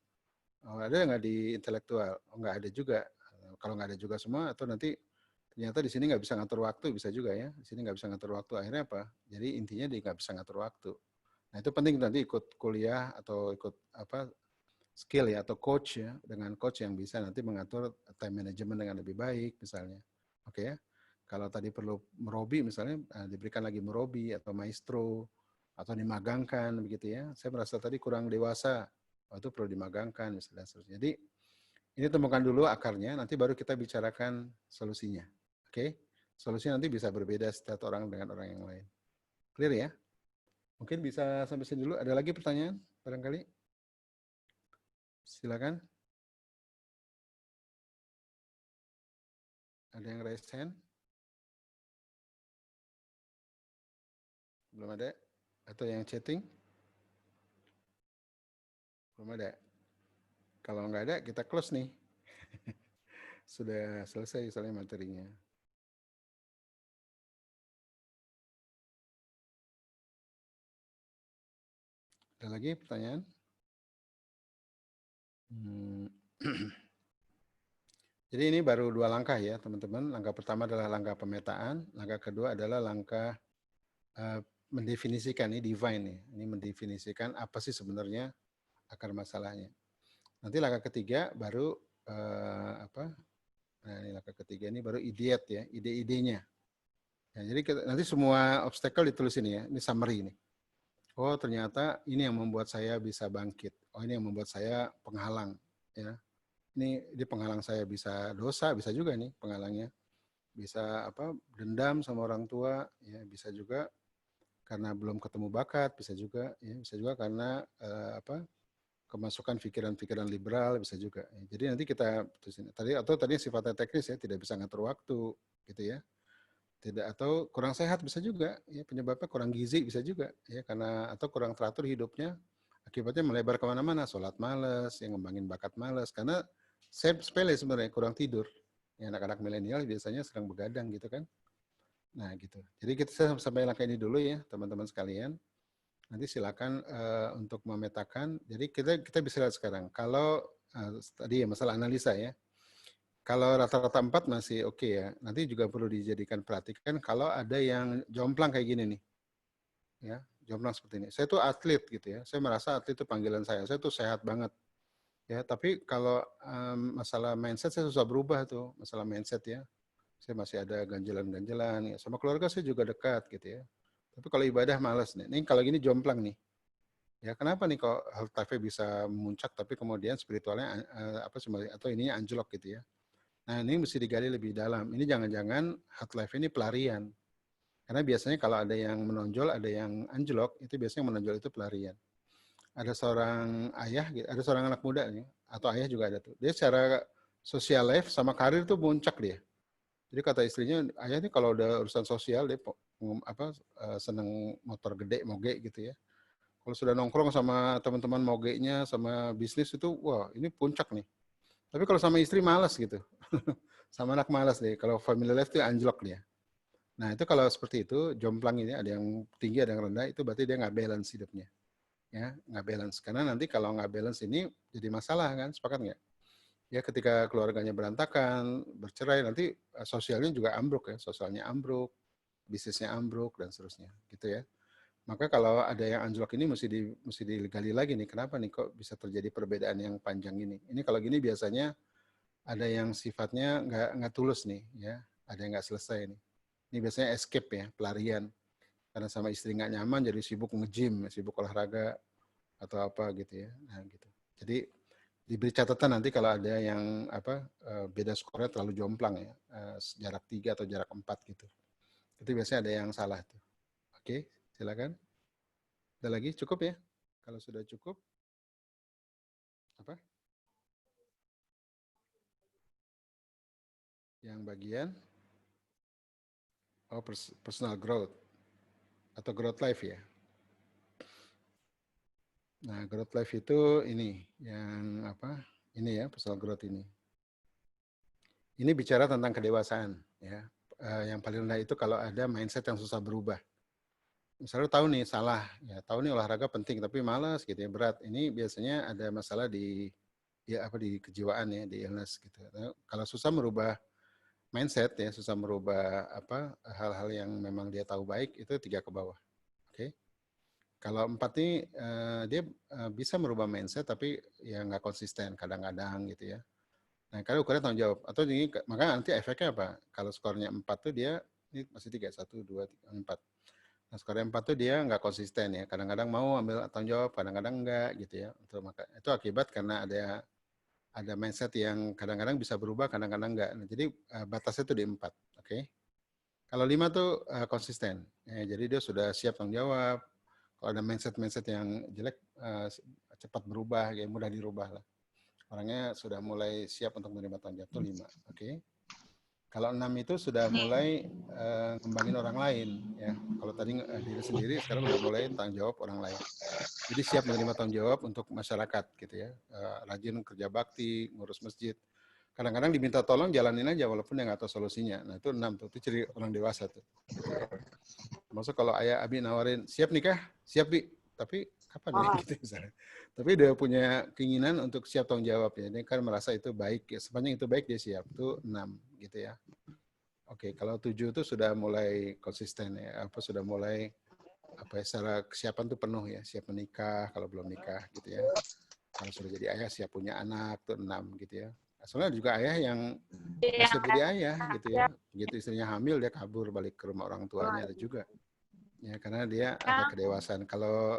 Oh, ada nggak di intelektual? Oh, nggak ada juga. Kalau nggak ada juga semua, atau nanti ternyata di sini nggak bisa ngatur waktu, bisa juga ya. Di sini nggak bisa ngatur waktu. Akhirnya apa? Jadi intinya dia nggak bisa ngatur waktu. Nah, itu penting nanti ikut kuliah atau ikut skill ya, atau coach ya, dengan coach yang bisa nanti mengatur time management dengan lebih baik misalnya. Oke ya. Kalau tadi perlu merobi misalnya, diberikan lagi merobi atau maestro atau dimagangkan begitu ya. Saya merasa tadi kurang dewasa, itu perlu dimagangkan misalnya. Jadi ini temukan dulu akarnya, nanti baru kita bicarakan solusinya. Oke? Solusi nanti bisa berbeda setiap orang dengan orang yang lain. Clear ya? Mungkin bisa sampai sini dulu. Ada lagi pertanyaan barangkali? Silakan. Ada yang raise hand? Belum ada? Atau yang chatting? Belum ada. Kalau nggak ada, kita close nih. Sudah selesai soalnya materinya. Ada lagi pertanyaan? Jadi ini baru 2 langkah ya teman-teman. Langkah pertama adalah langkah pemetaan. Langkah kedua adalah langkah mendefinisikan, ini divine nih. Ini mendefinisikan apa sih sebenarnya akar masalahnya. Nanti langkah ketiga baru Nah, ini langkah ketiga ini baru ideat ya, ide-idenya. Ya, jadi nanti semua obstacle ditulis ini ya, ini summary ini. Oh, ternyata ini yang membuat saya bisa bangkit. Oh, ini yang membuat saya penghalang ya. Ini penghalang saya bisa dosa, bisa juga nih penghalangnya. Bisa dendam sama orang tua ya, bisa juga karena belum ketemu bakat, bisa juga ya, bisa juga karena kemasukan pikiran-pikiran liberal bisa juga. Jadi nanti kita putusin. Tadi sifatnya teknis ya, tidak bisa ngatur waktu gitu ya. Tidak, atau kurang sehat bisa juga ya, penyebabnya kurang gizi bisa juga ya, karena atau kurang teratur hidupnya, akibatnya melebar kemana-mana, sholat malas, yang ngembangin bakat malas, karena sepele sebenarnya, kurang tidur ya. Anak-anak milenial biasanya sedang begadang gitu kan. Nah gitu, jadi kita sampai langkah ini dulu ya teman-teman sekalian. Nanti silakan untuk memetakan. Jadi kita bisa lihat sekarang kalau tadi ya masalah analisa ya. Kalau rata-rata 4 masih oke ya. Nanti juga perlu dijadikan perhatikan kalau ada yang jomplang kayak gini nih. Ya, jomplang seperti ini. Saya tuh atlet gitu ya. Saya merasa atlet itu panggilan saya. Saya tuh sehat banget. Ya, tapi kalau masalah mindset saya susah berubah tuh, masalah mindset ya. Saya masih ada ganjelan-ganjelan ya. Sama keluarga saya juga dekat gitu ya. Tapi kalau ibadah malas nih. Ini kalau gini jomplang nih. Ya, kenapa nih kok health life-nya bisa memuncak tapi kemudian spiritualnya atau ininya anjlok gitu ya. Nah, ini mesti digali lebih dalam. Ini jangan-jangan hard life ini pelarian. Karena biasanya kalau ada yang menonjol, ada yang anjlok, itu biasanya menonjol itu pelarian. Ada seorang ayah, ada seorang anak muda nih, atau ayah juga ada tuh. Dia secara social life sama karir tuh muncak dia. Jadi kata istrinya, ayah ini kalau udah urusan sosial, dia seneng motor gede, moge gitu ya. Kalau sudah nongkrong sama teman-teman mogenya, sama bisnis itu, wah ini puncak nih. Tapi kalau sama istri malas gitu. Sama anak malas deh. Kalau family life itu anjlok dia. Nah itu kalau seperti itu, jomplang ini ada yang tinggi, ada yang rendah, itu berarti dia nggak balance hidupnya. Ya, nggak balance. Karena nanti kalau nggak balance ini jadi masalah kan, sepakat nggak? Ya ketika keluarganya berantakan, bercerai, nanti sosialnya juga ambruk ya. Sosialnya ambruk, bisnisnya ambruk, dan seterusnya. Gitu ya. Maka kalau ada yang anjlok ini mesti digali lagi nih. Kenapa nih kok bisa terjadi perbedaan yang panjang ini? Ini kalau gini biasanya ada yang sifatnya nggak tulus nih, ya. Ada yang nggak selesai nih. Ini biasanya escape ya, pelarian. Karena sama istri nggak nyaman, jadi sibuk nge-gym, sibuk olahraga atau apa gitu ya. Nah gitu. Jadi diberi catatan nanti kalau ada yang beda skornya terlalu jomplang ya, jarak 3 atau jarak 4 gitu. Itu biasanya ada yang salah tuh. Oke, silakan. Ada lagi? Cukup ya? Kalau sudah cukup, apa? Yang bagian personal growth atau growth life ya. Nah, growth life itu ini yang apa? Ini ya, personal growth ini. Ini bicara tentang kedewasaan ya. Yang paling rendah itu kalau ada mindset yang susah berubah. Misalnya tahu nih salah, ya tahu nih olahraga penting tapi malas gitu ya, berat. Ini biasanya ada masalah di kejiwaan ya, di illness gitu. Nah, kalau susah merubah mindset ya, susah merubah hal-hal yang memang dia tahu baik, itu 3 ke bawah. Oke. Kalau 4 ini dia bisa merubah mindset tapi ya nggak konsisten kadang-kadang gitu ya. Nah, kalau ukurannya tanggung jawab. Atau ini, makanya nanti efeknya apa? Kalau skornya 4 tuh dia, ini masih 3, 1, 2, 3, 4. Nah, skornya 4 tuh dia nggak konsisten ya. Kadang-kadang mau ambil tanggung jawab, kadang-kadang enggak gitu ya. Itu akibat karena ada mindset yang kadang-kadang bisa berubah, kadang-kadang enggak. Nah, jadi batasnya tuh di 4. Oke. Kalau 5 tuh konsisten. Ya, jadi dia sudah siap tanggung jawab. Kalau ada mindset-mindset yang jelek, cepat berubah, ya mudah dirubah lah. Orangnya sudah mulai siap untuk menerima tanggung jawab, itu 5. Oke. Kalau 6 itu sudah mulai ngembangin orang lain. Ya. Kalau tadi diri sendiri, sekarang udah mulai tanggung jawab orang lain. Jadi siap menerima tanggung jawab untuk masyarakat gitu ya. Rajin kerja bakti, ngurus masjid. Kadang-kadang diminta tolong jalanin aja walaupun dia nggak tahu solusinya. Nah itu 6 tuh, itu ciri orang dewasa tuh. Gitu ya. Maksud kalau ayah Abi nawarin, siap nikah? Siap Bi, tapi kapan ya gitu misalnya. Tapi dia punya keinginan untuk siap tanggung jawab ya. Dia kan merasa itu baik, ya. Sepanjang itu baik dia siap. Itu 6 gitu ya. Oke, kalau 7 itu sudah mulai konsisten ya. Sudah mulai secara kesiapan tuh penuh ya. Siap menikah kalau belum nikah gitu ya. Kalau sudah jadi ayah siap punya anak tuh 6 gitu ya. Soalnya juga ayah yang nggak siap jadi ayah gitu ya. Begitu istrinya hamil dia kabur balik ke rumah orang tuanya, ada juga. Ya karena dia ada kedewasaan. Kalau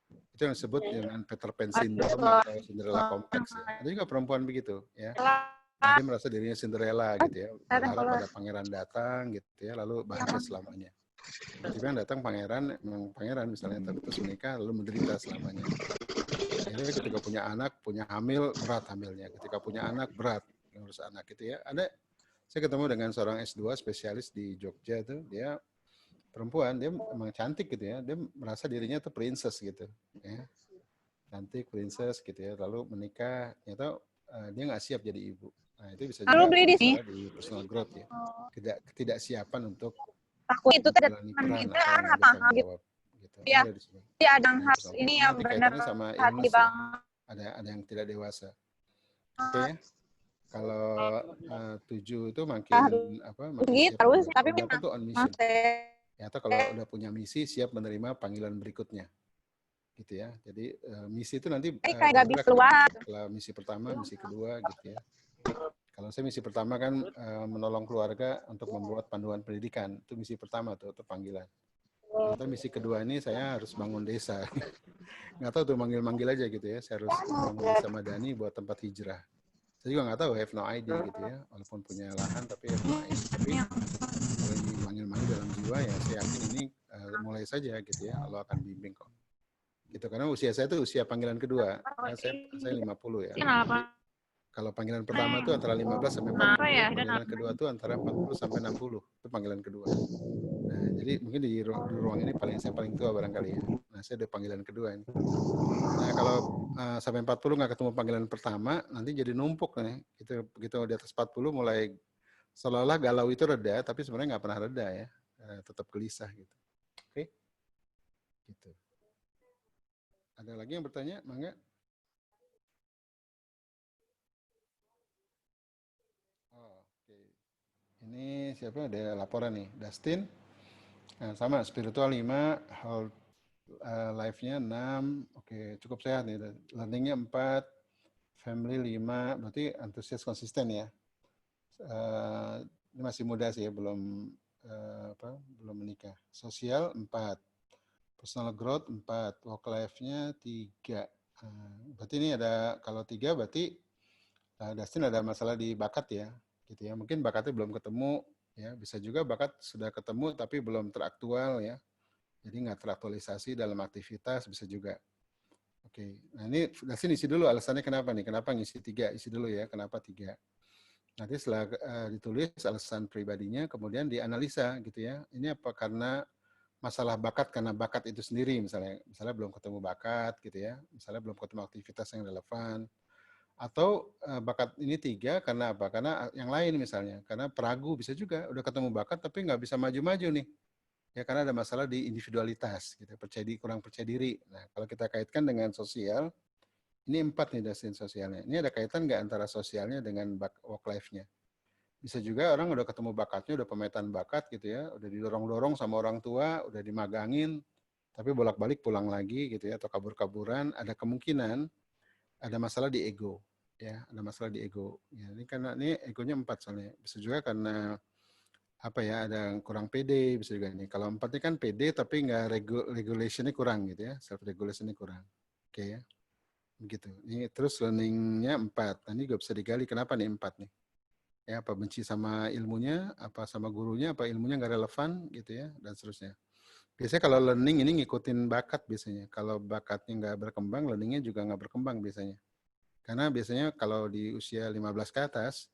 itu yang disebut dengan Peter Pan syndrome atau Cinderella kompleks ya. Ada juga perempuan begitu ya. Nah, dia merasa dirinya Cinderella gitu ya. Berharap ada pangeran datang gitu ya, lalu bahagia selamanya. Tiba-tiba yang datang pangeran, memang pangeran misalnya, tapi terus menikah lalu menderita selamanya. Akhirnya ketika punya anak, punya hamil, berat hamilnya. Ketika punya anak, berat ngurus anak gitu ya. Saya ketemu dengan seorang S2 spesialis di Jogja tuh, dia perempuan, dia emang cantik gitu ya. Dia merasa dirinya tuh princess gitu. Ya. Cantik, princess gitu ya. Lalu menikah, ternyata dia nggak siap jadi ibu. Nah itu bisa Lalu juga beli di sini. masalah di personal growth ya. Ketidaksiapan untuk Aku itu tadi menjalani peran itu atau kan mengambil tanggung gitu. jawab gitu. Ini Ya, ada di sini. jadi ada yang Nah, harus personal ini growth. yang Nanti benar kaitannya sama hati illness ya. banget. Ada yang tidak dewasa. Oke ya. Kalau 7 itu makin makin Gitu siap terus, berubah. tapi Kalau 8 tuh on mission. maksudnya Ya, atau kalau udah punya misi, siap menerima panggilan berikutnya. Gitu ya. Jadi misi itu nanti kayak gak bisa bergerak keluar. gitu. Kalau misi pertama, misi kedua gitu ya. Kalau saya misi pertama kan menolong keluarga untuk membuat panduan pendidikan. Itu misi pertama tuh, itu panggilan. Ternyata misi kedua ini saya harus bangun desa. Nggak tahu tuh manggil-manggil aja gitu ya. Saya harus bangun desa Madani buat tempat hijrah. Saya juga nggak tahu, have no idea gitu ya. Walaupun punya lahan tapi have no idea. Tapi kalau ini manggil-manggil dalam jiwa ya saya yakin ini mulai saja gitu ya. Allah akan bimbing kok. Gitu karena usia saya itu usia panggilan kedua. Karena saya 50 ya. Jadi kalau panggilan pertama itu antara 15 sampai 40, panggilan kedua itu antara 40 sampai 60. Itu panggilan kedua. Nah, jadi mungkin di ruang ini saya paling tua barangkali ya. Nah, saya ada panggilan kedua ini. Nah, kalau sampai 40 nggak ketemu panggilan pertama, nanti jadi numpuk nih. Begitu di atas 40 mulai seolah-olah galau itu reda, tapi sebenarnya nggak pernah reda ya. Tetap gelisah gitu. Oke? Gitu. Ada lagi yang bertanya? Mangga? Oh, oke. Ini siapa? Ada laporan nih. Dustin. Nah, sama, spiritual 5, health life-nya 6, oke, cukup sehat nih. Learning-nya 4, family 5, berarti antusias konsisten ya. Ini masih muda sih ya, belum menikah. Sosial 4, personal growth 4, work life-nya 3. Berarti ini ada, kalau 3 berarti Dustin ada masalah di bakat ya, gitu ya. Mungkin bakatnya belum ketemu, ya. Bisa juga bakat sudah ketemu tapi belum teraktual ya. Jadi nggak teraktualisasi dalam aktivitas, bisa juga. Oke, nah ini Dustin isi dulu alasannya kenapa nih, kenapa ngisi 3, isi dulu ya, kenapa 3. Nanti setelah ditulis alasan pribadinya, kemudian dianalisa gitu ya, ini apa karena masalah bakat karena bakat itu sendiri misalnya belum ketemu bakat gitu ya, misalnya belum ketemu aktivitas yang relevan, atau bakat ini 3 karena apa? Karena yang lain misalnya, karena peragu bisa juga, udah ketemu bakat tapi nggak bisa maju-maju nih. Ya karena ada masalah di individualitas, gitu, kurang percaya diri. Nah kalau kita kaitkan dengan sosial, ini 4 nih Dustin sosialnya. Ini ada kaitan nggak antara sosialnya dengan work life-nya? Bisa juga orang udah ketemu bakatnya, udah pemetaan bakat gitu ya, udah didorong-dorong sama orang tua, udah dimagangin, tapi bolak-balik pulang lagi gitu ya, atau kabur-kaburan, ada kemungkinan ada masalah di ego. Ya, ada masalah di ego. Ya, ini karena ini egonya 4 soalnya. Bisa juga karena apa ya, ada yang kurang pede, bisa juga nih. Kalau 4 ini kan pede tapi nggak regulationnya kurang gitu ya, self regulationnya kurang. Oke ya, begitu. Ini terus learningnya 4. Nah, ini juga bisa digali kenapa nih 4 nih. Ya, apa benci sama ilmunya, apa sama gurunya, apa ilmunya nggak relevan gitu ya, dan seterusnya. Biasanya kalau learning ini ngikutin bakat biasanya. Kalau bakatnya nggak berkembang, learningnya juga nggak berkembang biasanya. Karena biasanya kalau di usia 15 ke atas,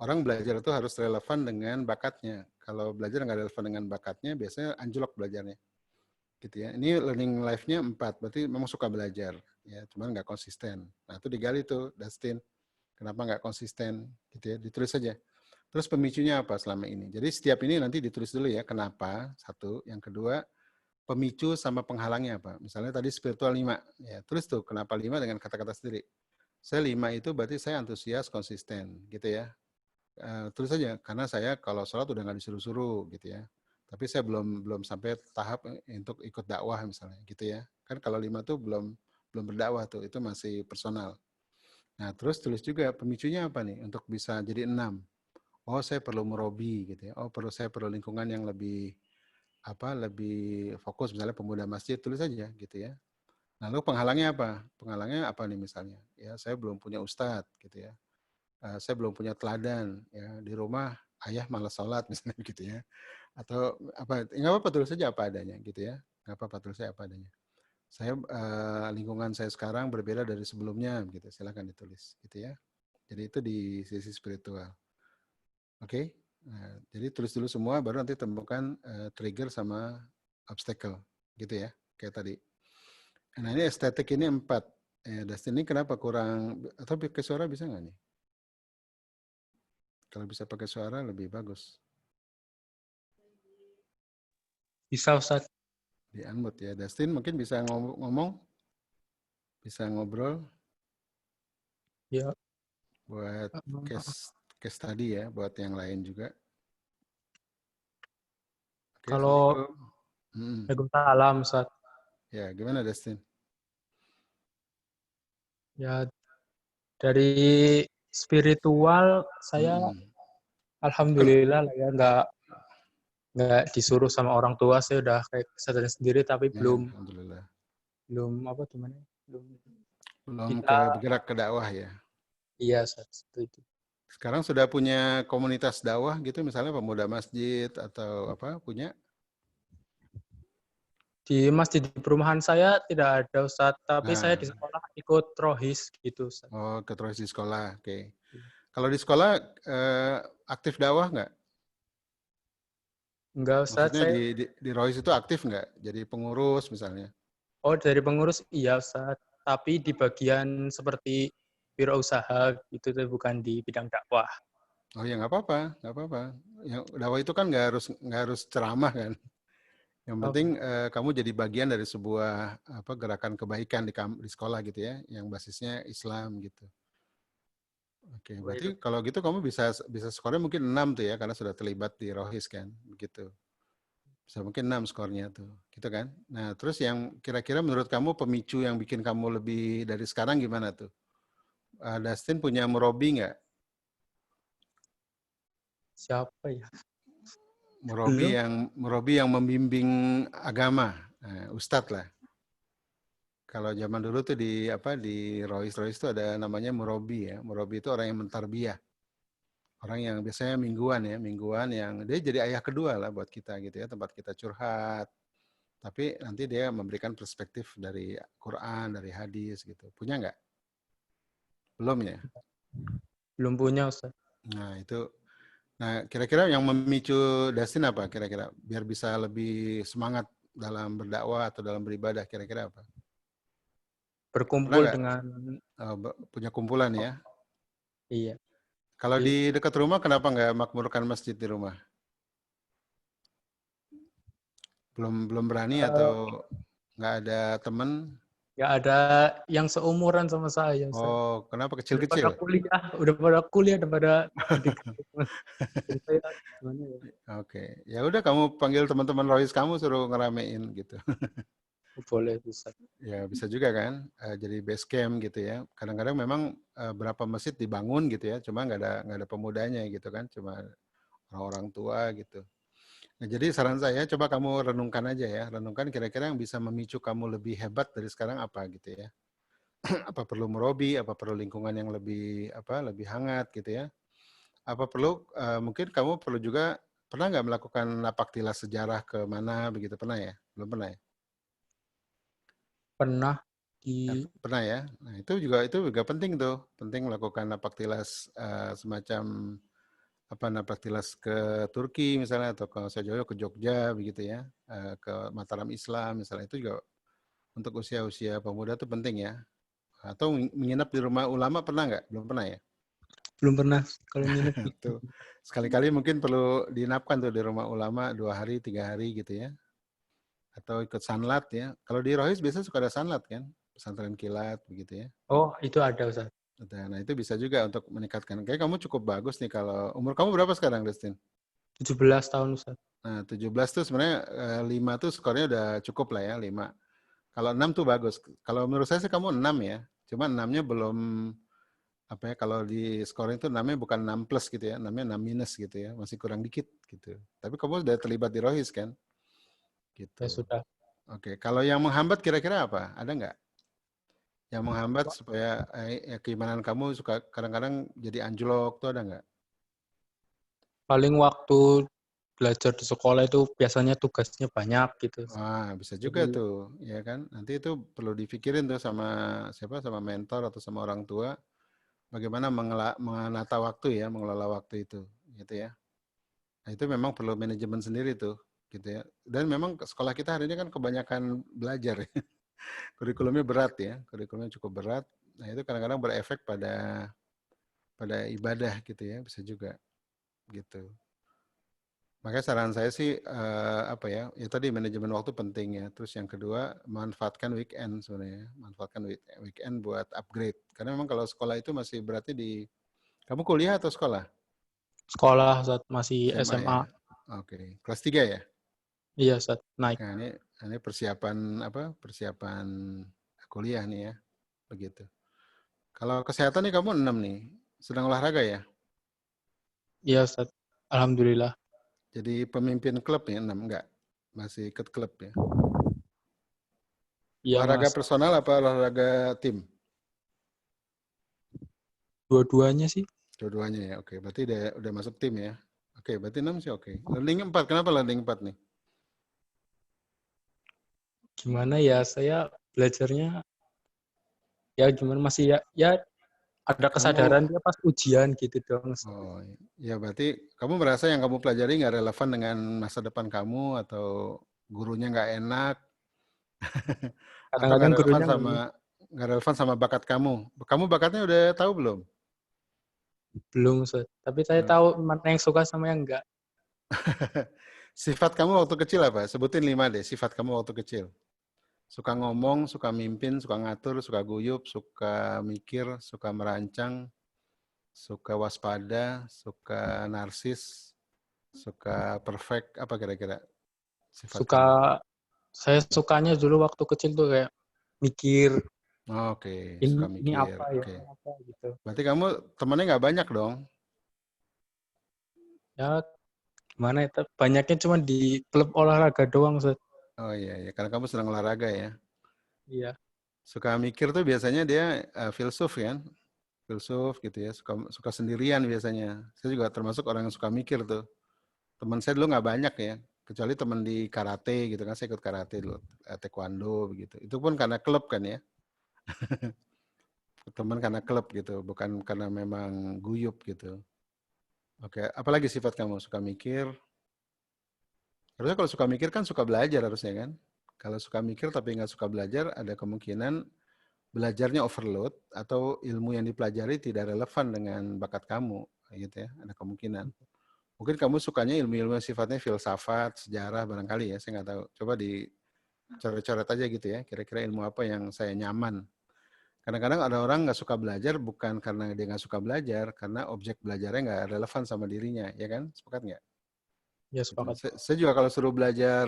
orang belajar itu harus relevan dengan bakatnya. Kalau belajar nggak relevan dengan bakatnya, biasanya anjlok belajarnya. Gitu ya. Ini learning life-nya 4, berarti memang suka belajar. Ya, cuman nggak konsisten. Nah, itu digali tuh, Dustin. Kenapa nggak konsisten? Gitu ya, ditulis saja. Terus pemicunya apa selama ini? Jadi setiap ini nanti ditulis dulu ya, kenapa, satu. Yang kedua, pemicu sama penghalangnya apa. Misalnya tadi spiritual 5. Ya, tulis tuh, kenapa 5 dengan kata-kata sendiri. Saya 5 itu berarti saya antusias, konsisten, gitu ya. Tulis saja, karena saya kalau sholat udah nggak disuruh-suruh, gitu ya. Tapi saya belum sampai tahap untuk ikut dakwah misalnya, gitu ya. Kan kalau 5 tuh belum berdakwah tuh, itu masih personal. Nah, terus tulis juga pemicunya apa nih untuk bisa jadi 6. Oh, saya perlu merobi gitu ya. Oh, saya perlu lingkungan yang lebih fokus, misalnya pemuda masjid, tulis aja gitu ya. Lalu penghalangnya apa? Penghalangnya apa nih misalnya? Ya, saya belum punya ustadz gitu ya. Saya belum punya teladan ya, di rumah ayah malas sholat misalnya gitu ya. Atau apa? Nggak apa-apa, tulis saja apa adanya gitu ya. Nggak apa-apa, tulis saja apa adanya. lingkungan saya sekarang berbeda dari sebelumnya, gitu. Silakan ditulis, gitu ya. Jadi itu di sisi spiritual. Oke? Nah, jadi tulis dulu semua, baru nanti temukan trigger sama obstacle, gitu ya, kayak tadi. Nah ini estetik ini 4. Dustin ini kenapa kurang, atau pakai suara bisa nggak nih? Kalau bisa pakai suara lebih bagus. Bisa Ustaz. Di unmute ya. Dustin mungkin bisa ngomong, bisa ngobrol. Ya. Buat case study ya, buat yang lain juga. Oke, Kalau Assalamualaikum. Waalaikumsalam Ustaz. Ya, gimana Dustin? Ya, dari spiritual saya alhamdulillah lah ya nggak disuruh sama orang tua, saya udah kayak kesadaran sendiri, tapi Ya, belum alhamdulillah. apa gimana? Belum Ke kita bergerak ke dakwah ya. iya Ustaz, itu. Sekarang sudah punya komunitas dakwah gitu, misalnya pemuda masjid atau apa punya? Di masjid di perumahan saya tidak ada Ustaz, tapi saya di Nah, sekolah ikut rohis gitu Ustaz. oh terus di sekolah, oke. Kalau di sekolah aktif dakwah nggak? Enggak Ustaz, Maksudnya saya di Rohis itu aktif nggak? Jadi pengurus misalnya? dari pengurus iya Ustaz, tapi di bagian seperti wirausaha gitu, tapi bukan di bidang dakwah. Oh ya nggak apa-apa, nggak apa-apa. Yang dakwah itu kan nggak harus ceramah kan. Yang penting kamu jadi bagian dari sebuah gerakan kebaikan di sekolah gitu ya, yang basisnya Islam gitu. Oke, berarti kalau gitu kamu bisa skornya mungkin 6 tuh ya, karena sudah terlibat di Rohis kan, begitu. Bisa mungkin 6 skornya tuh, gitu kan. Nah, terus yang kira-kira menurut kamu pemicu yang bikin kamu lebih dari sekarang gimana tuh? Dustin punya murabi nggak? Siapa ya? Murabi yang membimbing agama, ustadz lah. Kalau zaman dulu tuh di Rois itu ada namanya murabi ya. Murabi itu orang yang mentarbiyah. Orang yang biasanya mingguan yang dia jadi ayah kedua lah buat kita gitu ya, tempat kita curhat. Tapi nanti dia memberikan perspektif dari Quran, dari hadis gitu. Punya nggak? Belum ya? Belum punya Ustaz. Nah itu, kira-kira yang memicu Dustin apa kira-kira? Biar bisa lebih semangat dalam berdakwah atau dalam beribadah, kira-kira apa? Pernah Berkumpul nggak dengan punya kumpulan ya? iya. Kalau Di, di dekat rumah, kenapa nggak makmurkan masjid di rumah? Belum berani atau nggak ada teman? nggak ada yang seumuran sama saya Ustaz. Oh, kenapa Udah pada kecil-kecil? kuliah, udah pada gede-gede. Jadi saya gimana ya? Oke, ya udah kamu panggil teman-teman Rohis kamu suruh ngeramein gitu. Boleh Ustaz. Ya bisa juga kan, jadi base camp gitu ya. Kadang-kadang memang berapa masjid dibangun gitu ya, cuma nggak ada pemudanya gitu kan, cuma orang-orang tua gitu. Nah, jadi saran saya coba kamu renungkan aja ya, renungkan kira-kira yang bisa memicu kamu lebih hebat dari sekarang apa gitu ya. Apa perlu merobi, apa perlu lingkungan yang lebih hangat gitu ya. Apa perlu mungkin kamu perlu juga pernah nggak melakukan napak tilas sejarah ke mana begitu, pernah ya? Belum pernah ya? Pernah di Pernah ya. Nah, itu juga penting tuh, penting melakukan napak tilas semacam napak tilas ke Turki misalnya atau ke Sojoyo ke Jogja begitu ya, ke Mataram Islam misalnya, itu juga untuk usia-usia pemuda tuh penting ya. Atau menginap di rumah ulama pernah nggak? Belum pernah ya? belum pernah kalau nginep Tuh. Sekali-kali mungkin perlu diinapkan tuh di rumah ulama 2 hari, 3 hari gitu ya. Atau ikut sanlat ya. Kalau di Rohis biasanya suka ada sanlat kan? Pesantren kilat begitu ya. Oh, itu ada Ustaz. Nah itu bisa juga untuk meningkatkan. Kayak kamu cukup bagus nih kalau umur kamu berapa sekarang, Dustin? 17 tahun Ustaz. Nah 17 tuh sebenarnya 5 tuh skornya udah cukup lah ya, 5. Kalau 6 tuh bagus. Kalau menurut saya sih kamu 6 ya. Cuma 6-nya belum kalau di scoring itu namanya bukan 6 plus gitu ya, namanya 6 minus gitu ya, masih kurang dikit gitu. Tapi kamu udah terlibat di Rohis kan? Ya Gitu. sudah. Oke, kalau yang menghambat kira-kira apa? Ada nggak? Yang menghambat supaya keimanan kamu kadang-kadang jadi anjlok tuh ada nggak? Paling waktu belajar di sekolah itu biasanya tugasnya banyak gitu. Wah, bisa juga Jadi tuh, ya kan? Nanti itu perlu dipikirin tuh sama siapa, sama mentor atau sama orang tua, bagaimana menata waktu ya, mengelola waktu itu, gitu ya. Nah, itu memang perlu manajemen sendiri tuh, gitu ya. Dan memang sekolah kita hari ini kan kebanyakan belajar ya. Kurikulumnya berat ya, kurikulumnya cukup berat. Nah, itu kadang-kadang berefek pada ibadah gitu ya, bisa juga gitu. Makanya saran saya sih apa ya, ya tadi manajemen waktu penting ya. Terus yang kedua, manfaatkan weekend sebenarnya, manfaatkan weekend buat upgrade. Karena memang kalau sekolah itu masih berarti di, kamu kuliah atau sekolah? sekolah saat masih SMA ya. SMA, Oke, kelas 3 ya. iya saat naik. Nah, ini persiapan apa? Persiapan kuliah nih ya, begitu. Kalau kesehatan nih kamu 6 nih, sedang olahraga ya. Iya saat alhamdulillah. Jadi pemimpin klub ya 6 enggak? Masih ikut klub ya. Iya Olahraga Mas, personal apa olahraga tim? dua-duanya sih. Dua-duanya ya. Oke, berarti udah masuk tim ya. Oke, berarti 6 sih oke. Learning 4, kenapa learning 4 nih? Gimana ya, saya belajarnya ya gimana masih ya ada kesadaran Kamu dia pas ujian gitu dong. oh ya berarti kamu merasa yang kamu pelajari nggak relevan dengan masa depan kamu atau gurunya nggak enak atau Kadang-kadang gurunya ngomong, nggak relevan sama bakat kamu. Kamu bakatnya udah tahu belum? belum Ustaz. Tapi saya Belum. tahu mana yang suka sama yang enggak. Sifat kamu waktu kecil apa? Sebutin 5 deh sifat kamu waktu kecil. Suka ngomong, suka mimpin, suka ngatur, suka guyup, suka mikir, suka merancang, suka waspada, suka narsis, suka perfect, apa kira-kira sifat Suka kamu? saya sukanya dulu waktu kecil tuh kayak mikir Oke, suka ini mikir. apa ya, Oke. ini apa gitu. Berarti kamu temannya nggak banyak dong? Ya gimana ya, banyaknya cuma di klub olahraga doang Ustaz. Oh iya, iya. Karena kamu sedang olahraga ya. Iya. Suka mikir tuh biasanya dia filsuf kan? Filsuf gitu ya. Suka suka sendirian biasanya. Saya juga termasuk orang yang suka mikir tuh. Teman saya dulu nggak banyak ya. Kecuali teman di karate gitu kan. Saya ikut karate dulu. Taekwondo begitu. Itu pun karena klub kan ya. Teman karena klub gitu. Bukan karena memang guyup gitu. Oke, apalagi sifat kamu? Suka mikir. Harusnya kalau suka mikir kan suka belajar harusnya kan. Kalau suka mikir tapi nggak suka belajar, ada kemungkinan belajarnya overload atau ilmu yang dipelajari tidak relevan dengan bakat kamu, gitu ya. Ada kemungkinan. Mungkin kamu sukanya ilmu-ilmu yang sifatnya filsafat, sejarah barangkali ya, saya nggak tahu. Coba dicoret-coret aja gitu ya. Kira-kira ilmu apa yang saya nyaman. Kadang-kadang ada orang nggak suka belajar bukan karena dia nggak suka belajar, karena objek belajarnya nggak relevan sama dirinya, ya kan? Sepakat nggak? Ya Gitu. sepakat. Saya juga kalau suruh belajar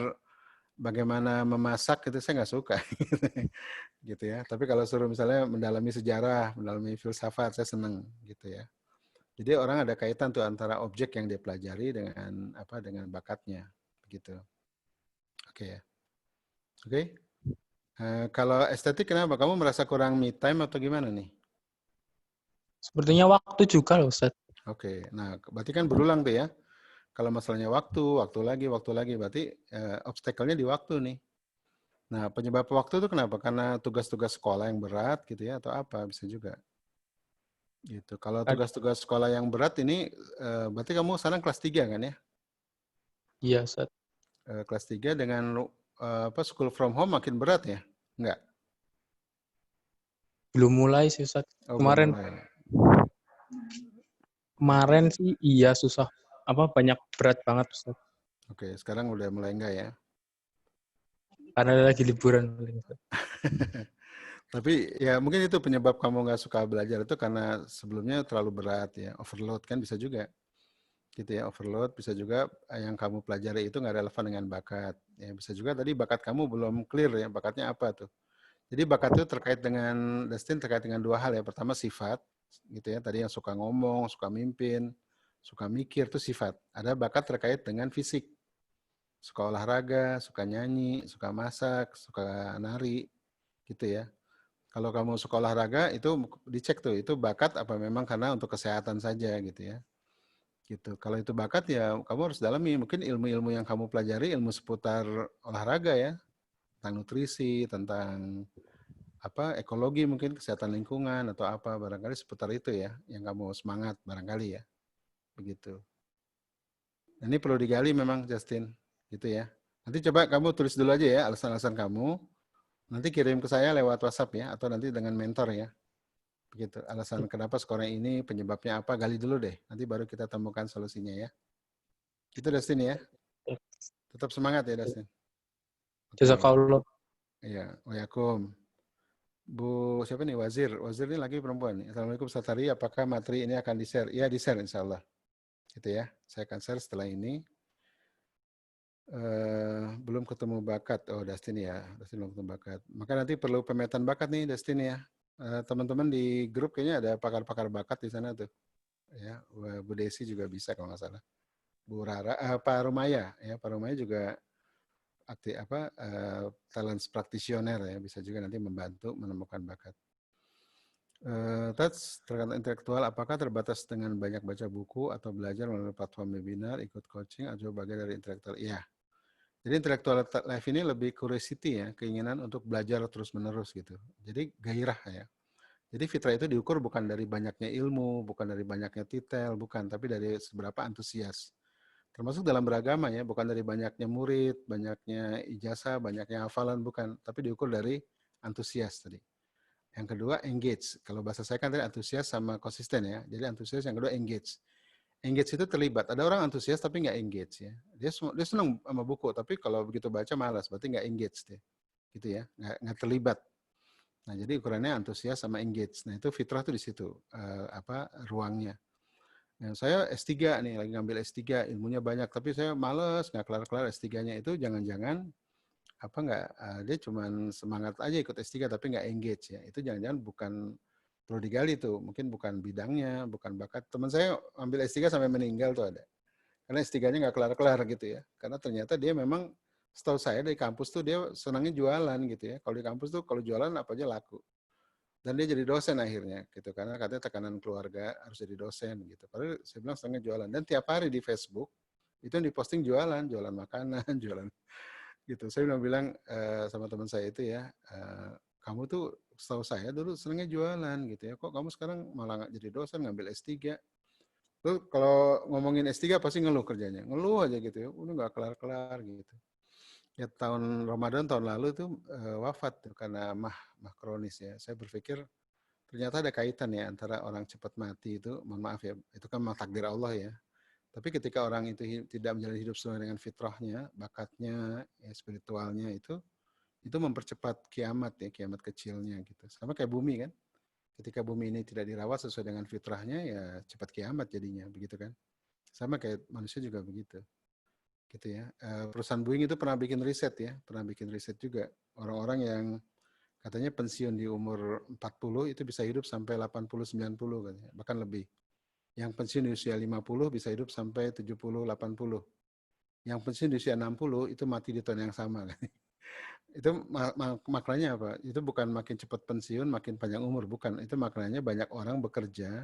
bagaimana memasak itu saya nggak suka gitu ya. Tapi kalau suruh misalnya mendalami sejarah, mendalami filsafat, saya seneng gitu ya. Jadi orang ada kaitan tuh antara objek yang dia pelajari dengan apa dengan bakatnya begitu. Oke ya. Oke. Kalau estetik kenapa? Kamu merasa kurang me time atau gimana nih? Sepertinya waktu juga loh Ustaz. Oke. Nah, berarti kan berulang tuh ya. Kalau masalahnya waktu lagi, berarti obstacle-nya di waktu nih. Nah, penyebab waktu itu kenapa? Karena tugas-tugas sekolah yang berat gitu ya, atau apa? Bisa juga. Gitu. Kalau tugas-tugas sekolah yang berat ini, berarti kamu sekarang kelas 3 kan ya? Iya Ustaz. Kelas 3 dengan apa school from home makin berat ya? Enggak? Belum mulai sih Ustaz. Oh, belum Kemarin mulai. kemarin sih iya susah. Apa banyak berat banget Ustaz. Oke, sekarang udah mulai enggak ya? Karena lagi liburan. Tapi ya mungkin itu penyebab kamu nggak suka belajar itu karena sebelumnya terlalu berat ya, overload kan bisa juga. Gitu ya, overload bisa juga yang kamu pelajari itu nggak relevan dengan bakat. Ya, bisa juga tadi bakat kamu belum clear ya, bakatnya apa tuh. Jadi bakat itu terkait dengan Destin terkait dengan dua hal ya. Pertama sifat, gitu ya. Tadi yang suka ngomong, suka mimpin, suka mikir itu sifat. Ada bakat terkait dengan fisik. Suka olahraga, suka nyanyi, suka masak, suka nari, gitu ya. Kalau kamu suka olahraga itu dicek tuh, itu bakat apa memang karena untuk kesehatan saja gitu ya. Gitu. Kalau itu bakat ya kamu harus dalami. Mungkin ilmu-ilmu yang kamu pelajari ilmu seputar olahraga ya, tentang nutrisi, tentang apa ekologi mungkin kesehatan lingkungan atau apa barangkali seputar itu ya yang kamu semangat barangkali ya. Begitu. Nah, ini perlu digali memang Justin, gitu ya. Nanti coba kamu tulis dulu aja ya alasan-alasan kamu. Nanti kirim ke saya lewat WhatsApp ya atau nanti dengan mentor ya. Begitu. Alasan kenapa skornya ini, penyebabnya apa, gali dulu deh. Nanti baru kita temukan solusinya ya. Itu Dustin ya. Tetap semangat ya Dustin. Oke. Jazakallah. Iya, Wayakum. Bu siapa nih Wazir? Wazir ini lagi perempuan nih. Assalamualaikum Ustaz Tari, apakah materi ini akan di-share? Iya, di-share insyaallah. Gitu ya. Saya akan share setelah ini. Belum ketemu bakat. Oh, Dustin ya. Dustin belum ketemu bakat. Maka nanti perlu pemetaan bakat nih Dustin ya. Teman-teman di grup kayaknya ada pakar-pakar bakat di sana tuh. Ya, Bu Desi juga bisa kalau nggak salah. Bu Rara, Pak Rumaya ya, Pak Rumaya juga talent practitioner ya, bisa juga nanti membantu menemukan bakat. Terkait intelektual, apakah terbatas dengan banyak baca buku atau belajar melalui platform webinar, ikut coaching, atau bagian dari intelektual? Iya. Jadi intellectual life ini lebih curiosity ya, keinginan untuk belajar terus-menerus gitu. Jadi gairah ya. Jadi fitrah itu diukur bukan dari banyaknya ilmu, bukan dari banyaknya titel, bukan, tapi dari seberapa antusias. Termasuk dalam beragama ya, bukan dari banyaknya murid, banyaknya ijazah, banyaknya hafalan, bukan. Tapi diukur dari antusias tadi. Yang kedua, engage. Kalau bahasa saya kan tadi antusias sama konsisten ya. Jadi antusias, yang kedua engage. Engage itu terlibat. Ada orang antusias tapi nggak engage ya. Dia senang sama buku, tapi kalau begitu baca malas, berarti nggak engage dia. Gitu ya, nggak terlibat. Nah, jadi ukurannya antusias sama engage. Nah, itu fitrah tuh di situ, ruangnya. Nah, saya S3 nih, lagi ngambil S3, ilmunya banyak, tapi saya males, nggak kelar-kelar S3-nya itu, jangan-jangan dia cuman semangat aja ikut S3 tapi nggak engage ya. Itu jangan-jangan bukan perlu digali tuh, mungkin bukan bidangnya, bukan bakat. Teman saya ambil S3 sampai meninggal tuh ada. Karena S3-nya nggak kelar-kelar gitu ya. Karena ternyata dia memang, setahu saya dari kampus tuh dia senangnya jualan gitu ya. Kalau di kampus tuh kalau jualan apa aja laku. Dan dia jadi dosen akhirnya gitu, karena katanya tekanan keluarga harus jadi dosen gitu. Padahal saya bilang senangnya jualan. Dan tiap hari di Facebook itu yang diposting jualan makanan, jualan gitu. Saya bilang sama teman saya itu ya, kamu tuh setahu saya dulu senangnya jualan gitu ya. Kok kamu sekarang malah nggak jadi dosen, ngambil S3? Tuh kalau ngomongin S3 pasti ngeluh kerjanya. Ngeluh aja gitu ya. Udah nggak kelar-kelar gitu. Ya tahun Ramadan tahun lalu tuh wafat tuh karena mah kronis ya. Saya berpikir ternyata ada kaitan ya antara orang cepat mati itu, mohon maaf ya, itu kan memang takdir Allah ya. Tapi ketika orang itu tidak menjalani hidup sesuai dengan fitrahnya, bakatnya, ya, spiritualnya itu mempercepat kiamat ya, kiamat kecilnya gitu. Sama kayak bumi kan. Ketika bumi ini tidak dirawat sesuai dengan fitrahnya, ya cepat kiamat jadinya, begitu kan. Sama kayak manusia juga begitu. Gitu ya. Perusahaan Boeing itu pernah bikin riset ya, juga. Orang-orang yang katanya pensiun di umur 40 itu bisa hidup sampai 80-90 katanya, bahkan lebih. Yang pensiun di usia 50 bisa hidup sampai 70-80. Yang pensiun di usia 60 itu mati di tahun yang sama. Itu maknanya apa? Itu bukan makin cepat pensiun, makin panjang umur, bukan. Itu maknanya banyak orang bekerja,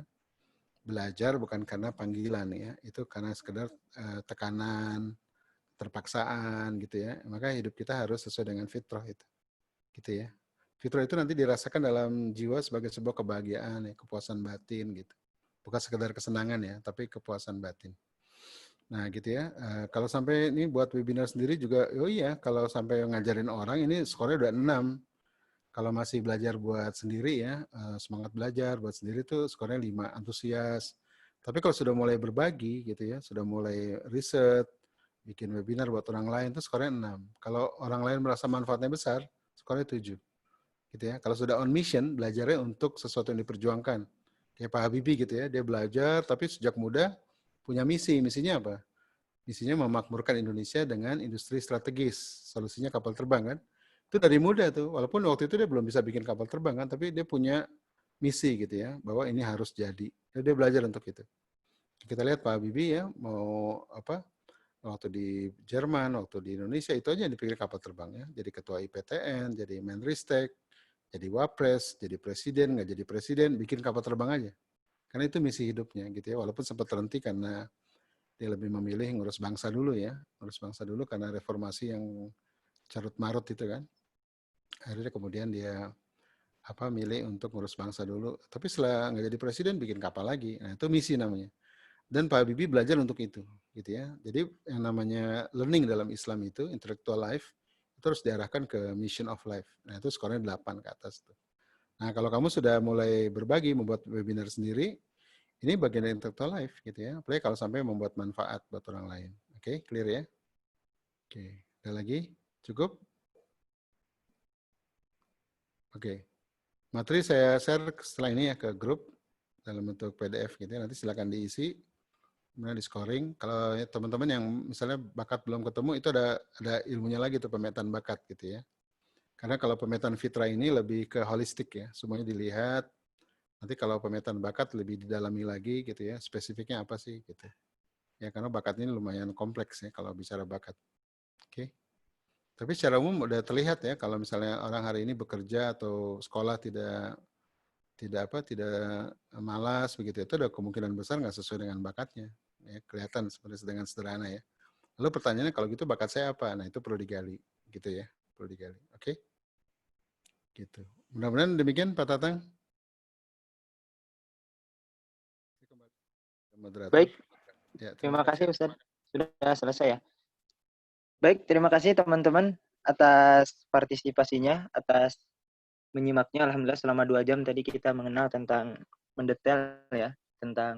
belajar bukan karena panggilan ya, itu karena sekedar tekanan, terpaksaan gitu ya. Maka hidup kita harus sesuai dengan fitrah itu. Gitu ya. Fitrah itu nanti dirasakan dalam jiwa sebagai sebuah kebahagiaan ya, kepuasan batin gitu. Bukan sekedar kesenangan ya, tapi kepuasan batin. Nah gitu ya, kalau sampai ini buat webinar sendiri juga, oh iya, kalau sampai ngajarin orang ini skornya udah 6. Kalau masih belajar buat sendiri ya, semangat belajar buat sendiri tuh skornya 5, antusias. Tapi kalau sudah mulai berbagi gitu ya, sudah mulai riset, bikin webinar buat orang lain tuh skornya 6. Kalau orang lain merasa manfaatnya besar, skornya 7. Gitu ya. Kalau sudah on mission, belajarnya untuk sesuatu yang diperjuangkan. Kayak Pak Habibie gitu ya, dia belajar tapi sejak muda punya misi. Misinya apa? Misinya memakmurkan Indonesia dengan industri strategis. Solusinya kapal terbang kan. Itu dari muda tuh. Walaupun waktu itu dia belum bisa bikin kapal terbang kan, tapi dia punya misi gitu ya, bahwa ini harus jadi. Dan dia belajar untuk itu. Kita lihat Pak Habibie ya, mau apa? Waktu di Jerman, waktu di Indonesia, itu aja yang dipikir kapal terbang ya. Jadi ketua IPTN, jadi Menristek, jadi wapres, jadi presiden, nggak jadi presiden, bikin kapal terbang aja. Karena itu misi hidupnya gitu ya, walaupun sempat terhenti karena Dia lebih memilih ngurus bangsa dulu ya, ngurus bangsa dulu karena reformasi yang carut marut itu kan. Akhirnya kemudian dia milih untuk ngurus bangsa dulu. Tapi setelah nggak jadi presiden bikin kapal lagi. Nah itu misi namanya. Dan Pak Habibie belajar untuk itu, gitu ya. Jadi yang namanya learning dalam Islam itu intellectual life itu harus diarahkan ke mission of life. Nah itu skornya 8 ke atas tuh. Nah kalau kamu sudah mulai berbagi membuat webinar sendiri, ini bagian dari intellectual life gitu ya. Apalagi kalau sampai membuat manfaat buat orang lain. Oke, clear ya? Oke, ada lagi? Cukup? Oke. Materi saya share setelah ini ya ke grup dalam bentuk PDF gitu ya. Nanti silakan diisi, kemudian di scoring. Kalau teman-teman yang misalnya bakat belum ketemu, itu ada ilmunya lagi tuh pemetaan bakat gitu ya. Karena kalau pemetaan fitrah ini lebih ke holistik ya, semuanya dilihat. Nanti kalau pemetaan bakat lebih didalami lagi gitu ya, spesifiknya apa sih gitu. Ya karena bakat ini lumayan kompleks ya kalau bicara bakat. Oke. Tapi secara umum udah terlihat ya kalau misalnya orang hari ini bekerja atau sekolah tidak malas begitu, itu ada kemungkinan besar nggak sesuai dengan bakatnya. Ya, kelihatan sebenarnya dengan sederhana ya. Lalu pertanyaannya kalau gitu bakat saya apa? Nah itu perlu digali gitu ya, perlu digali. Oke, gitu. Mudah-mudahan demikian Pak Tatang. Moderator. Baik, Ya, terima kasih Ustaz. Sudah selesai ya. Baik, terima kasih teman-teman atas partisipasinya, atas menyimaknya. Alhamdulillah selama 2 jam tadi kita mengenal tentang mendetail ya, tentang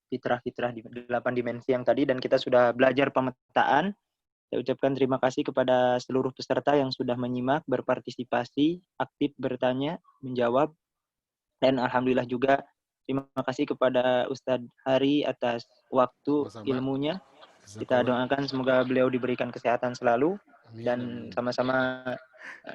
fitrah-fitrah di 8 dimensi yang tadi, dan kita sudah belajar pemetaan. Saya ucapkan terima kasih kepada seluruh peserta yang sudah menyimak, berpartisipasi, aktif bertanya, menjawab, dan alhamdulillah juga terima kasih kepada Ustadz Hari atas waktu Sama-sama. ilmunya. Kita doakan semoga beliau diberikan kesehatan selalu, dan sama-sama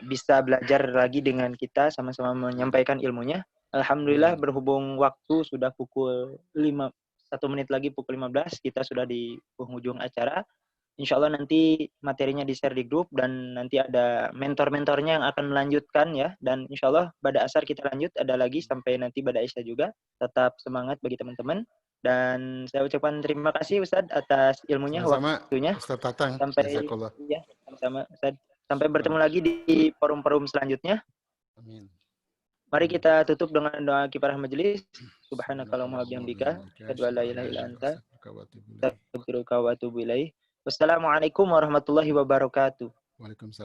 bisa belajar lagi dengan kita, sama-sama menyampaikan ilmunya. Alhamdulillah berhubung waktu sudah pukul 1 menit lagi pukul 15, kita sudah di penghujung acara. Insya Allah nanti materinya di-share di grup, dan nanti ada mentor-mentornya yang akan melanjutkan ya. Dan insya Allah pada asar kita lanjut, ada lagi sampai nanti pada isya juga. Tetap semangat bagi teman-teman. Dan saya ucapkan terima kasih Ustadz atas ilmunya, sama-sama, waktunya. Ustadz Tatang. Sampai ya, sama-sama Ustadz. Sampai bertemu lagi di forum-forum selanjutnya. Amin. Mari kita tutup dengan doa kifarah majelis. Subhanakallahumma wa bihamdika, asyhadu an la ilaha illa anta, astaghfiruka wa atubu ilaik. Wassalamualaikum warahmatullahi wabarakatuh. Waalaikumsalam.